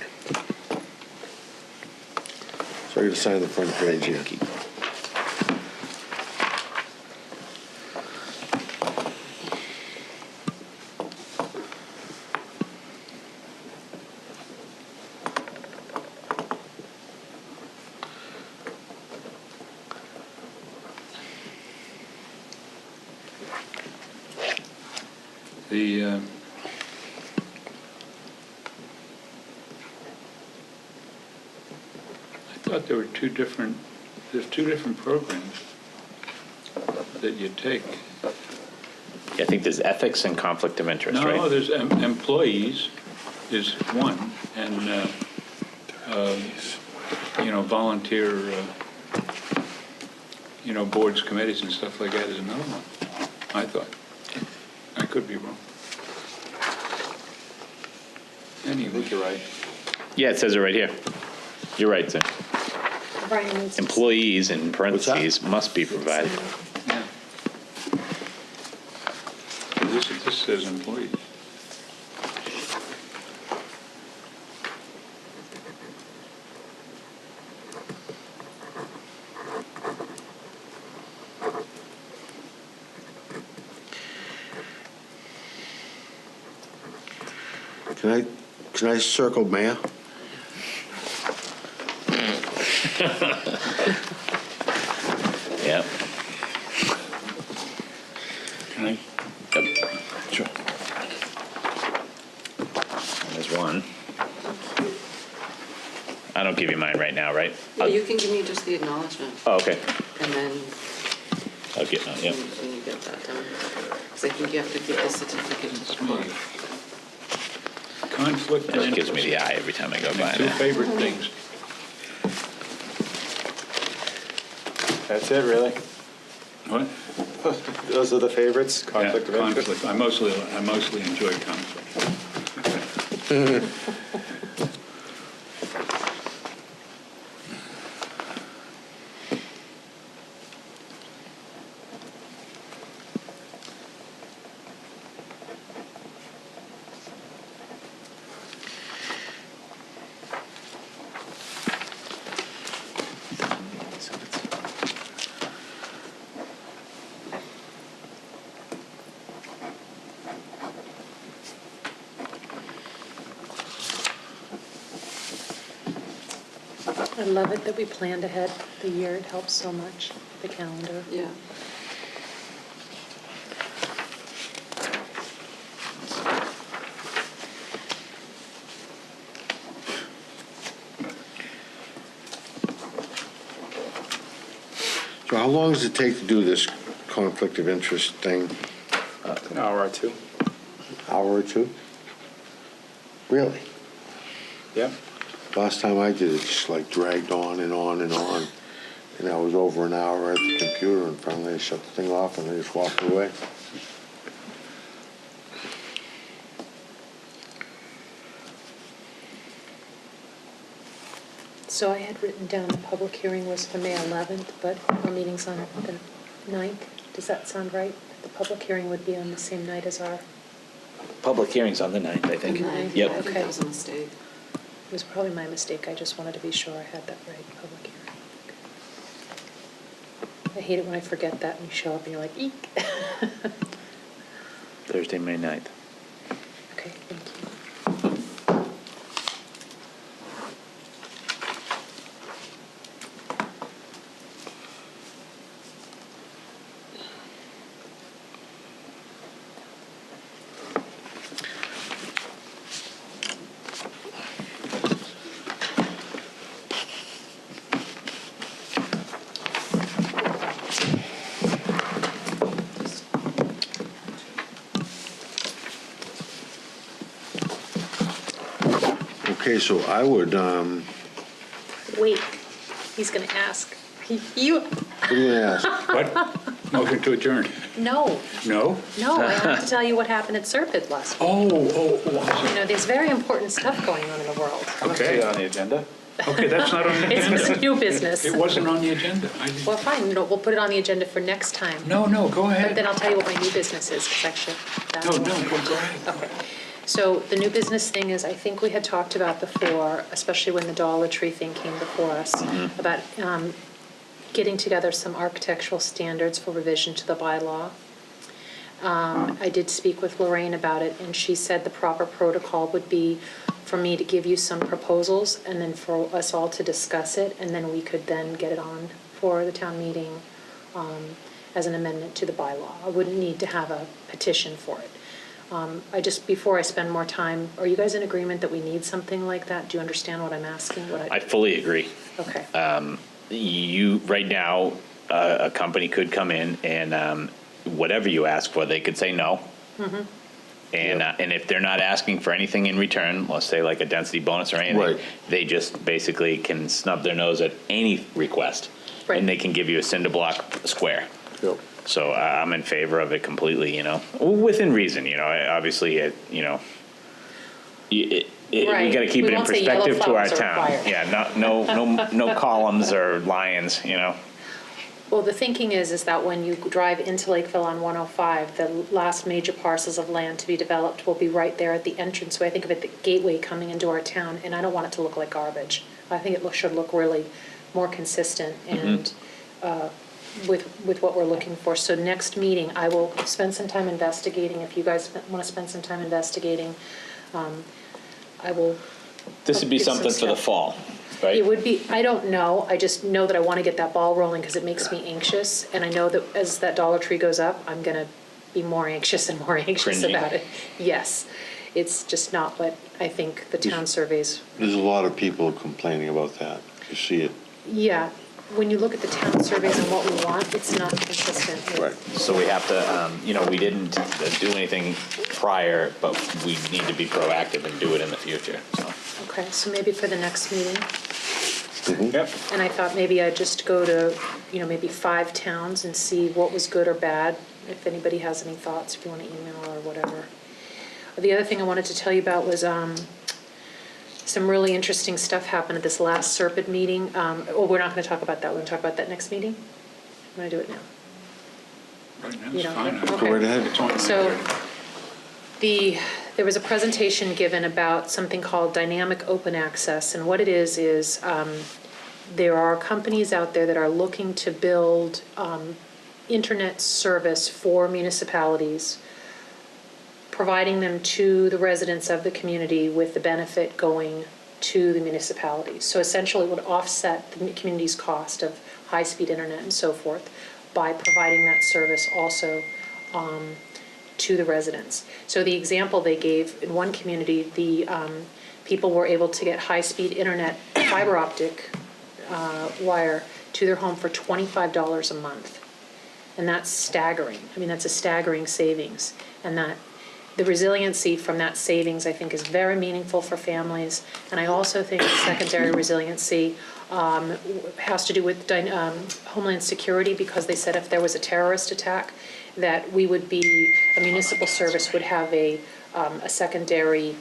So I gotta sign the front page here. The, I thought there were there's two different programs that you take. Yeah, I think there's ethics and conflict of interest, right? No, there's employees is one, and, volunteer, boards, committees and stuff like that is another one, I thought. I could be wrong. I Anyway, think you're right. Yeah, it says it right here. You're right, Zink. Brian needs to- employees in parentheses must be provided. Yeah. This says employees. Can I circle mayor? Yep. Can I? Yep. Sure. There's one. I don't give you mine right now, right? Yeah, you can give me just the acknowledgement, Oh, okay. and then I'll get, yep. when you get that done. Because I think you have to give the certificate to the clerk. Conflict of It just gives interest. me the eye every time I go by My two now. favorite things. That's it, really? What? Those are the favorites, Yeah, conflict of interest? conflict. I mostly enjoy conflict. I love it that we planned ahead the year. It helps so much, the calendar. Yeah. So how long does it take to do this conflict of interest thing? An hour or two. Hour or two? Really? Yeah. Last time I did it, just like dragged on and on and on. And I was over an hour at the computer and finally I shut the thing off and I just walked away. So I had written down the public hearing was for May 11th, but our meeting's on the 9th. Does that sound right? The public hearing would be on the same night as our, Public hearing's on the 9th, I think. I Yep. think that was a mistake. it was probably my mistake. I just wanted to be sure I had that right, public hearing. I hate it when I forget that and you show up and you're like, eek. Thursday, May 9th. Okay, thank you. Okay, so I would, Wait, he's gonna ask. You, what are you gonna ask? What? Motion to adjourn. no, No? no, I have to tell you what happened at Serpide last week. Oh. You know, there's very important stuff going on in the world. Put it Okay. on the agenda. Okay, that's not on the It's agenda. new business. It wasn't on the agenda. I didn't- Well, fine, no, we'll put it on the agenda for next time. No, go But ahead. then I'll tell you what my new business is, because actually, that's No, what- go ahead. Okay. So the new business thing is, I think we had talked about before, especially when the Dollar Tree thing came before us, about getting together some architectural standards for revision to the bylaw. I did speak with Lorraine about it, and she said the proper protocol would be for me to give you some proposals, and then for us all to discuss it, and then we could then get it on for the town meeting as an amendment to the bylaw. I wouldn't need to have a petition for it. Before I spend more time, are you guys in agreement that we need something like that? Do you understand what I'm asking? I fully agree. Okay. Right now, a company could come in and whatever you ask for, they could say no. Mm-hmm. And if they're not asking for anything in return, let's say like a density bonus or anything, Right. they just basically can snub their nose at any request. Right. And they can give you a cinder block square. Yep. So I'm in favor of it completely, within reason, obviously, We Right. gotta keep We it in won't say yellow perspective to our flowers are town. required. Yeah, no columns or lions, you know? Well, the thinking is that when you drive into Lakeville on 105, the last major parcels of land to be developed will be right there at the entrance. I think of it, the gateway coming into our town, and I don't want it to look like garbage. I think it should look really more consistent and with what we're looking for. So next meeting, I will spend some time investigating. If you guys want to spend some time investigating, I will. This would be get some something for the stuff. fall, right? It would be, I don't know, I just know that I want to get that ball rolling because it makes me anxious. And I know that as that Dollar Tree goes up, I'm going to be more anxious and more anxious Cringing. about it. Yes, it's just not what I think the town surveys. There's a lot of people complaining about that. You see it. Yeah, when you look at the town surveys and what we want, it's not consistent. with- Right. So we have to, we didn't do anything prior, but we need to be proactive and do it in the future, so. Okay, so maybe for the next meeting. Yep. And I thought maybe I'd just go to, maybe 5 towns and see what was good or bad, if anybody has any thoughts, if you want to email or whatever. The other thing I wanted to tell you about was some really interesting stuff happened at this last Serpent meeting. We're not going to talk about that. We're going to talk about that next meeting. I'm going to do it now. Right now, You it's don't fine. know? Go right ahead. It's on So 9:30. there was a presentation given about something called dynamic open access, and what it is there are companies out there that are looking to build internet service for municipalities, providing them to the residents of the community with the benefit going to the municipalities. So essentially it would offset the community's cost of high-speed internet and so forth by providing that service also to the residents. So the example they gave, in one community, the people were able to get high-speed internet, fiber optic wire to their home for $25 a month. And that's staggering. I mean, that's a staggering savings. And that the resiliency from that savings, I think, is very meaningful for families. And I also think the secondary resiliency has to do with Homeland Security, because they said if there was a terrorist attack, that we would be, a municipal service would have a secondary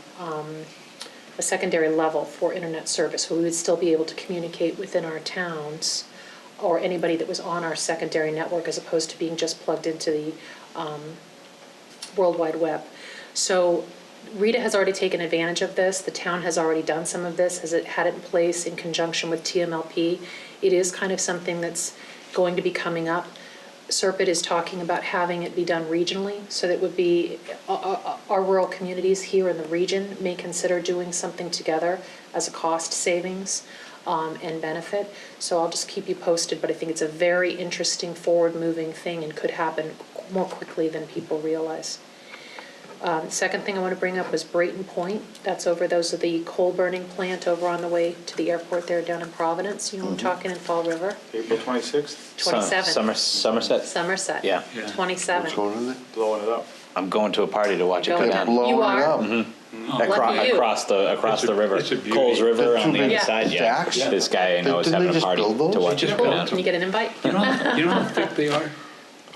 level for internet service. So we would still be able to communicate within our towns or anybody that was on our secondary network, as opposed to being just plugged into the World Wide Web. So Rita has already taken advantage of this. The town has already done some of this, has it had it in place in conjunction with TMLP. It is kind of something that's going to be coming up. Serpent is talking about having it be done regionally, so that would be our rural communities here in the region may consider doing something together as a cost savings and benefit. So I'll just keep you posted, but I think it's a very interesting forward-moving thing and could happen more quickly than people realize. Second thing I want to bring up was Brayton Point. That's those are the coal burning plant over on the way to the airport there down in Providence. You know what I'm talking, in Fall River. April 26th, 27. Somerset? Somerset. Yeah. Yeah. 27. What's going on there? blowing it up. I'm going to a party to watch it go Going down. to- You Blowing it are? up. Lucky you. Across the river. it's a beauty. Coles River The on the two other big side, yeah. stacks? This guy I know is Didn't having they a just party build those? to watch They it just go built down. Can you get an invite? You know how thick they are?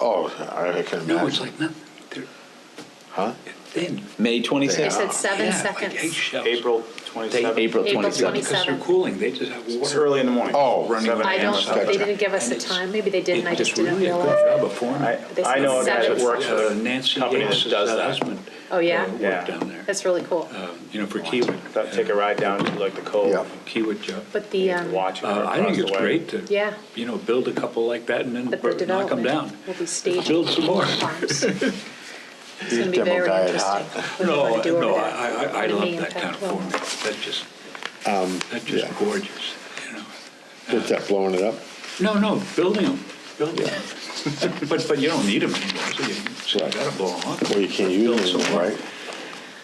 Oh, I can No, it's imagine. like nothing. They're Huh? thin. May They 26th? said 7 Yeah, seconds. like eggshells. April 27th. April April 27th. Because they're 27. cooling, they just have It's water. early in the morning. Oh, running 7 I a.m. don't, South. they didn't give us a And it's- time. Maybe they didn't, I It just didn't really a good realize. job of forming. I know a guy that Seven. works for a Nancy company that Yates' does that. husband. Oh, yeah? Yeah. Worked down there. That's really cool. For Kiewit. Take a ride down to like the cove. Yeah. Kiewit job. But the, Watch it I think it's great to, yeah, build a couple like that and then but the knock them development down. will be staged. Build some more. farms. It's He's gonna be demo very guy at interesting. heart. what they wanna do over there. I And it love may that kind impact of well. format. That's just yeah. gorgeous, What's that, blowing it up? No, building them. But you don't need them anymore, so you Right. gotta blow them up. Well, you can't use Build it some anymore, more. right?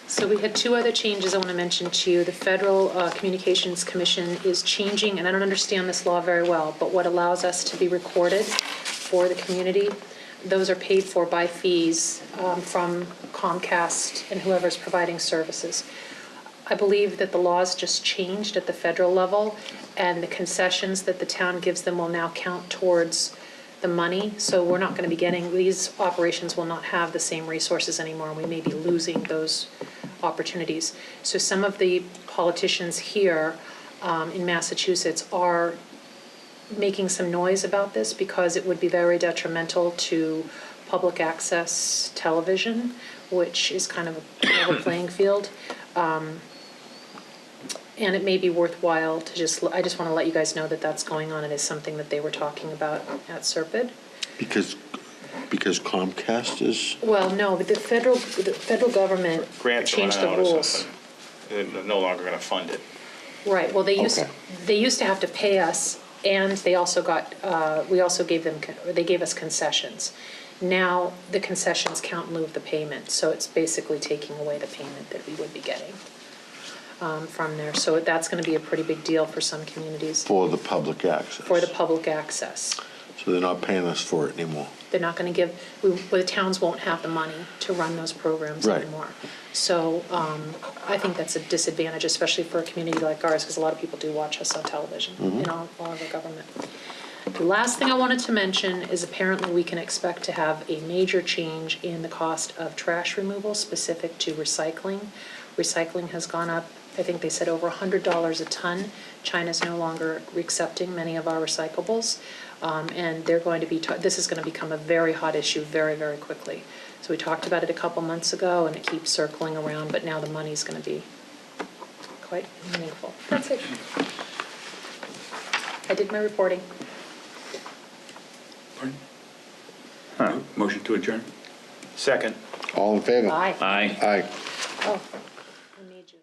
So we had 2 other changes I want to mention to you. The Federal Communications Commission is changing, and I don't understand this law very well, but what allows us to be recorded for the community, those are paid for by fees from Comcast and whoever's providing services. I believe that the laws just changed at the federal level, and the concessions that the town gives them will now count towards the money. So we're not going to be getting, these operations will not have the same resources anymore, and we may be losing those opportunities. So some of the politicians here in Massachusetts are making some noise about this because it would be very detrimental to public access television, which is kind of a level playing field. And it may be worthwhile to I just want to let you guys know that that's going on. It is something that they were talking about at Serpide. Because Comcast is, Well, no, but the federal government Grants are changed the running out or rules. something. They're no longer going to fund it. Right, well, they used Okay. to have to pay us, and they also we also gave them, they gave us concessions. Now, the concessions count in lieu of the payment, so it's basically taking away the payment that we would be getting from there. So that's gonna be a pretty big deal for some communities, for the public access. for the public access. So they're not paying us for it anymore. They're not gonna give, the towns won't have the money to run those programs Right. anymore. So I think that's a disadvantage, especially for a community like ours, because a lot of people do watch us on television in all of our government. The last thing I wanted to mention is apparently we can expect to have a major change in the cost of trash removal specific to recycling. Recycling has gone up, I think they said over $100 a ton. China's no longer accepting many of our recyclables. And they're going to be, this is going to become a very hot issue very, very quickly. So we talked about it a couple months ago, and it keeps circling around, but now the money's going to be quite meaningful. That's it. I did my reporting. Pardon? Motion to adjourn? Second. All in favor? Bye. Aye. Aye. Oh, I made you.